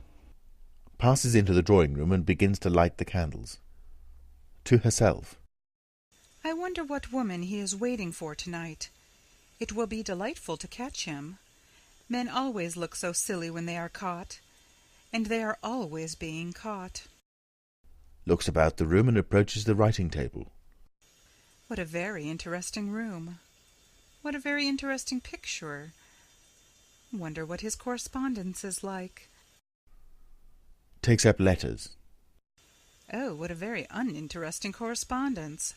Passes into the drawing-room and begins to light the candles. To herself. I wonder what woman he is waiting for tonight. It will be delightful to catch him. Men always look so silly when they are caught, and they are always being caught. Looks about the room and approaches the writing-table. What a very interesting room. What a very interesting picture. Wonder what his correspondence is like. Takes up letters. Oh, what a very uninteresting correspondence.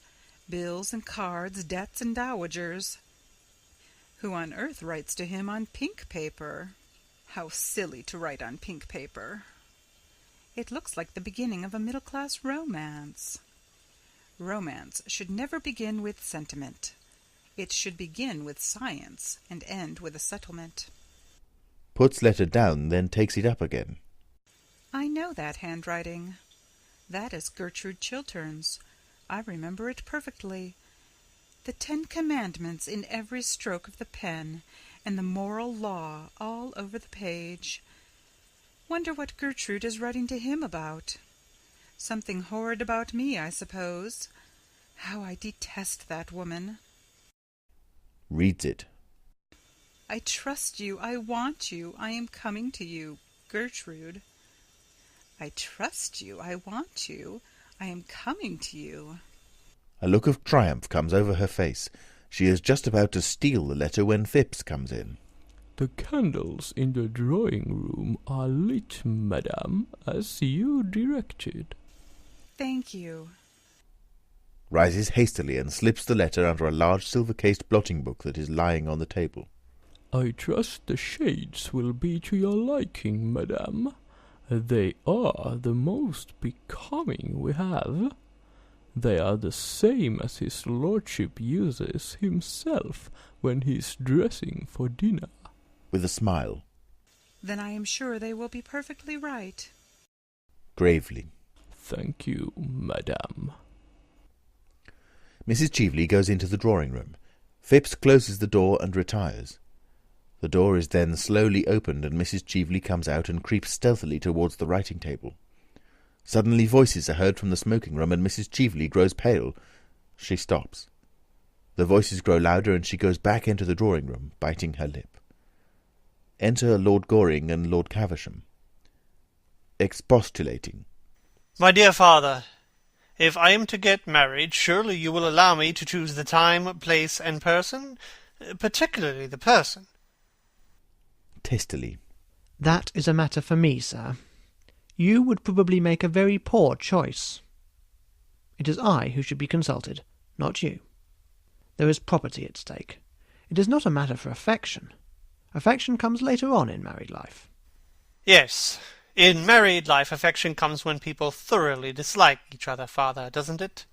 Bills and cards, debts and dowagers. Who on earth writes to him on pink paper? How silly to write on pink paper. It looks like the beginning of a middle-class romance. Romance should never begin with sentiment. It should begin with science and end with a settlement. Puts letter down, then takes it up again. I know that handwriting. That is Gertrude Chiltern's. I remember it perfectly. The 10 Commandments in every stroke of the pen, and the moral law all over the page. Wonder what Gertrude is writing to him about. Something horrid about me, I suppose. How I detest that woman. Reads it. I trust you. I want you. I am coming to you, Gertrude. I trust you. I want you. I am coming to you. A look of triumph comes over her face. She is just about to steal the letter when Phipps comes in. The candles in the drawing-room are lit, madam, as you directed. Thank you. Rises hastily and slips the letter under a large silver-cased blotting-book that is lying on the table. I trust the shades will be to your liking, madam. They are the most becoming we have. They are the same as his lordship uses himself when he is dressing for dinner. With a smile. Then I am sure they will be perfectly right. Gravely. Thank you, madam. Mrs. Cheveley goes into the drawing-room. Phipps closes the door and retires. The door is then slowly opened, and Mrs. Cheveley comes out and creeps stealthily towards the writing-table. Suddenly voices are heard from the smoking-room, and Mrs. Cheveley grows pale. She stops. The voices grow louder, and she goes back into the drawing-room, biting her lip. Enter Lord Goring and Lord Caversham. Expostulating. My dear father, if I am to get married, surely you will allow me to choose the time, place, and person, particularly the person. Testily. That is a matter for me, sir. You would probably make a very poor choice. It is I who should be consulted, not you. There is property at stake. It is not a matter for affection. Affection comes later on in married life. Yes, in married life affection comes when people thoroughly dislike each other, father, doesn't it?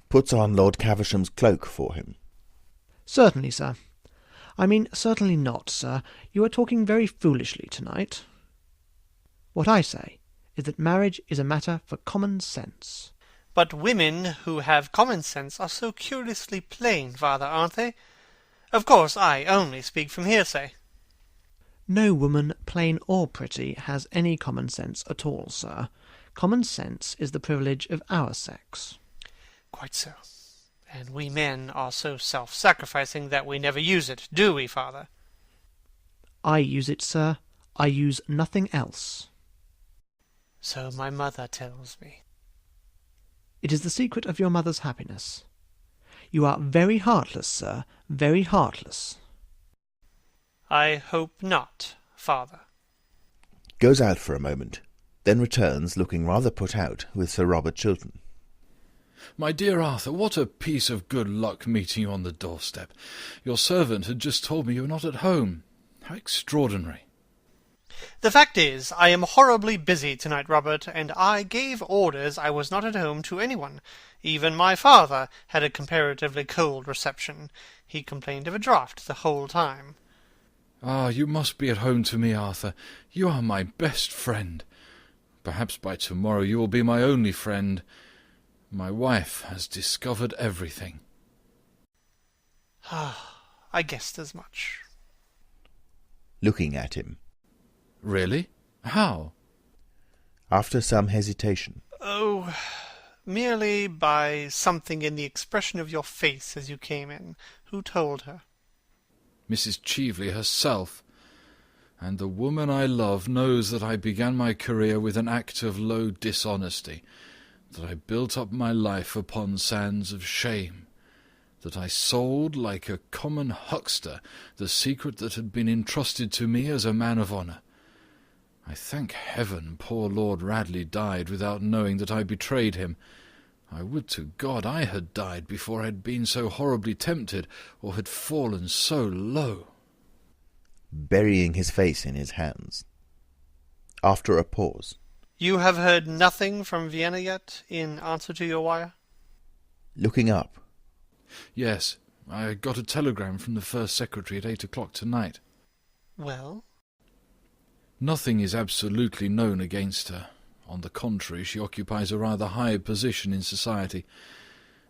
Puts on Lord Caversham's cloak for him. Certainly, sir. I mean, certainly not, sir. You are talking very foolishly tonight. What I say is that marriage is a matter for common sense. But women who have common sense are so curiously plain, father, aren't they? Of course, I only speak from hearsay. No woman, plain or pretty, has any common sense at all, sir. Common sense is the privilege of our sex. Quite so. And we men are so self-sacrificing that we never use it, do we, father? I use it, sir. I use nothing else. So my mother tells me. It is the secret of your mother's happiness. You are very heartless, sir, very heartless. I hope not, father. Goes out for a moment, then returns, looking rather put out, with Sir Robert Chiltern. My dear Arthur, what a piece of good luck meeting you on the doorstep. Your servant had just told me you were not at home. How extraordinary. The fact is, I am horribly busy tonight, Robert, and I gave orders I was not at home to anyone. Even my father had a comparatively cold reception. He complained of a draught the whole time. Ah, you must be at home to me, Arthur. You are my best friend. Perhaps by tomorrow you will be my only friend. My wife has discovered everything. I guessed as much. Looking at him. Really? How? After some hesitation. Oh, merely by something in the expression of your face as you came in. Who told her? Mrs. Cheveley herself. And the woman I love knows that I began my career with an act of low dishonesty, that I built up my life upon sands of shame, that I sold like a common huckster the secret that had been entrusted to me as a man of honour. I thank heaven poor Lord Radley died without knowing that I betrayed him. I would to God I had died before I had been so horribly tempted, or had fallen so low. Burying his face in his hands. After a pause. You have heard nothing from Vienna yet, in answer to your wire? Looking up. Yes, I got a telegram from the first secretary at 8 o'clock tonight. Well? Nothing is absolutely known against her. On the contrary, she occupies a rather high position in society.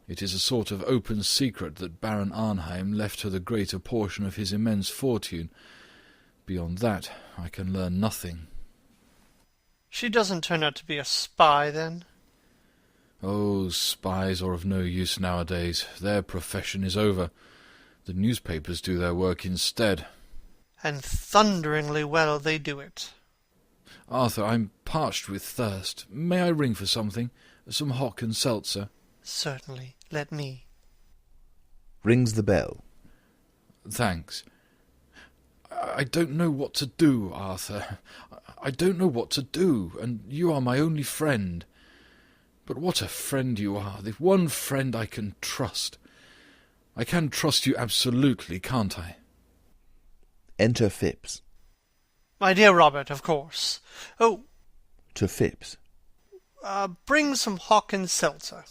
It is a sort of open secret that Baron Arnheim left her the greater portion of his immense fortune. Beyond that, I can learn nothing. She doesn't turn out to be a spy, then? Oh, spies are of no use nowadays. Their profession is over. The newspapers do their work instead. And thunderingly well they do it. Arthur, I'm parched with thirst. May I ring for something? Some hock and seltzer? Certainly. Let me. Rings the bell. Thanks. I don't know what to do, Arthur. I don't know what to do, and you are my only friend. But what a friend you are, the one friend I can trust. I can trust you absolutely, can't I? Enter Phipps. My dear Robert, of course. Oh. To Phipps. Bring some hock and seltzer.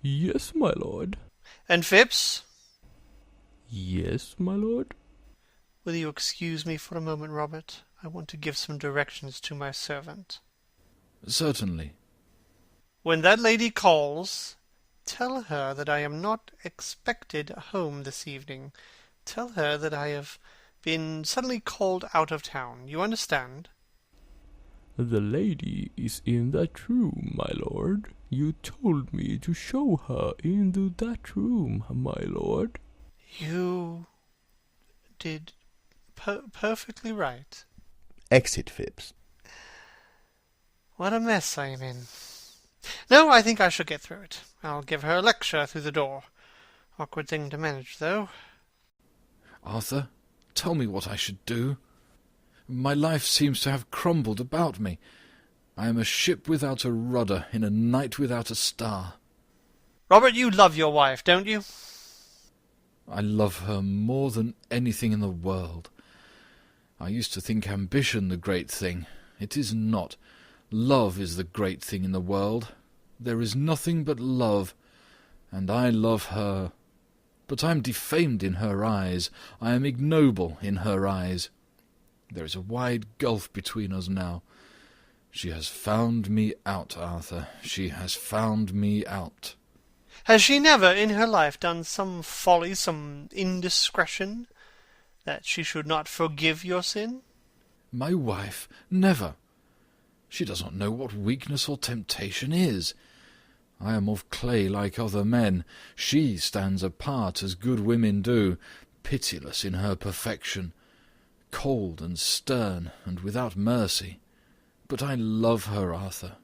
Yes, my lord. And Phipps? Yes, my lord. Will you excuse me for a moment, Robert? I want to give some directions to my servant. Certainly. When that lady calls, tell her that I am not expected home this evening. Tell her that I have been suddenly called out of town. You understand?" "The lady is in that room, my lord. You told me to show her into that room, my lord." "You did perfectly right." Exit Phips. What a mess I am in. No, I think I shall get through it. I'll give her a lecture through the door. Awkward thing to manage, though. Arthur, tell me what I should do. My life seems to have crumbled about me. I am a ship without a rudder in a night without a star. Robert, you love your wife, don't you? I love her more than anything in the world. I used to think ambition the great thing. It is not. Love is the great thing in the world. There is nothing but love, and I love her. But I am defamed in her eyes. I am ignoble in her eyes. There is a wide gulf between us now. She has found me out, Arthur. She has found me out. Has she never in her life done some folly, some indiscretion, that she should not forgive your sin? My wife? Never. She does not know what weakness or temptation is. I am of clay like other men. She stands apart as good women do, pitiless in her perfection, cold and stern and without mercy. But I love her, Arthur.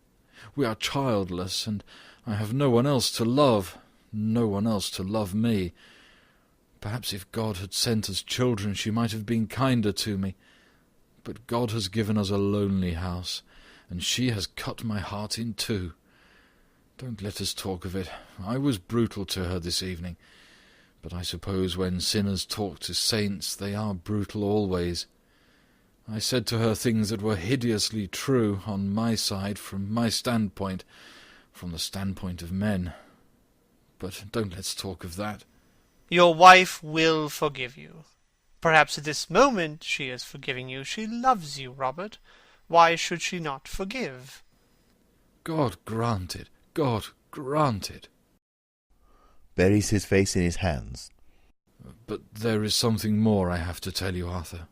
We are childless, and I have no one else to love, no one else to love me. Perhaps if God had sent us children, she might have been kinder to me. But God has given us a lonely house, and she has cut my heart in two. Don't let us talk of it. I was brutal to her this evening, but I suppose when sinners talk to saints, they are brutal always. I said to her things that were hideously true on my side, from my standpoint, from the standpoint of men. But don't let's talk of that. Your wife will forgive you. Perhaps at this moment she is forgiving you. She loves you, Robert. Why should she not forgive? God grant it. God grant it. Buries his face in his hands. But there is something more I have to tell you, Arthur.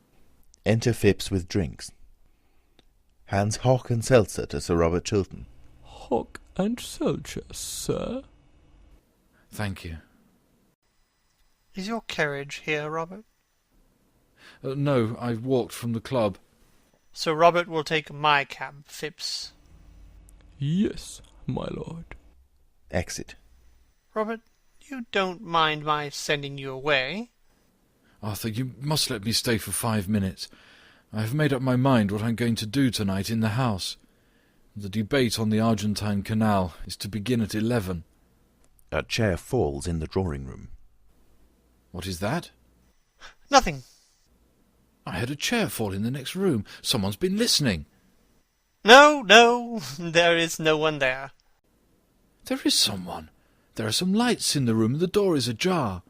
Enter Phips with drinks. Hands hock and seltzer to Sir Robert Chiltern. Hock and seltzer, sir. Thank you. Is your carriage here, Robert? No, I walked from the club. Sir Robert will take my cab, Phips. Yes, my lord. Exit. Robert, you don't mind my sending you away? Arthur, you must let me stay for 5 minutes. I have made up my mind what I'm going to do tonight in the house. The debate on the Argentine Canal is to begin at 11. A chair falls in the drawing-room. What is that? Nothing. I heard a chair fall in the next room. Someone's been listening. No, there is no one there. There is someone. There are some lights in the room and the door is ajar.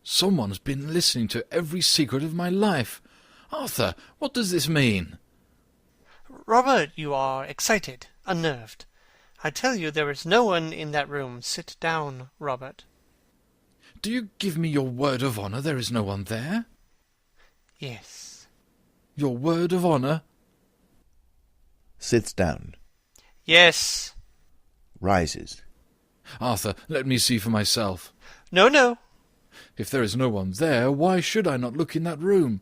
Someone's been listening to every secret of my life. Arthur, what does this mean? Robert, you are excited, unnerved. I tell you there is no one in that room. Sit down, Robert. Do you give me your word of honour there is no one there? Yes. Your word of honour? Sits down. Yes. Rises. Arthur, let me see for myself. No. If there is no one there, why should I not look in that room?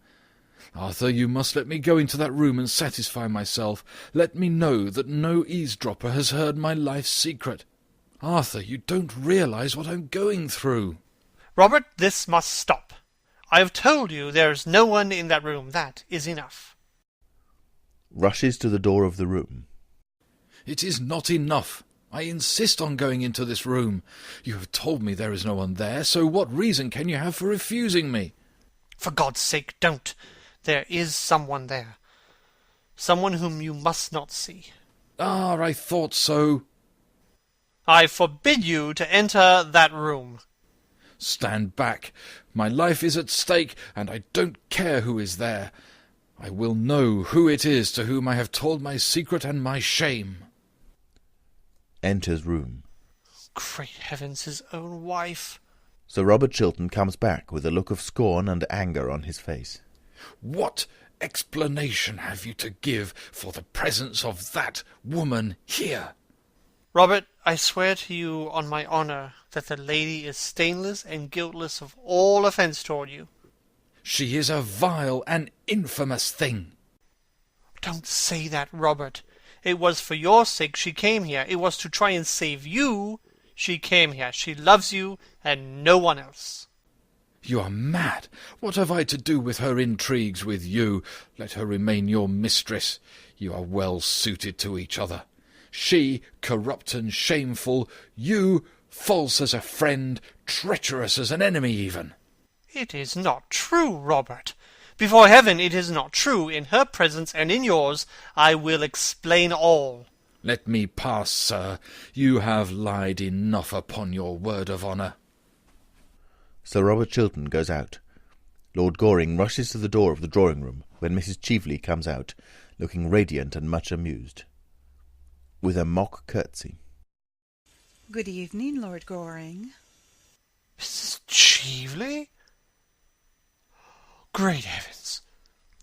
Arthur, you must let me go into that room and satisfy myself. Let me know that no eavesdropper has heard my life's secret. Arthur, you don't realize what I'm going through. Robert, this must stop. I have told you there is no one in that room. That is enough. Rushes to the door of the room. It is not enough. I insist on going into this room. You have told me there is no one there, so what reason can you have for refusing me? For God's sake, don't. There is someone there. Someone whom you must not see. Ah, I thought so. I forbid you to enter that room. Stand back. My life is at stake, and I don't care who is there. I will know who it is to whom I have told my secret and my shame. Enters room. Great heavens, his own wife! Sir Robert Chiltern comes back with a look of scorn and anger on his face. What explanation have you to give for the presence of that woman here? Robert, I swear to you on my honour that the lady is stainless and guiltless of all offence toward you. She is a vile and infamous thing. Don't say that, Robert. It was for your sake she came here. It was to try and save you. She came here. She loves you and no one else. You are mad. What have I to do with her intrigues with you? Let her remain your mistress. You are well suited to each other. She, corrupt and shameful, you, false as a friend, treacherous as an enemy even. It is not true, Robert. Before heaven, it is not true. In her presence and in yours, I will explain all. Let me pass, sir. You have lied enough upon your word of honour. Sir Robert Chiltern goes out. Lord Goring rushes to the door of the drawing-room when Mrs. Cheveley comes out, looking radiant and much amused, with a mock curtsy. Good evening, Lord Goring. Mrs. Cheveley? Great heavens!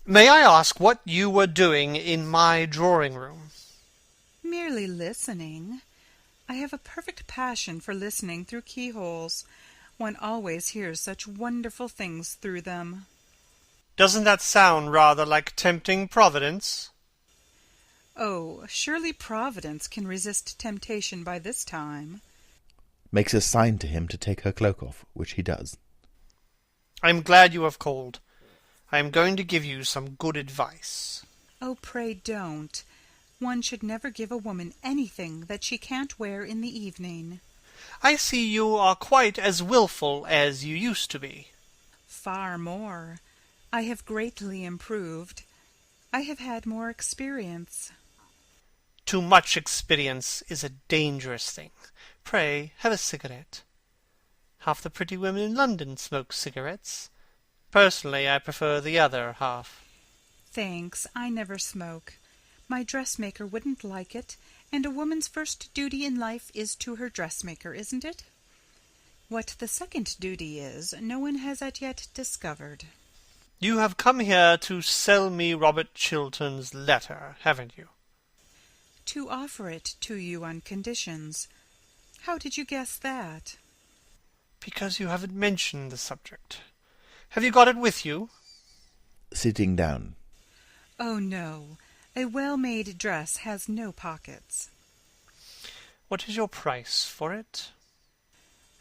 May I ask what you were doing in my drawing-room? Merely listening. I have a perfect passion for listening through keyholes. One always hears such wonderful things through them. Doesn't that sound rather like tempting Providence? Oh, surely Providence can resist temptation by this time. Makes a sign to him to take her cloak off, which he does. I am glad you have called. I am going to give you some good advice. Oh, pray don't. One should never give a woman anything that she can't wear in the evening. I see you are quite as wilful as you used to be. Far more. I have greatly improved. I have had more experience. Too much experience is a dangerous thing. Pray, have a cigarette. Half the pretty women in London smoke cigarettes. Personally, I prefer the other half. Thanks, I never smoke. My dressmaker wouldn't like it, and a woman's first duty in life is to her dressmaker, isn't it? What the second duty is, no one has as yet discovered. You have come here to sell me Robert Chiltern's letter, haven't you? To offer it to you on conditions. How did you guess that? Because you haven't mentioned the subject. Have you got it with you? Sitting down. Oh, no. A well-made dress has no pockets. What is your price for it?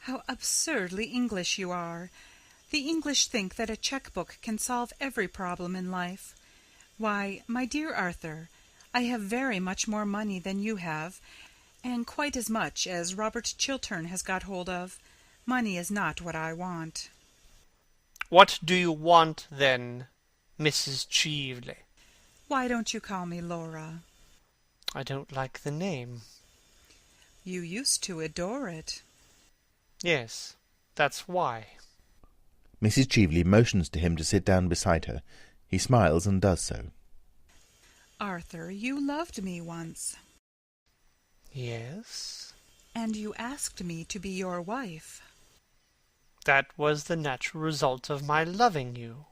How absurdly English you are. The English think that a cheque-book can solve every problem in life. Why, my dear Arthur, I have very much more money than you have, and quite as much as Robert Chiltern has got hold of. Money is not what I want. What do you want, then, Mrs. Cheveley? Why don't you call me Laura? I don't like the name. You used to adore it. Yes, that's why. Mrs. Cheveley motions to him to sit down beside her. He smiles and does so. Arthur, you loved me once. Yes? And you asked me to be your wife. That was the natural result of my loving you.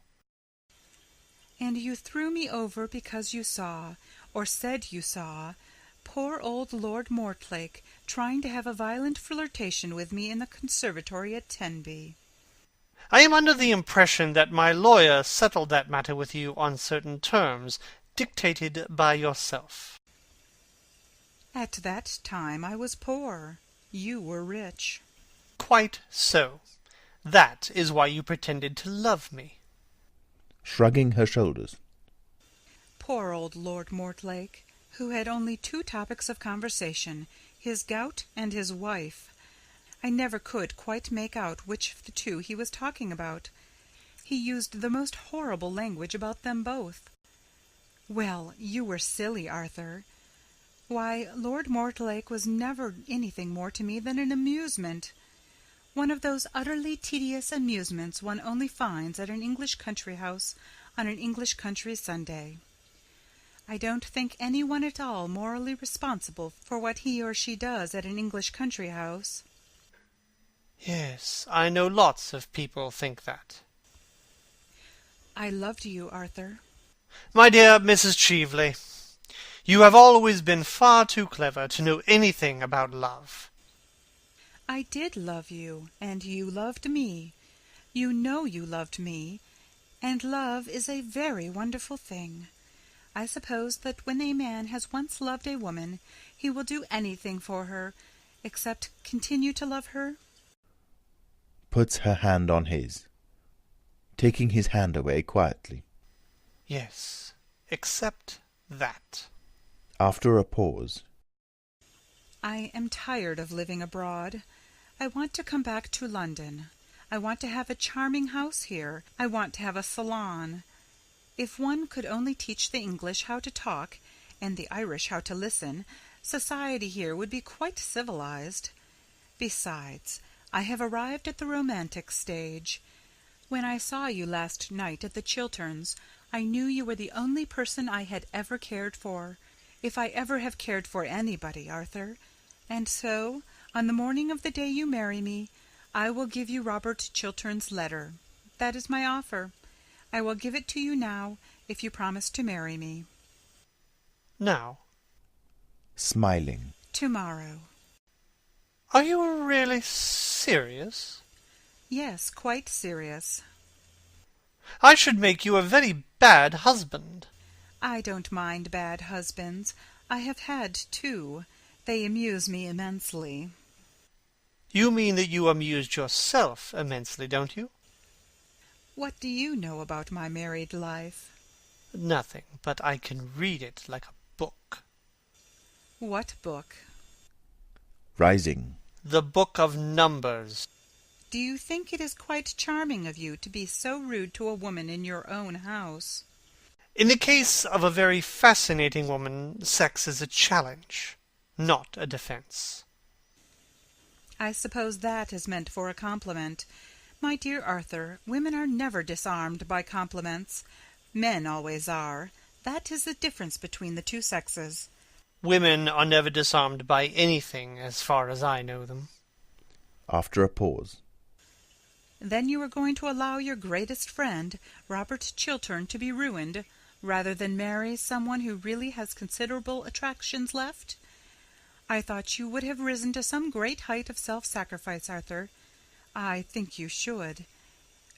And you threw me over because you saw, or said you saw, poor old Lord Mortlake trying to have a violent flirtation with me in the conservatory at Tenby. I am under the impression that my lawyer settled that matter with you on certain terms, dictated by yourself. At that time I was poor. You were rich. Quite so. That is why you pretended to love me. Shrugging her shoulders. Poor old Lord Mortlake, who had only two topics of conversation, his gout and his wife. I never could quite make out which of the two he was talking about. He used the most horrible language about them both. Well, you were silly, Arthur. Why, Lord Mortlake was never anything more to me than an amusement. One of those utterly tedious amusements one only finds at an English country house on an English country Sunday. I don't think any one at all morally responsible for what he or she does at an English country house. Yes, I know lots of people think that. I loved you, Arthur. My dear Mrs. Cheveley, you have always been far too clever to know anything about love. I did love you, and you loved me. You know you loved me, and love is a very wonderful thing. I suppose that when a man has once loved a woman, he will do anything for her, except continue to love her. Puts her hand on his, taking his hand away quietly. Yes, except that. After a pause. I am tired of living abroad. I want to come back to London. I want to have a charming house here. I want to have a salon. If one could only teach the English how to talk, and the Irish how to listen, society here would be quite civilized. Besides, I have arrived at the romantic stage. When I saw you last night at the Chilterns, I knew you were the only person I had ever cared for, if I ever have cared for anybody, Arthur. And so, on the morning of the day you marry me, I will give you Robert Chiltern's letter. That is my offer. I will give it to you now, if you promise to marry me. Now? Smiling. Tomorrow. Are you really serious? Yes, quite serious. I should make you a very bad husband. I don't mind bad husbands. I have had two. They amuse me immensely. You mean that you amused yourself immensely, don't you? What do you know about my married life? Nothing, but I can read it like a book. What book? Rising. The Book of Numbers. Do you think it is quite charming of you to be so rude to a woman in your own house? In the case of a very fascinating woman, sex is a challenge, not a defense. I suppose that is meant for a compliment. My dear Arthur, women are never disarmed by compliments. Men always are. That is the difference between the two sexes. Women are never disarmed by anything, as far as I know them. After a pause. Then you are going to allow your greatest friend, Robert Chiltern, to be ruined, rather than marry someone who really has considerable attractions left? I thought you would have risen to some great height of self-sacrifice, Arthur. I think you should.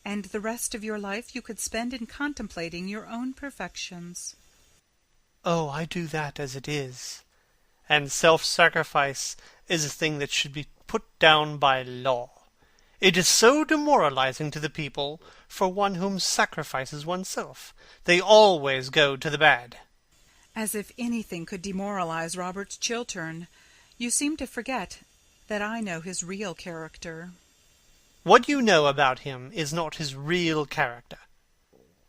And the rest of your life you could spend in contemplating your own perfections. Oh, I do that as it is. And self-sacrifice is a thing that should be put down by law. It is so demoralizing to the people for one whom sacrifices oneself. They always go to the bad. As if anything could demoralize Robert Chiltern. You seem to forget that I know his real character. What you know about him is not his real character.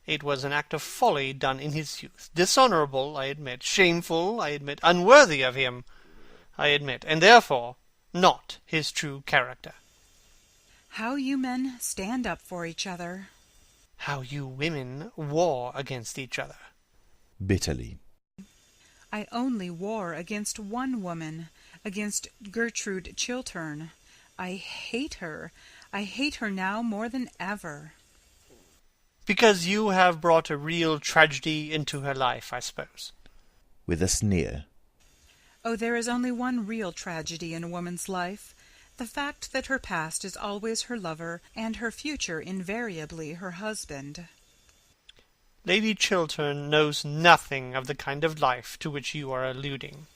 It was an act of folly done in his youth. Dishonorable, I admit. Shameful, I admit. Unworthy of him, I admit. And therefore, not his true character. How you men stand up for each other. How you women war against each other. Bitterly. I only war against one woman, against Gertrude Chiltern. I hate her. I hate her now more than ever. Because you have brought a real tragedy into her life, I suppose. With a sneer. Oh, there is only one real tragedy in a woman's life. The fact that her past is always her lover, and her future invariably her husband. Lady Chiltern knows nothing of the kind of life to which you are alluding.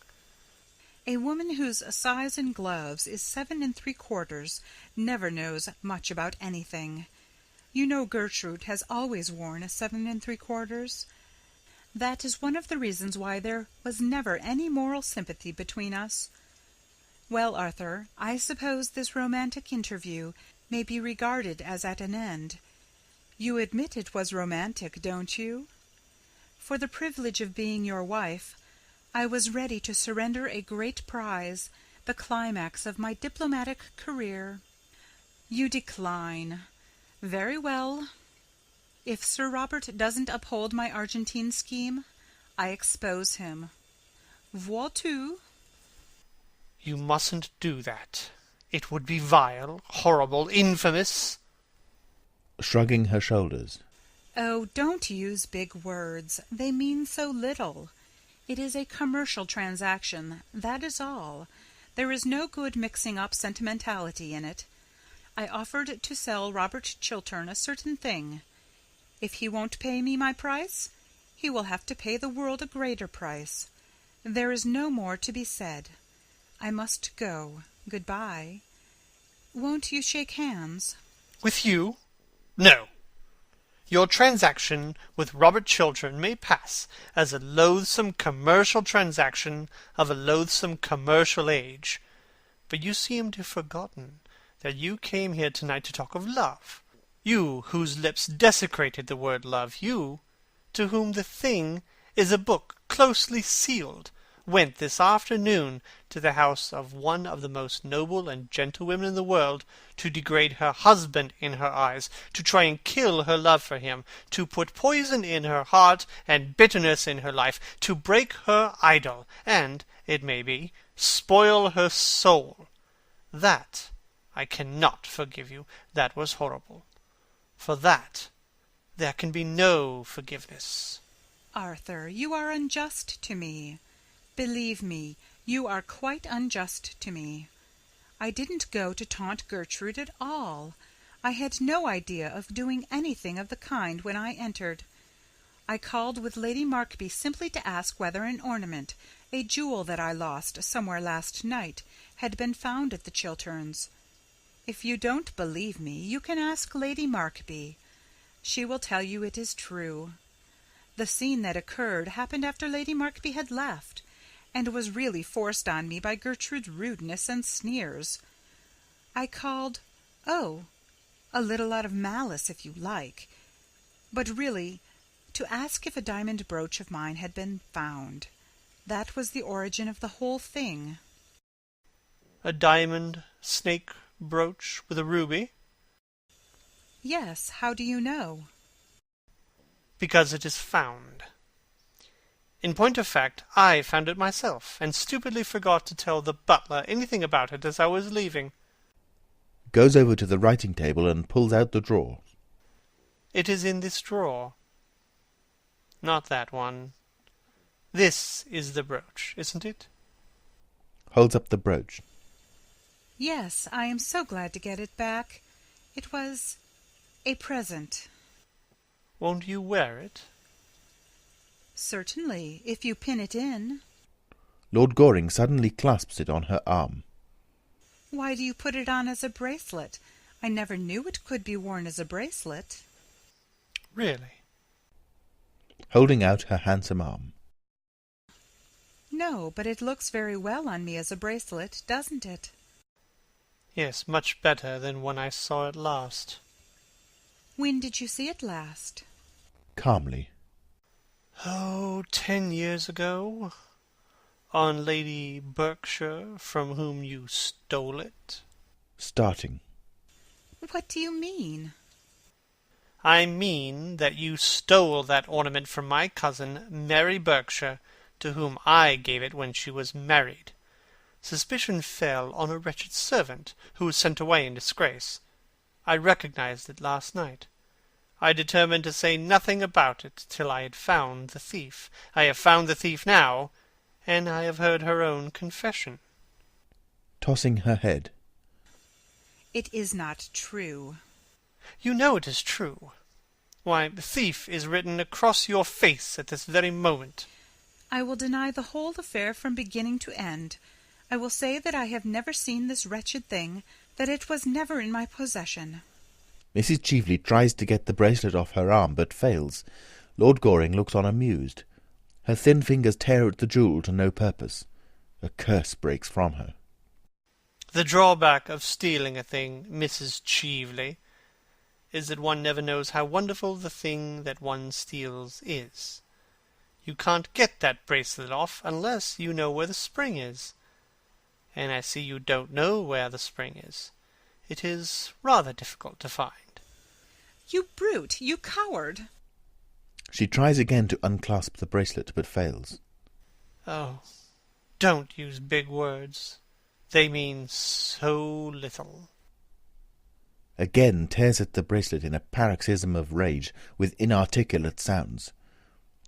A woman whose size in gloves is 7 3/4 never knows much about anything. You know Gertrude has always worn a 7 3/4. That is one of the reasons why there was never any moral sympathy between us. Well, Arthur, I suppose this romantic interview may be regarded as at an end. You admit it was romantic, don't you? For the privilege of being your wife, I was ready to surrender a great prize, the climax of my diplomatic career. You decline. Very well. If Sir Robert doesn't uphold my Argentine scheme, I expose him. Vois-tu? You mustn't do that. It would be vile, horrible, infamous. Shrugging her shoulders. Oh, don't use big words. They mean so little. It is a commercial transaction, that is all. There is no good mixing up sentimentality in it. I offered to sell Robert Chiltern a certain thing. If he won't pay me my price, he will have to pay the world a greater price. There is no more to be said. I must go. Good-bye. Won't you shake hands? With you? No. Your transaction with Robert Chiltern may pass as a loathsome commercial transaction of a loathsome commercial age. But you seem to have forgotten that you came here tonight to talk of love. You, whose lips desecrated the word love, you, to whom the thing is a book closely sealed, went this afternoon to the house of one of the most noble and gentle women in the world, to degrade her husband in her eyes, to try and kill her love for him, to put poison in her heart and bitterness in her life, to break her idol, and, it may be, spoil her soul. That I cannot forgive you. That was horrible. For that there can be no forgiveness. Arthur, you are unjust to me. Believe me, you are quite unjust to me. I didn't go to taunt Gertrude at all. I had no idea of doing anything of the kind when I entered. I called with Lady Markby simply to ask whether an ornament, a jewel that I lost somewhere last night, had been found at the Chilterns. If you don't believe me, you can ask Lady Markby. She will tell you it is true. The scene that occurred happened after Lady Markby had left, and was really forced on me by Gertrude's rudeness and sneers. I called, a little out of malice, if you like, but really to ask if a diamond brooch of mine had been found. That was the origin of the whole thing. A diamond snake brooch with a ruby? Yes, how do you know? Because it is found. In point of fact, I found it myself, and stupidly forgot to tell the butler anything about it as I was leaving. Goes over to the writing table and pulls out the drawer. It is in this drawer. Not that one. This is the brooch, isn't it? Holds up the brooch. Yes, I am so glad to get it back. It was a present. Won't you wear it? Certainly, if you pin it in. Lord Goring suddenly clasps it on her arm. Why do you put it on as a bracelet? I never knew it could be worn as a bracelet. Really? Holding out her handsome arm. No, but it looks very well on me as a bracelet, doesn't it? Yes, much better than when I saw it last. When did you see it last? Calmly. 10 years ago. On Lady Berkshire, from whom you stole it. Starting. What do you mean? I mean that you stole that ornament from my cousin, Mary Berkshire, to whom I gave it when she was married. Suspicion fell on a wretched servant, who was sent away in disgrace. I recognized it last night. I determined to say nothing about it till I had found the thief. I have found the thief now, and I have heard her own confession. Tossing her head. It is not true. You know it is true. Why, the thief is written across your face at this very moment. I will deny the whole affair from beginning to end. I will say that I have never seen this wretched thing, that it was never in my possession. Mrs. Cheveley tries to get the bracelet off her arm, but fails. Lord Goring looks on amused. Her thin fingers tear at the jewel to no purpose. A curse breaks from her. The drawback of stealing a thing, Mrs. Cheveley, is that one never knows how wonderful the thing that one steals is. You can't get that bracelet off unless you know where the spring is. And I see you don't know where the spring is. It is rather difficult to find. You brute! You coward! She tries again to unclasp the bracelet, but fails. Oh, don't use big words. They mean so little. Again tears at the bracelet in a paroxysm of rage with inarticulate sounds,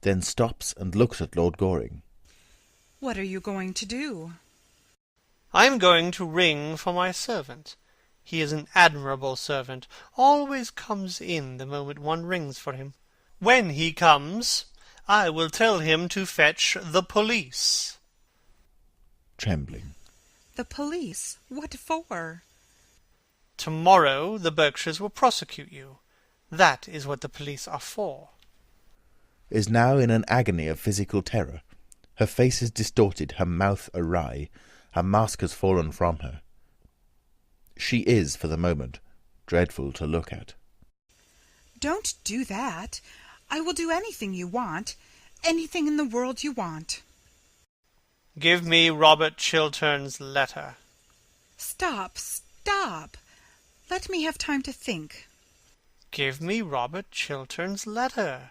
then stops and looks at Lord Goring. What are you going to do? I am going to ring for my servant. He is an admirable servant, always comes in the moment one rings for him. When he comes, I will tell him to fetch the police. Trembling. The police? What for? Tomorrow the Berkshires will prosecute you. That is what the police are for. Is now in an agony of physical terror. Her face is distorted, her mouth awry. Her mask has fallen from her. She is, for the moment, dreadful to look at. Don't do that. I will do anything you want. Anything in the world you want. Give me Robert Chiltern's letter. Stop, stop. Let me have time to think. Give me Robert Chiltern's letter.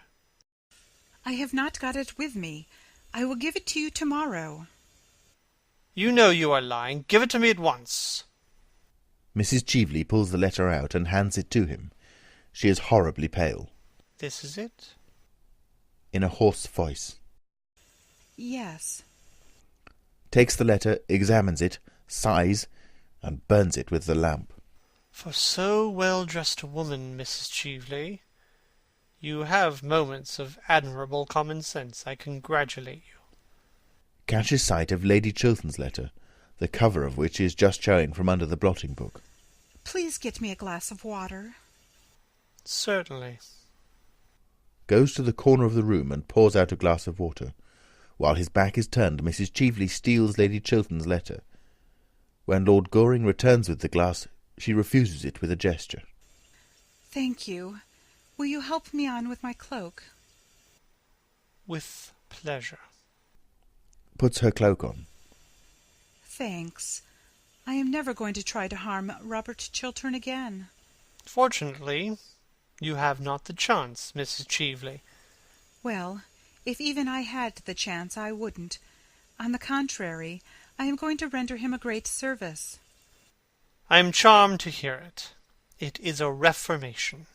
I have not got it with me. I will give it to you tomorrow. You know you are lying. Give it to me at once. Mrs. Cheveley pulls the letter out and hands it to him. She is horribly pale. This is it? In a hoarse voice. Yes. Takes the letter, examines it, sighs, and burns it with the lamp. For so well-dressed a woman, Mrs. Cheveley, you have moments of admirable common sense. I congratulate you. Catches sight of Lady Chiltern's letter, the cover of which is just showing from under the blotting book. Please get me a glass of water. Certainly. Goes to the corner of the room and pours out a glass of water. While his back is turned, Mrs. Cheveley steals Lady Chiltern's letter. When Lord Goring returns with the glass, she refuses it with a gesture. Thank you. Will you help me on with my cloak? With pleasure. Puts her cloak on. Thanks. I am never going to try to harm Robert Chiltern again. Fortunately, you have not the chance, Mrs. Cheveley. Well, if even I had the chance, I wouldn't. On the contrary, I am going to render him a great service. I am charmed to hear it. It is a reformation.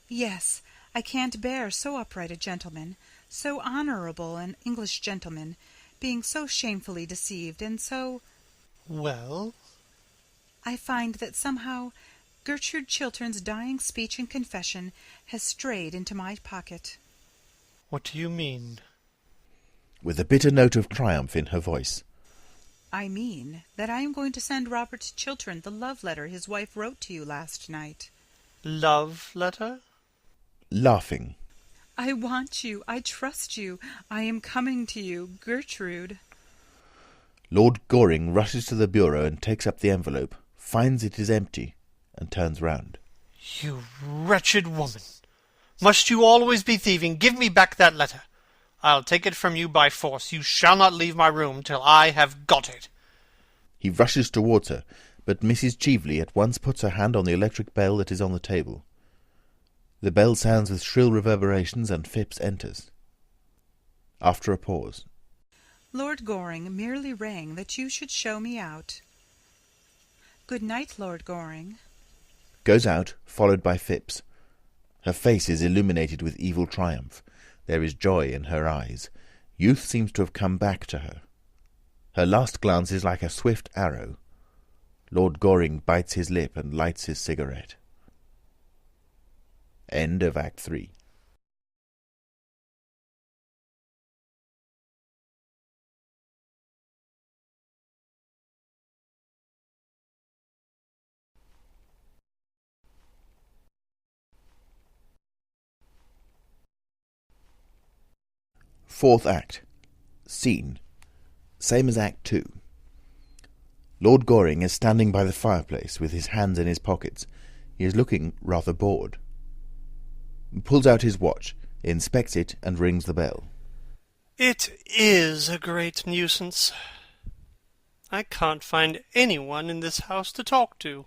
Yes, I can't bear so upright a gentleman, so honourable an English gentleman, being so shamefully deceived, and so... Well? I find that somehow Gertrude Chiltern's dying speech and confession has strayed into my pocket. What do you mean? With a bitter note of triumph in her voice. I mean that I am going to send Robert Chiltern the love letter his wife wrote to you last night. Love letter? Laughing. I want you. I trust you. I am coming to you, Gertrude. Lord Goring rushes to the bureau and takes up the envelope, finds it is empty, and turns round. You wretched woman! Must you always be thieving? Give me back that letter. I'll take it from you by force. You shall not leave my room till I have got it. He rushes towards her, but Mrs. Cheveley at once puts her hand on the electric bell that is on the table. The bell sounds with shrill reverberations, and Phipps enters. After a pause. Lord Goring merely rang that you should show me out. Good night, Lord Goring. Goes out, followed by Phipps. Her face is illuminated with evil triumph. There is joy in her eyes. Youth seems to have come back to her. Her last glance is like a swift arrow. Lord Goring bites his lip and lights his cigarette. End of Act 3. Fourth Act. Scene. Same as Act 2. Lord Goring is standing by the fireplace with his hands in his pockets. He is looking rather bored. Pulls out his watch, inspects it, and rings the bell. It is a great nuisance. I can't find anyone in this house to talk to.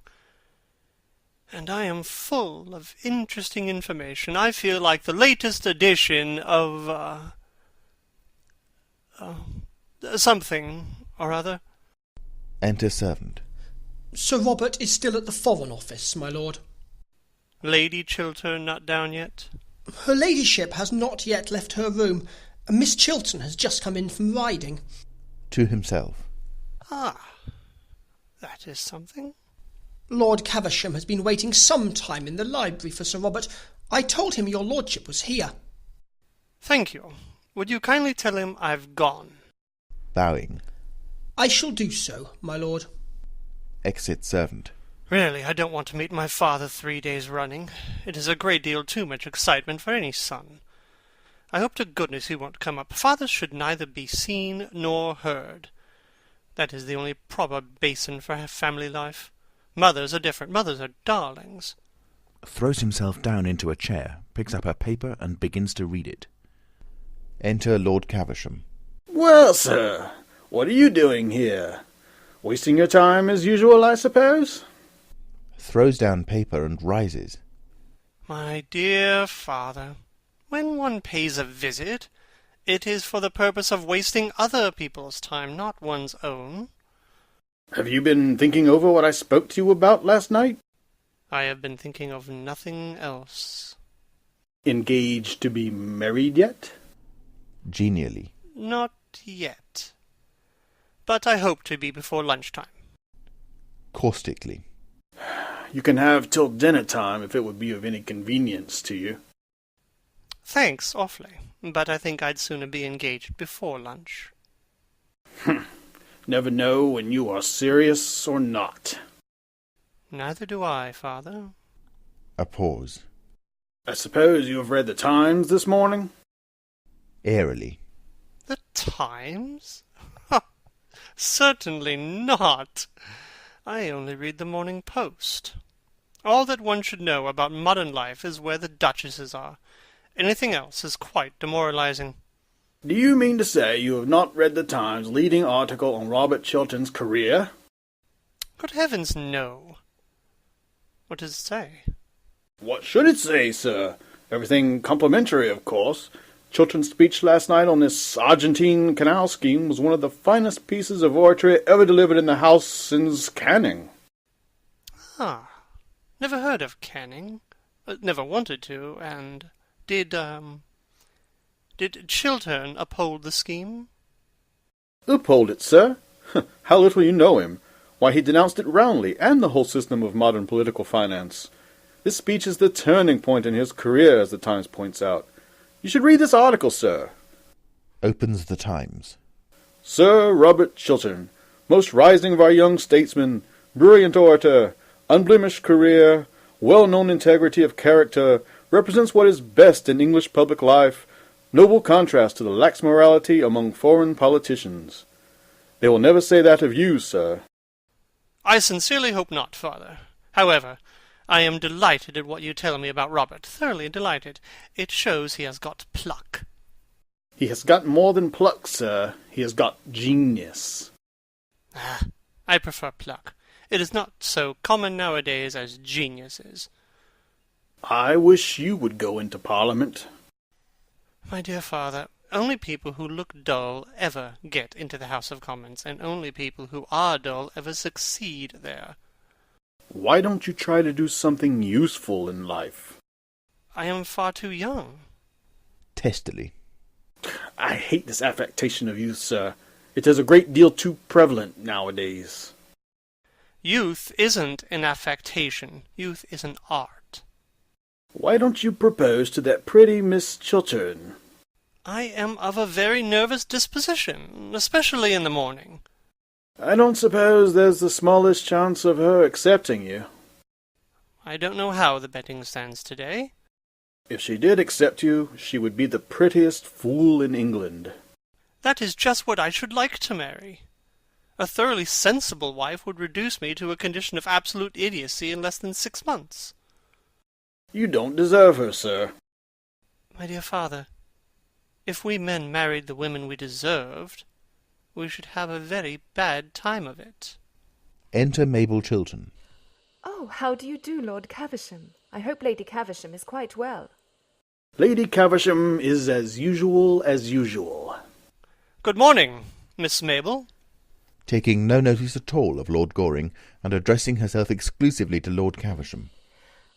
And I am full of interesting information. I feel like the latest edition of, something or other. Enter servant. Sir Robert is still at the Foreign Office, my lord. Lady Chiltern not down yet? Her ladyship has not yet left her room. Miss Chiltern has just come in from riding. To himself. Ah, that is something. Lord Caversham has been waiting some time in the library for Sir Robert. I told him your lordship was here. Thank you. Would you kindly tell him I've gone? Bowing. I shall do so, my lord. Exit servant. Really, I don't want to meet my father 3 days running. It is a great deal too much excitement for any son. I hope to goodness he won't come up. Fathers should neither be seen nor heard. That is the only proper basin for family life. Mothers are different. Mothers are darlings. Throws himself down into a chair, picks up a paper, and begins to read it. Enter Lord Caversham. Well, sir, what are you doing here? Wasting your time as usual, I suppose? Throws down paper and rises. My dear father, when one pays a visit, it is for the purpose of wasting other people's time, not one's own. Have you been thinking over what I spoke to you about last night? I have been thinking of nothing else. Engaged to be married yet? Genially. Not yet. But I hope to be before lunchtime. Caustically. You can have till dinner time if it would be of any convenience to you. Thanks, awfully. But I think I'd sooner be engaged before lunch. Never know when you are serious or not. Neither do I, father. A pause. I suppose you have read the Times this morning? Airily. The Times? Certainly not. I only read the Morning Post. All that one should know about modern life is where the duchesses are. Anything else is quite demoralizing. Do you mean to say you have not read the Times' leading article on Robert Chiltern's career? Good heavens, no. What does it say? What should it say, sir? Everything complimentary, of course. Chiltern's speech last night on this Argentine canal scheme was one of the finest pieces of oratory ever delivered in the House since Canning. Ah, never heard of Canning. Never wanted to, and did Chiltern uphold the scheme? Uphold it, sir? How little you know him. Why, he denounced it roundly, and the whole system of modern political finance. This speech is the turning point in his career, as the Times points out. You should read this article, sir. Opens the Times. Sir Robert Chiltern, most rising of our young statesmen, brilliant orator, unblemished career, well-known integrity of character, represents what is best in English public life, noble contrast to the lax morality among foreign politicians. They will never say that of you, sir. I sincerely hope not, father. However, I am delighted at what you tell me about Robert, thoroughly delighted. It shows he has got pluck. He has got more than pluck, sir. He has got genius. Ah, I prefer pluck. It is not so common nowadays as genius is. I wish you would go into Parliament. My dear father, only people who look dull ever get into the House of Commons, and only people who are dull ever succeed there. Why don't you try to do something useful in life? I am far too young. Testily. I hate this affectation of youth, sir. It is a great deal too prevalent nowadays. Youth isn't an affectation. Youth is an art. Why don't you propose to that pretty Miss Chiltern? I am of a very nervous disposition, especially in the morning. I don't suppose there's the smallest chance of her accepting you. I don't know how the betting stands today. If she did accept you, she would be the prettiest fool in England. That is just what I should like to marry. A thoroughly sensible wife would reduce me to a condition of absolute idiocy in less than 6 months. You don't deserve her, sir. My dear father, if we men married the women we deserved, we should have a very bad time of it. Enter Mabel Chiltern. Oh, how do you do, Lord Caversham? I hope Lady Caversham is quite well. Lady Caversham is as usual as usual. Good morning, Miss Mabel. taking no notice at all of Lord Goring, and addressing herself exclusively to Lord Caversham.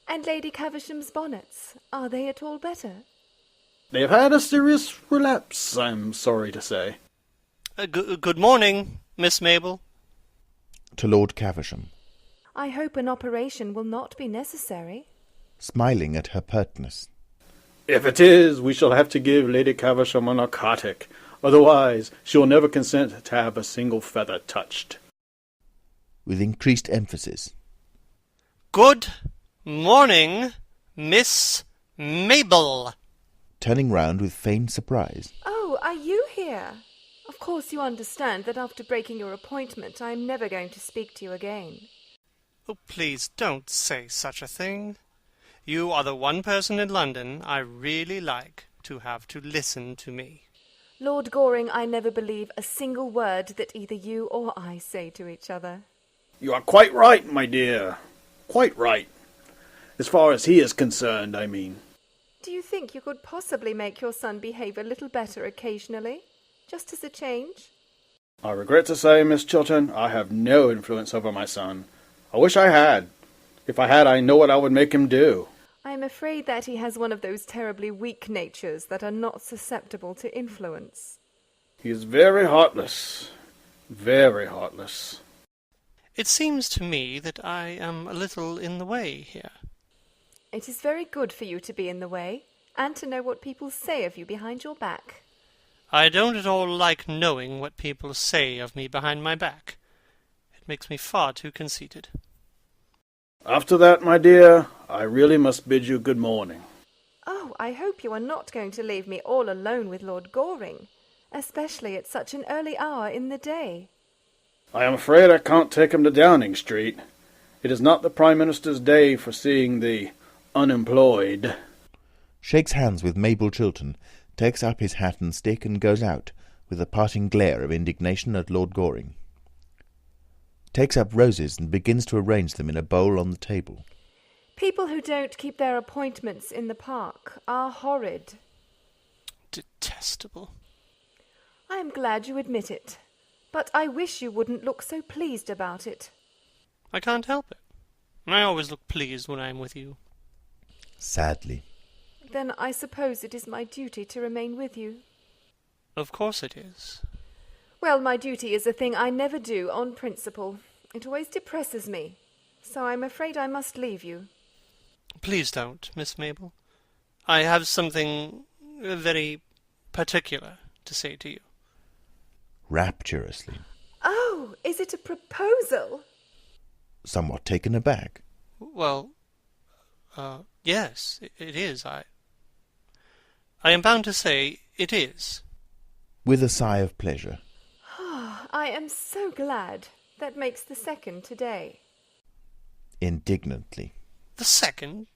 And Lady Caversham's bonnets, are they at all better? They have had a serious relapse, I'm sorry to say. Good morning, Miss Mabel. To Lord Caversham, I hope an operation will not be necessary. smiling at her pertness. If it is, we shall have to give Lady Caversham a narcotic. Otherwise, she will never consent to have a single feather touched. With increased emphasis. Good morning, Miss Mabel. Turning round with feigned surprise. Oh, are you here? Of course you understand that after breaking your appointment, I am never going to speak to you again. Oh, please don't say such a thing. You are the one person in London I really like to have to listen to me. Lord Goring, I never believe a single word that either you or I say to each other. You are quite right, my dear. Quite right. As far as he is concerned, I mean. Do you think you could possibly make your son behave a little better occasionally? Just as a change? I regret to say, Miss Chiltern, I have no influence over my son. I wish I had. If I had, I know what I would make him do. I am afraid that he has one of those terribly weak natures that are not susceptible to influence. He is very heartless. Very heartless. It seems to me that I am a little in the way here. It is very good for you to be in the way, and to know what people say of you behind your back. I don't at all like knowing what people say of me behind my back. It makes me far too conceited. After that, my dear, I really must bid you good morning. Oh, I hope you are not going to leave me all alone with Lord Goring, especially at such an early hour in the day. I am afraid I can't take him to Downing Street. It is not the Prime Minister's day for seeing the unemployed. Shakes hands with Mabel Chiltern, takes up his hat and stick, and goes out, with a parting glare of indignation at Lord Goring. Takes up roses and begins to arrange them in a bowl on the table. People who don't keep their appointments in the park are horrid. Detestable. I am glad you admit it, but I wish you wouldn't look so pleased about it. I can't help it. I always look pleased when I am with you. Sadly. Then I suppose it is my duty to remain with you. Of course it is. Well, my duty is a thing I never do on principle. It always depresses me. So I'm afraid I must leave you. Please don't, Miss Mabel. I have something very particular to say to you. Rapturously. Oh, is it a proposal? Somewhat taken aback. Well, yes, it is. I am bound to say it is. With a sigh of pleasure. I am so glad. That makes the second today. Indignantly. The second?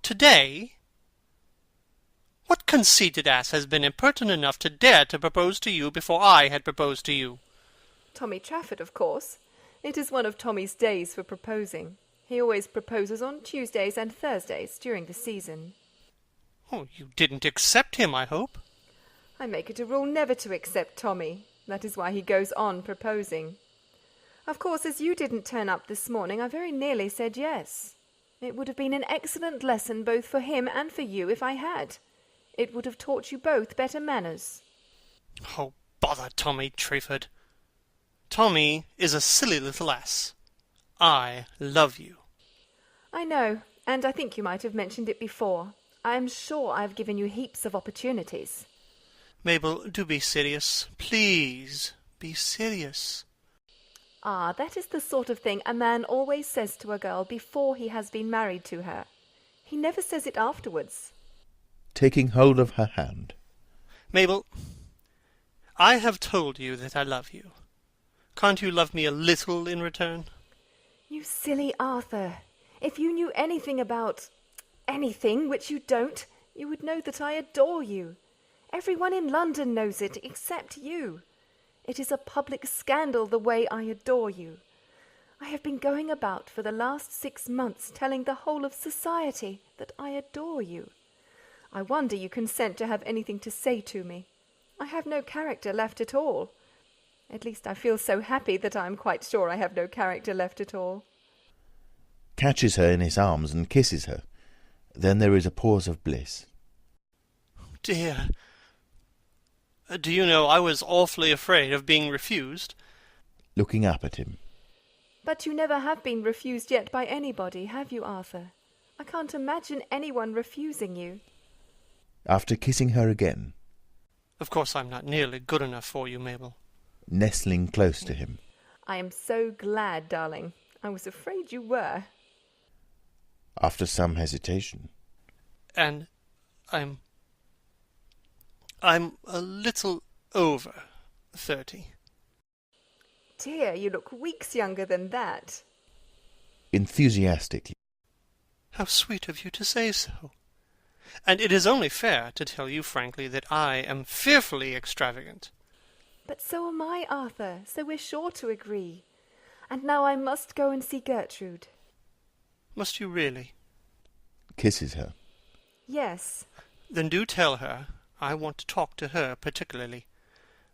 Today? What conceited ass has been impertinent enough to dare to propose to you before I had proposed to you? Tommy Trafford, of course. It is one of Tommy's days for proposing. He always proposes on Tuesdays and Thursdays during the season. Oh, you didn't accept him, I hope? I make it a rule never to accept Tommy. That is why he goes on proposing. Of course, as you didn't turn up this morning, I very nearly said yes. It would have been an excellent lesson both for him and for you if I had. It would have taught you both better manners. Oh, bother Tommy Trafford. Tommy is a silly little ass. I love you. I know, and I think you might have mentioned it before. I am sure I have given you heaps of opportunities. Mabel, do be serious. Please, be serious. Ah, that is the sort of thing a man always says to a girl before he has been married to her. He never says it afterwards. Taking hold of her hand. Mabel, I have told you that I love you. Can't you love me a little in return? You silly Arthur. If you knew anything about anything, which you don't, you would know that I adore you. Everyone in London knows it, except you. It is a public scandal the way I adore you. I have been going about for the last 6 months telling the whole of society that I adore you. I wonder you consent to have anything to say to me. I have no character left at all. At least I feel so happy that I am quite sure I have no character left at all. Catches her in his arms and kisses her. Then there is a pause of bliss. Dear, do you know, I was awfully afraid of being refused. Looking up at him. But you never have been refused yet by anybody, have you, Arthur? I can't imagine anyone refusing you. After kissing her again. Of course I'm not nearly good enough for you, Mabel. Nestling close to him. I am so glad, darling. I was afraid you were. After some hesitation. And I'm a little over 30. Dear, you look weeks younger than that. Enthusiastically. How sweet of you to say so. And it is only fair to tell you frankly that I am fearfully extravagant. But so am I, Arthur, so we're sure to agree. And now I must go and see Gertrude. Must you really? Kisses her. Yes. Then do tell her I want to talk to her particularly.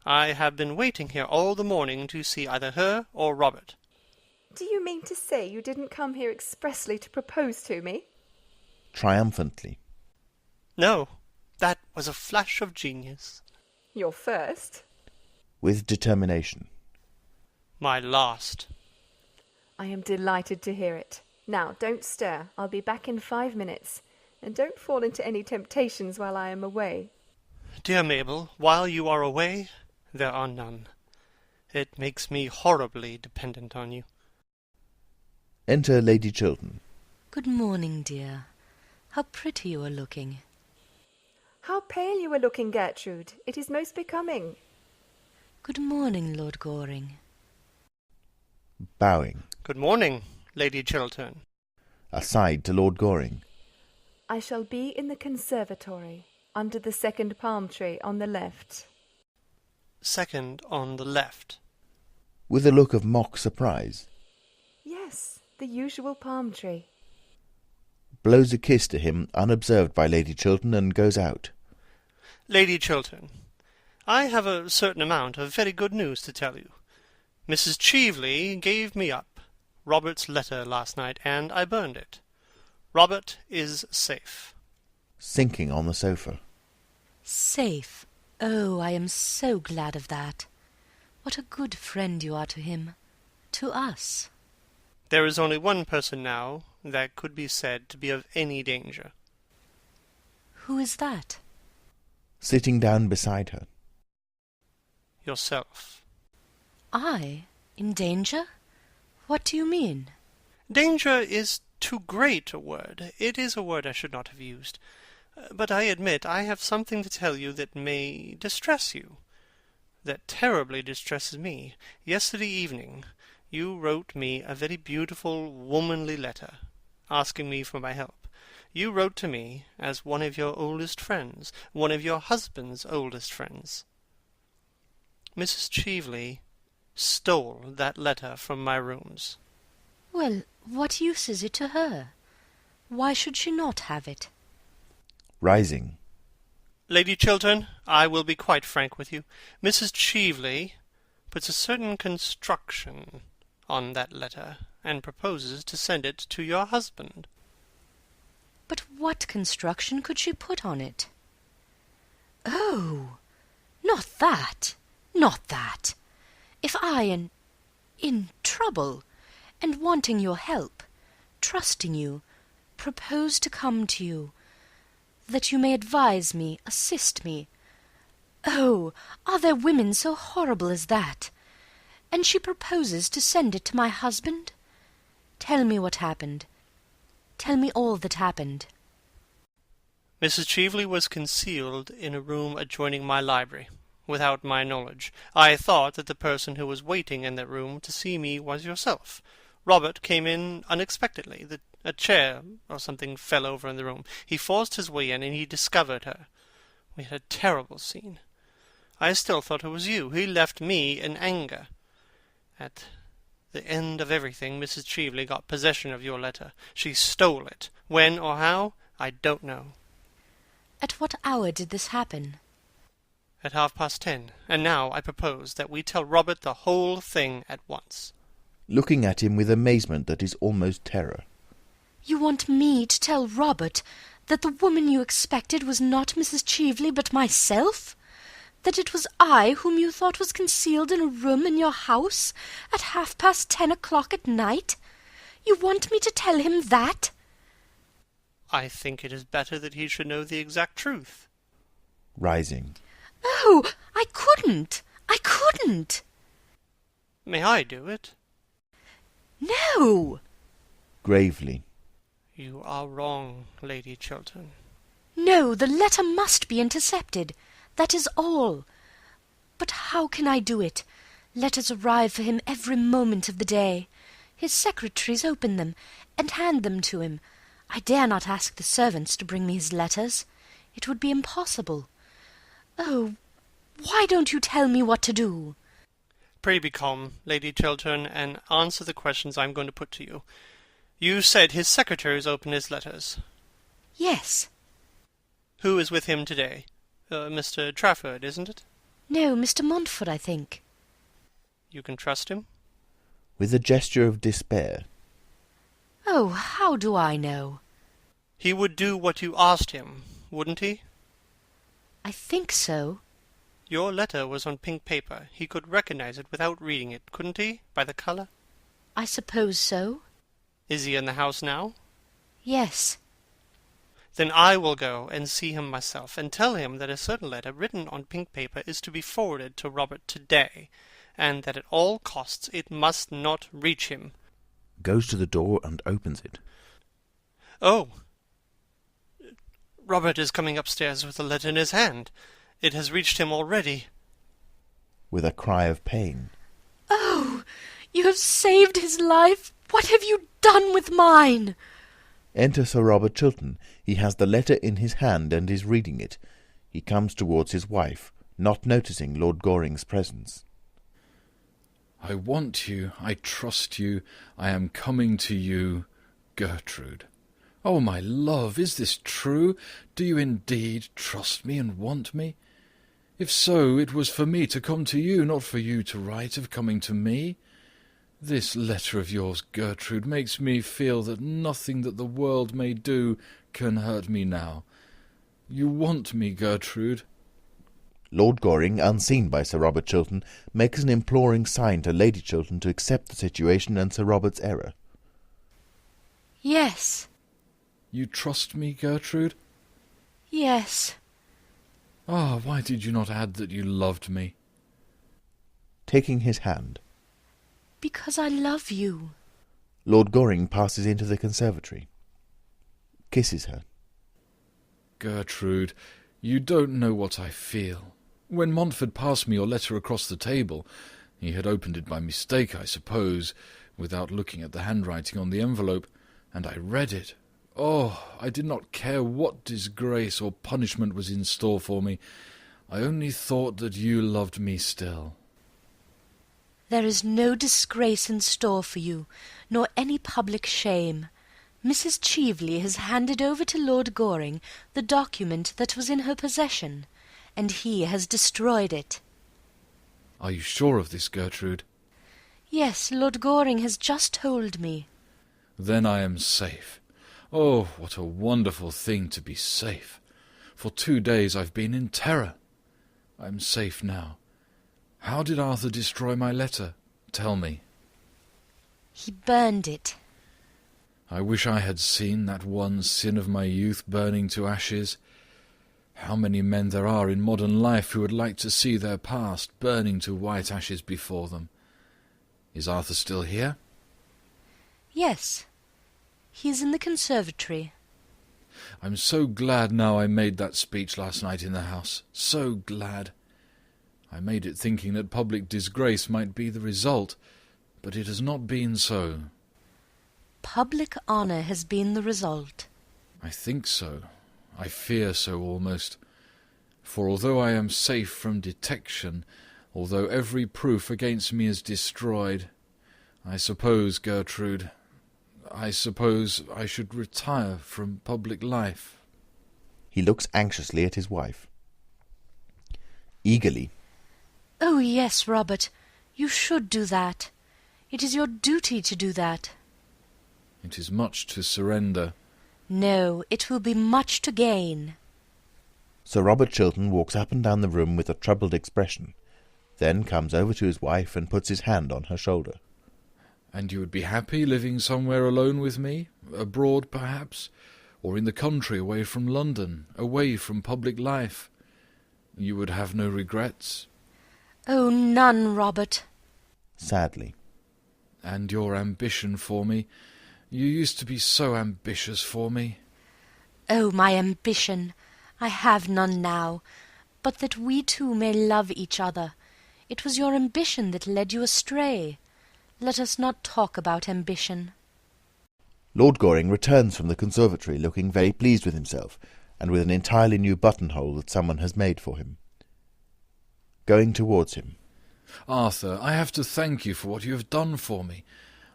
I have been waiting here all the morning to see either her or Robert. Do you mean to say you didn't come here expressly to propose to me? Triumphantly. No, that was a flash of genius. Your first? With determination. My last. I am delighted to hear it. Now, don't stir. I'll be back in 5 minutes. And don't fall into any temptations while I am away. Dear Mabel, while you are away, there are none. It makes me horribly dependent on you. Enter Lady Chiltern. Good morning, dear. How pretty you are looking. How pale you are looking, Gertrude. It is most becoming. Good morning, Lord Goring. Bowing. Good morning, Lady Chiltern. Aside to Lord Goring. I shall be in the conservatory, under the second palm tree on the left. Second on the left. With a look of mock surprise. Yes, the usual palm tree. Blows a kiss to him unobserved by Lady Chiltern and goes out. Lady Chiltern, I have a certain amount of very good news to tell you. Mrs. Cheveley gave me up Robert's letter last night, and I burned it. Robert is safe. Sinking on the sofa. Safe? Oh, I am so glad of that. What a good friend you are to him. To us. There is only one person now that could be said to be of any danger. Who is that? Sitting down beside her. Yourself. I? In danger? What do you mean? Danger is too great a word. It is a word I should not have used. But I admit I have something to tell you that may distress you. That terribly distresses me. Yesterday evening you wrote me a very beautiful, womanly letter, asking me for my help. You wrote to me as one of your oldest friends, one of your husband's oldest friends. Mrs. Cheveley stole that letter from my rooms. Well, what use is it to her? Why should she not have it? Rising. Lady Chiltern, I will be quite frank with you. Mrs. Cheveley puts a certain construction on that letter, and proposes to send it to your husband. But what construction could she put on it? Oh, not that, not that. If I, in trouble, and wanting your help, trusting you, propose to come to you, that you may advise me, assist me. Oh, are there women so horrible as that? And she proposes to send it to my husband? Tell me what happened. Tell me all that happened. Mrs. Cheveley was concealed in a room adjoining my library, without my knowledge. I thought that the person who was waiting in that room to see me was yourself. Robert came in unexpectedly. A chair or something fell over in the room. He forced his way in, and he discovered her. We had a terrible scene. I still thought it was you. He left me in anger. At the end of everything, Mrs. Cheveley got possession of your letter. She stole it. When or how, I don't know. At what hour did this happen? at 10:30, and now I propose that we tell Robert the whole thing at once. Looking at him with amazement that is almost terror. You want me to tell Robert that the woman you expected was not Mrs. Cheveley, but myself? That it was I whom you thought was concealed in a room in your house at 10:30 at night? You want me to tell him that? I think it is better that he should know the exact truth. Rising. Oh, I couldn't! I couldn't! May I do it? No! Gravely. You are wrong, Lady Chiltern. No, the letter must be intercepted. That is all. But how can I do it? Letters arrive for him every moment of the day. His secretaries open them and hand them to him. I dare not ask the servants to bring me his letters. It would be impossible. Oh, why don't you tell me what to do? Pray be calm, Lady Chiltern, and answer the questions I am going to put to you. You said his secretaries open his letters. Yes. Who is with him today? Mr. Trafford, isn't it? No, Mr. Montfort, I think. You can trust him? With a gesture of despair. Oh, how do I know? He would do what you asked him, wouldn't he? I think so. Your letter was on pink paper. He could recognize it without reading it, couldn't he, by the colour? I suppose so. Is he in the house now? Yes. Then I will go and see him myself, and tell him that a certain letter written on pink paper is to be forwarded to Robert today, and that at all costs it must not reach him. Goes to the door and opens it. Oh! Robert is coming upstairs with the letter in his hand. It has reached him already. With a cry of pain. Oh! You have saved his life! What have you done with mine? Enter Sir Robert Chiltern. He has the letter in his hand and is reading it. He comes towards his wife, not noticing Lord Goring's presence. I want you, I trust you, I am coming to you, Gertrude. Oh, my love, is this true? Do you indeed trust me and want me? If so, it was for me to come to you, not for you to write of coming to me. This letter of yours, Gertrude, makes me feel that nothing that the world may do can hurt me now. You want me, Gertrude? Lord Goring, unseen by Sir Robert Chiltern, makes an imploring sign to Lady Chiltern to accept the situation and Sir Robert's error. Yes. You trust me, Gertrude? Yes. Ah, why did you not add that you loved me? Taking his hand. Because I love you. Lord Goring passes into the conservatory. Kisses her. Gertrude, you don't know what I feel. When Montfort passed me your letter across the table, he had opened it by mistake, I suppose, without looking at the handwriting on the envelope, and I read it. Oh, I did not care what disgrace or punishment was in store for me. I only thought that you loved me still. There is no disgrace in store for you, nor any public shame. Mrs. Cheveley has handed over to Lord Goring the document that was in her possession, and he has destroyed it. Are you sure of this, Gertrude? Yes, Lord Goring has just told me. Then I am safe. Oh, what a wonderful thing to be safe. For 2 days I've been in terror. I am safe now. How did Arthur destroy my letter? Tell me. He burned it. I wish I had seen that one sin of my youth burning to ashes. How many men there are in modern life who would like to see their past burning to white ashes before them. Is Arthur still here? Yes. He is in the conservatory. I'm so glad now I made that speech last night in the house. So glad. I made it thinking that public disgrace might be the result, but it has not been so. Public honour has been the result. I think so. I fear so almost. For although I am safe from detection, although every proof against me is destroyed, I suppose, Gertrude, I suppose I should retire from public life. He looks anxiously at his wife. Eagerly. Oh, yes, Robert, you should do that. It is your duty to do that. It is much to surrender. No, it will be much to gain. Sir Robert Chiltern walks up and down the room with a troubled expression, then comes over to his wife and puts his hand on her shoulder. And you would be happy living somewhere alone with me? Abroad, perhaps? Or in the country, away from London, away from public life? You would have no regrets? Oh, none, Robert. Sadly. And your ambition for me? You used to be so ambitious for me. Oh, my ambition! I have none now, but that we two may love each other. It was your ambition that led you astray. Let us not talk about ambition. Lord Goring returns from the conservatory looking very pleased with himself, and with an entirely new buttonhole that someone has made for him. Going towards him. Arthur, I have to thank you for what you have done for me.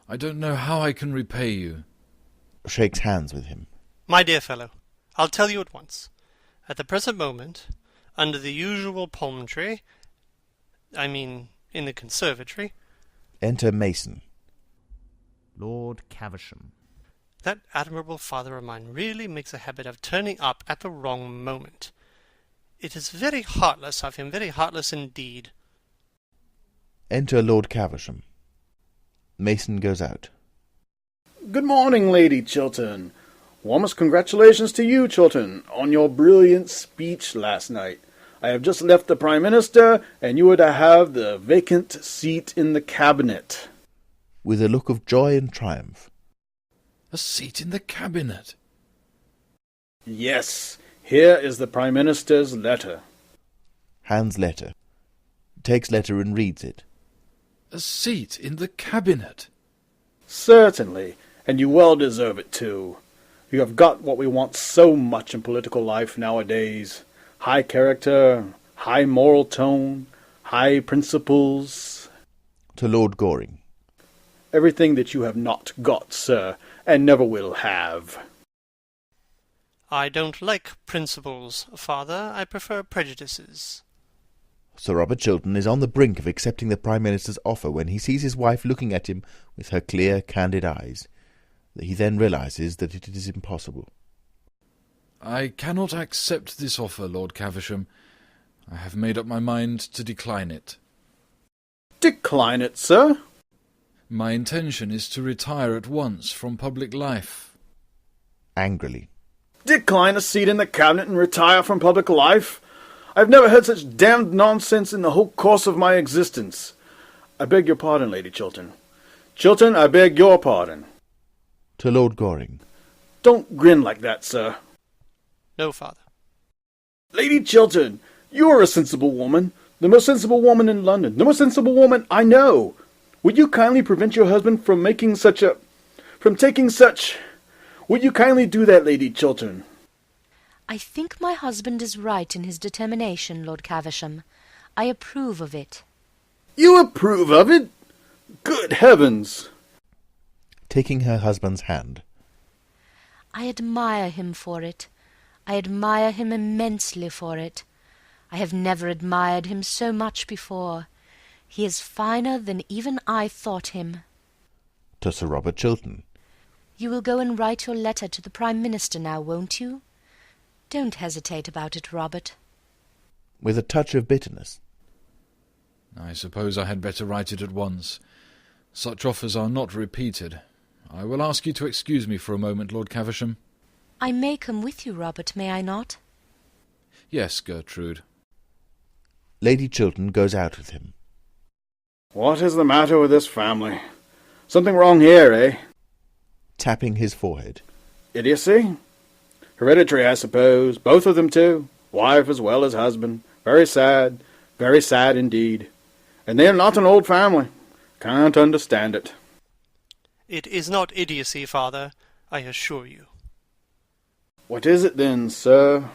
I don't know how I can repay you. Shakes hands with him. My dear fellow, I'll tell you at once. At the present moment, under the usual palm tree, in the conservatory. Enter Mason. Lord Caversham. That admirable father of mine really makes a habit of turning up at the wrong moment. It is very heartless of him, very heartless indeed. Enter Lord Caversham. Mason goes out. Good morning, Lady Chiltern. Warmest congratulations to you, Chiltern, on your brilliant speech last night. I have just left the Prime Minister, and you are to have the vacant seat in the Cabinet. With a look of joy and triumph. A seat in the Cabinet? Yes. Here is the Prime Minister's letter. Hands letter. Takes letter and reads it. A seat in the Cabinet? Certainly, and you well deserve it too. You have got what we want so much in political life nowadays. High character, high moral tone, high principles. To Lord Goring. Everything that you have not got, sir, and never will have. I don't like principles, father. I prefer prejudices. Sir Robert Chiltern is on the brink of accepting the Prime Minister's offer when he sees his wife looking at him with her clear, candid eyes. He then realises that it is impossible. I cannot accept this offer, Lord Caversham. I have made up my mind to decline it. Decline it, sir? My intention is to retire at once from public life. Angrily. Decline a seat in the Cabinet and retire from public life? I've never heard such damned nonsense in the whole course of my existence. I beg your pardon, Lady Chiltern. Chiltern, I beg your pardon. To Lord Goring. Don't grin like that, sir. No, father. Lady Chiltern, you are a sensible woman. The most sensible woman in London. The most sensible woman I know. Would you kindly prevent your husband from making such a... Would you kindly do that, Lady Chiltern? I think my husband is right in his determination, Lord Caversham. I approve of it. You approve of it? Good heavens! Taking her husband's hand. I admire him for it. I admire him immensely for it. I have never admired him so much before. He is finer than even I thought him. To Sir Robert Chiltern. You will go and write your letter to the Prime Minister now, won't you? Don't hesitate about it, Robert. With a touch of bitterness. I suppose I had better write it at once. Such offers are not repeated. I will ask you to excuse me for a moment, Lord Caversham. I may come with you, Robert, may I not? Yes, Gertrude. Lady Chiltern goes out with him. What is the matter with this family? Something wrong here, eh? Tapping his forehead. Idiocy? Hereditary, I suppose. Both of them, too. Wife as well as husband. Very sad indeed. And they are not an old family. Can't understand it. It is not idiocy, father, I assure you. What is it then, sir?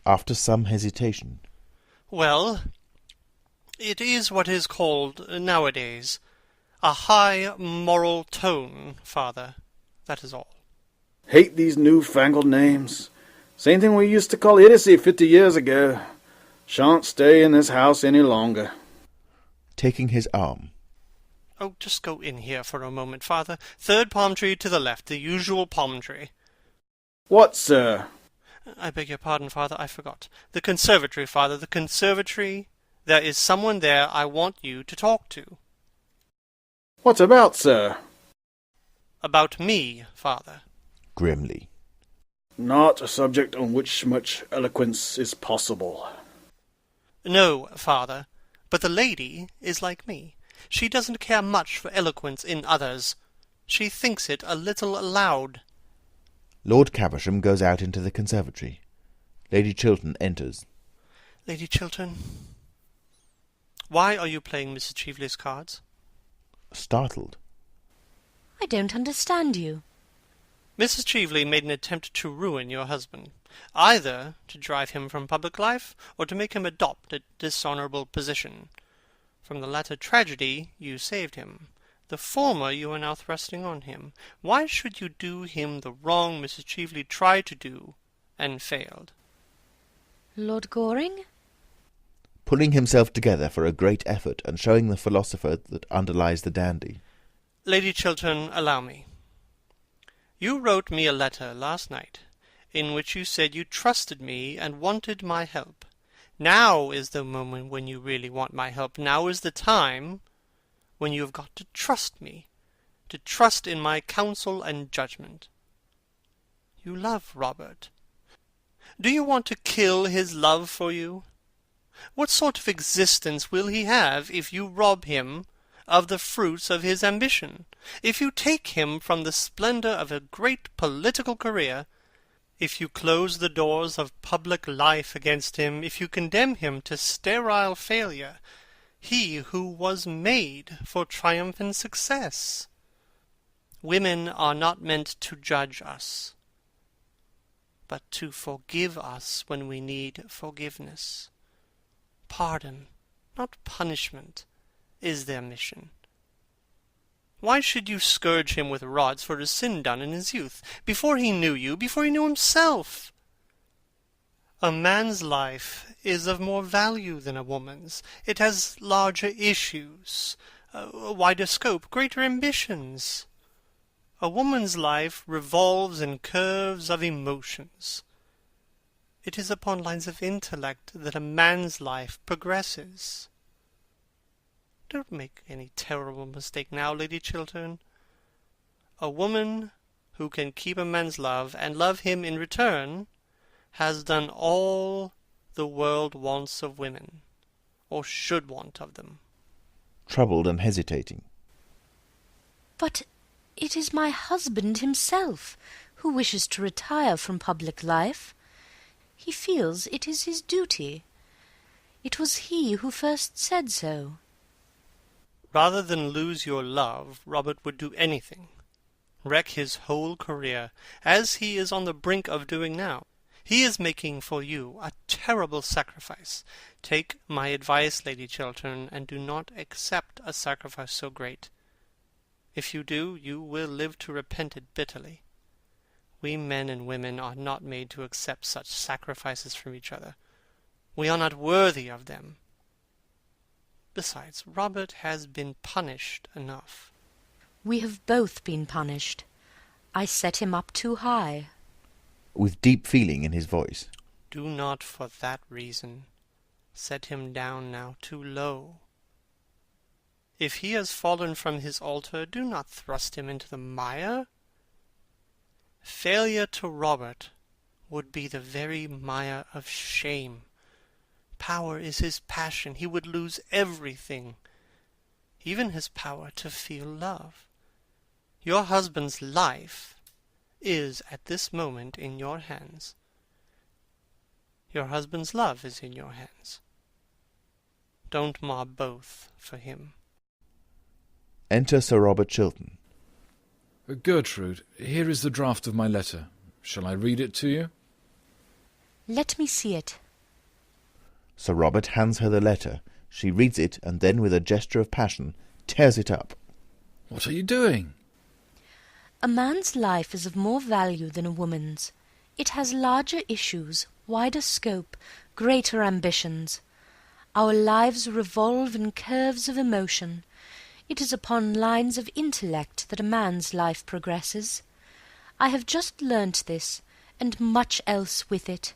After some hesitation. Well, it is what is called, nowadays, a high moral tone, father. That is all. Hate these new-fangled names. Same thing we used to call idiocy 50 years ago. Shan't stay in this house any longer. Taking his arm. Oh, just go in here for a moment, Father. Third palm tree to the left, the usual palm tree. What, sir? I beg your pardon, Father, I forgot. The conservatory, Father, the conservatory. There is someone there I want you to talk to. What about, sir? About me, Father. Grimly. Not a subject on which much eloquence is possible. No, Father, but the lady is like me. She doesn't care much for eloquence in others. She thinks it a little loud. Lord Caversham goes out into the conservatory. Lady Chiltern enters. Lady Chiltern, why are you playing Mrs. Cheveley's cards? Startled. I don't understand you. Mrs. Cheveley made an attempt to ruin your husband, either to drive him from public life or to make him adopt a dishonourable position. From the latter tragedy you saved him. The former you are now thrusting on him. Why should you do him the wrong Mrs. Cheveley tried to do and failed? Lord Goring? Pulling himself together for a great effort and showing the philosopher that underlies the dandy. Lady Chiltern, allow me. You wrote me a letter last night, in which you said you trusted me and wanted my help. Now is the moment when you really want my help. Now is the time when you have got to trust me, to trust in my counsel and judgment. You love Robert. Do you want to kill his love for you? What sort of existence will he have if you rob him of the fruits of his ambition, if you take him from the splendour of a great political career, if you close the doors of public life against him, if you condemn him to sterile failure, he who was made for triumph and success? Women are not meant to judge us, but to forgive us when we need forgiveness. Pardon, not punishment, is their mission. Why should you scourge him with rods for a sin done in his youth, before he knew you, before he knew himself? A man's life is of more value than a woman's. It has larger issues, a wider scope, greater ambitions. A woman's life revolves in curves of emotions. It is upon lines of intellect that a man's life progresses. Don't make any terrible mistake now, Lady Chiltern. A woman who can keep a man's love and love him in return has done all the world wants of women, or should want of them. Troubled and hesitating. But it is my husband himself who wishes to retire from public life. He feels it is his duty. It was he who first said so. Rather than lose your love, Robert would do anything. Wreck his whole career, as he is on the brink of doing now. He is making for you a terrible sacrifice. Take my advice, Lady Chiltern, and do not accept a sacrifice so great. If you do, you will live to repent it bitterly. We men and women are not made to accept such sacrifices from each other. We are not worthy of them. Besides, Robert has been punished enough. We have both been punished. I set him up too high. With deep feeling in his voice. Do not for that reason set him down now too low. If he has fallen from his altar, do not thrust him into the mire. Failure to Robert would be the very mire of shame. Power is his passion. He would lose everything, even his power to feel love. Your husband's life is at this moment in your hands. Your husband's love is in your hands. Don't mar both for him. Enter Sir Robert Chiltern. Gertrude, here is the draft of my letter. Shall I read it to you? Let me see it. Sir Robert hands her the letter. She reads it, and then, with a gesture of passion, tears it up. What are you doing? A man's life is of more value than a woman's. It has larger issues, wider scope, greater ambitions. Our lives revolve in curves of emotion. It is upon lines of intellect that a man's life progresses. I have just learnt this, and much else with it,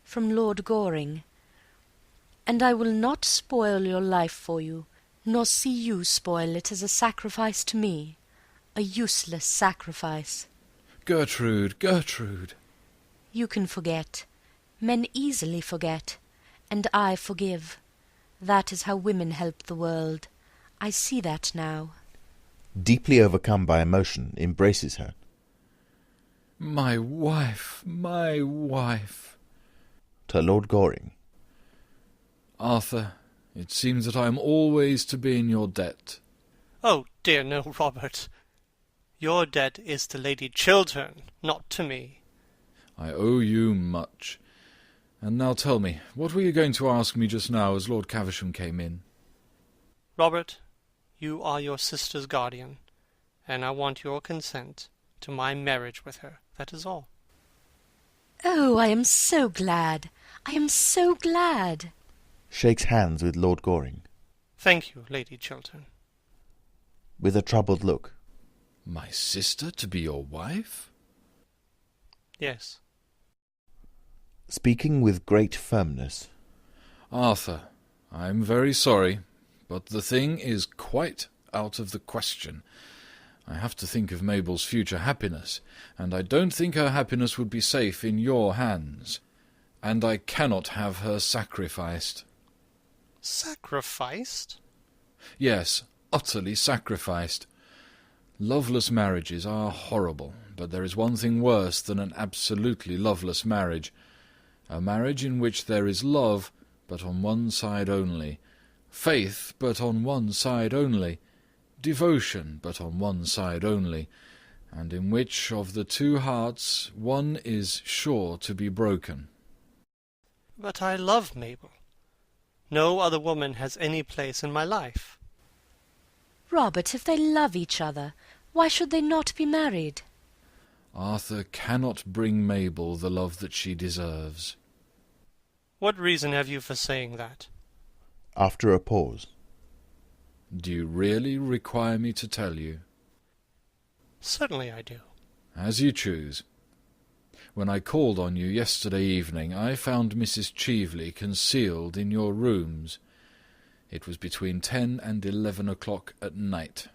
from Lord Goring. And I will not spoil your life for you, nor see you spoil it as a sacrifice to me, a useless sacrifice. Gertrude, Gertrude! You can forget. Men easily forget, and I forgive. That is how women help the world. I see that now. Deeply overcome by emotion, embraces her. My wife, my wife! To Lord Goring. Arthur, it seems that I am always to be in your debt. Oh, dear no, Robert. Your debt is to Lady Chiltern, not to me. I owe you much. And now tell me, what were you going to ask me just now as Lord Caversham came in? Robert, you are your sister's guardian, and I want your consent to my marriage with her. That is all. Oh, I am so glad. I am so glad. Shakes hands with Lord Goring. Thank you, Lady Chiltern. With a troubled look. My sister to be your wife? Yes. Speaking with great firmness. Arthur, I am very sorry, but the thing is quite out of the question. I have to think of Mabel's future happiness, and I don't think her happiness would be safe in your hands. And I cannot have her sacrificed. Sacrificed? Yes, utterly sacrificed. Loveless marriages are horrible, but there is one thing worse than an absolutely loveless marriage. A marriage in which there is love, but on one side only, faith, but on one side only, devotion, but on one side only, and in which of the two hearts one is sure to be broken. But I love Mabel. No other woman has any place in my life. Robert, if they love each other, why should they not be married? Arthur cannot bring Mabel the love that she deserves. What reason have you for saying that? After a pause. Do you really require me to tell you? Certainly I do. As you choose. When I called on you yesterday evening, I found Mrs. Cheveley concealed in your rooms. It was between 10 and 11 o'clock at night.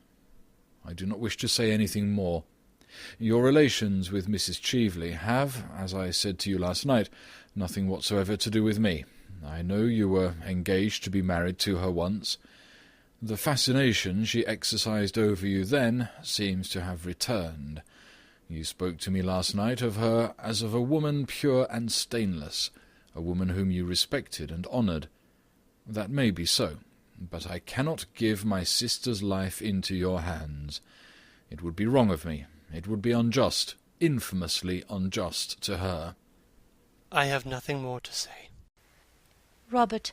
I do not wish to say anything more. Your relations with Mrs. Cheveley have, as I said to you last night, nothing whatsoever to do with me. I know you were engaged to be married to her once. The fascination she exercised over you then seems to have returned. You spoke to me last night of her as of a woman pure and stainless, a woman whom you respected and honoured. That may be so, but I cannot give my sister's life into your hands. It would be wrong of me. It would be unjust, infamously unjust to her. I have nothing more to say. Robert,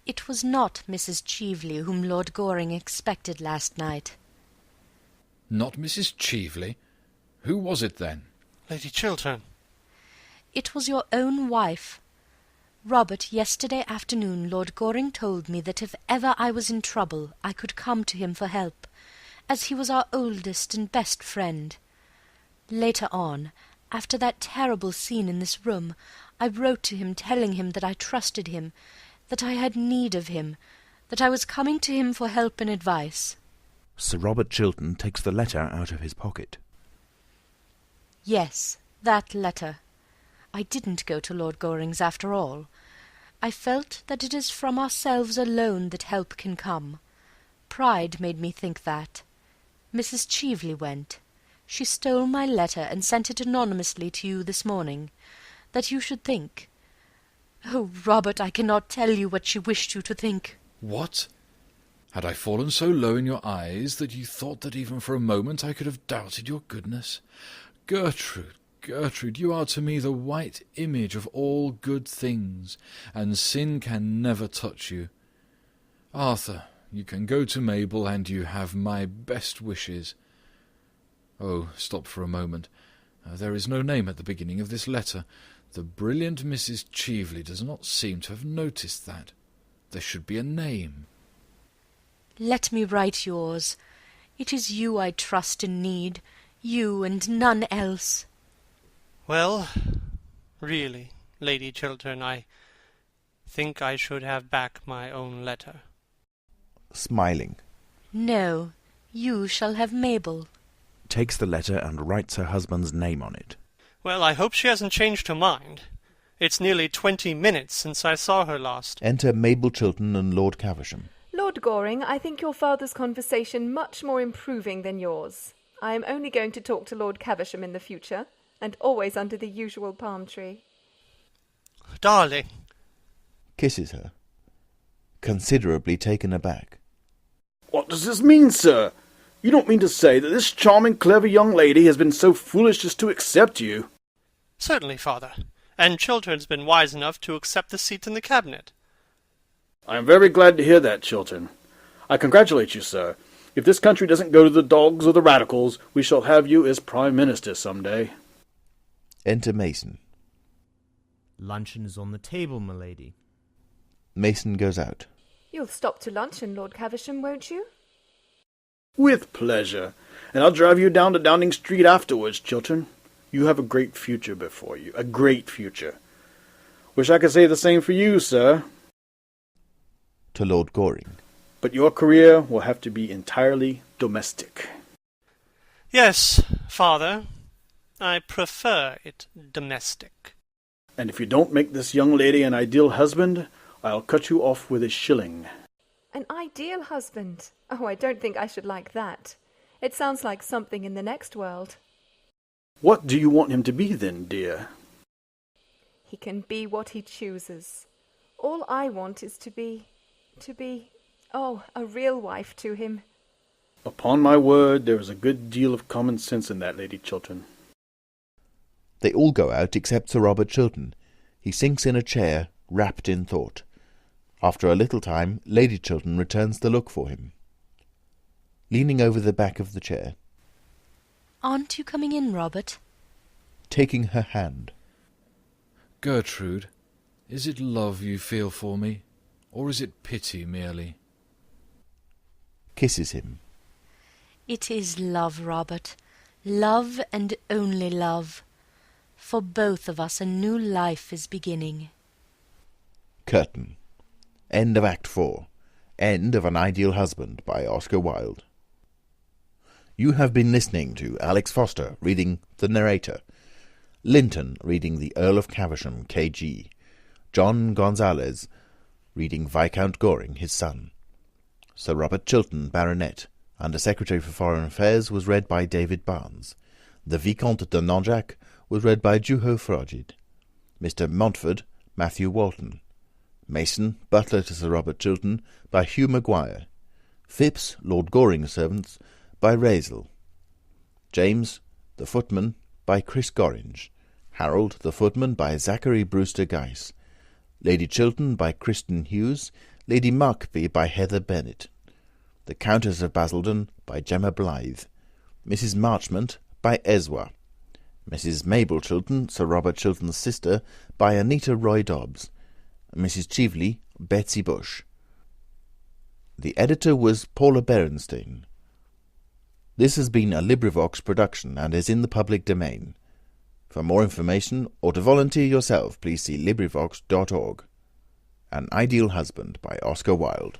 it was not Mrs. Cheveley whom Lord Goring expected last night. Not Mrs. Cheveley? Who was it then? Lady Chiltern. It was your own wife. Robert, yesterday afternoon Lord Goring told me that if ever I was in trouble I could come to him for help, as he was our oldest and best friend. Later on, after that terrible scene in this room, I wrote to him telling him that I trusted him, that I had need of him, that I was coming to him for help and advice. Sir Robert Chiltern takes the letter out of his pocket. Yes, that letter. I didn't go to Lord Goring's after all. I felt that it is from ourselves alone that help can come. Pride made me think that. Mrs. Cheveley went. She stole my letter and sent it anonymously to you this morning, that you should think. Oh, Robert, I cannot tell you what she wished you to think. What? Had I fallen so low in your eyes that you thought that even for a moment I could have doubted your goodness? Gertrude, Gertrude, you are to me the white image of all good things, and sin can never touch you. Arthur, you can go to Mabel, and you have my best wishes. Oh, stop for a moment. There is no name at the beginning of this letter. The brilliant Mrs. Cheveley does not seem to have noticed that. There should be a name. Let me write yours. It is you I trust and need, you and none else. Well, really, Lady Chiltern, I think I should have back my own letter. Smiling. No, you shall have Mabel. Takes the letter and writes her husband's name on it. Well, I hope she hasn't changed her mind. It's nearly 20 minutes since I saw her last. Enter Mabel Chiltern and Lord Caversham. Lord Goring, I think your father's conversation much more improving than yours. I am only going to talk to Lord Caversham in the future, and always under the usual palm tree. Darling. Kisses her. Considerably taken aback. What does this mean, sir? You don't mean to say that this charming, clever young lady has been so foolish as to accept you? Certainly, father. And Chiltern's been wise enough to accept the seat in the cabinet. I am very glad to hear that, Chiltern. I congratulate you, sir. If this country doesn't go to the dogs or the radicals, we shall have you as Prime Minister some day. Enter Mason. Luncheon is on the table, m'lady. Mason goes out. You'll stop to luncheon, Lord Caversham, won't you? With pleasure. And I'll drive you down to Downing Street afterwards, Chiltern. You have a great future before you. A great future. Wish I could say the same for you, sir. To Lord Goring. But your career will have to be entirely domestic. Yes, father. I prefer it domestic. And if you don't make this young lady an ideal husband, I'll cut you off with a shilling. An ideal husband? Oh, I don't think I should like that. It sounds like something in the next world. What do you want him to be then, dear? He can be what he chooses. All I want is to be, a real wife to him. Upon my word, there is a good deal of common sense in that, Lady Chiltern. They all go out except Sir Robert Chiltern. He sinks in a chair, wrapped in thought. After a little time, Lady Chiltern returns the look for him. Leaning over the back of the chair. Aren't you coming in, Robert? Taking her hand. Gertrude, is it love you feel for me, or is it pity merely? Kisses him. It is love, Robert. Love and only love. For both of us a new life is beginning. Curtain. End of Act 4. End of An Ideal Husband by Oscar Wilde. You have been listening to Alex Foster reading The Narrator, Linton reading The Earl of Caversham, K.G., John Gonzales reading Viscount Goring, his son. Sir Robert Chiltern, Baronet, Under Secretary for Foreign Affairs, was read by David Barnes. The Vicomte de Nanjac was read by Juho Frogid. Mr. Montford, Matthew Walton. Mason, butler to Sir Robert Chiltern, by Hugh Maguire. Phipps, Lord Goring's servants, by Razel. James, the footman, by Chris Gorringe. Harold, the footman, by Zachary Brewster Geiss. Lady Chiltern, by Kristen Hughes. Lady Markby, by Heather Bennett. The Countess of Basildon, by Gemma Blythe. Mrs. Marchmont, by Ezwa. Mrs. Mabel Chiltern, Sir Robert Chiltern's sister, by Anita Roy Dobbs. Mrs. Cheveley, Betsy Bush. The editor was Paula Berenstein. This has been a LibriVox production and is in the public domain. For more information or to volunteer yourself, please see LibriVox.org. An Ideal Husband by Oscar Wilde.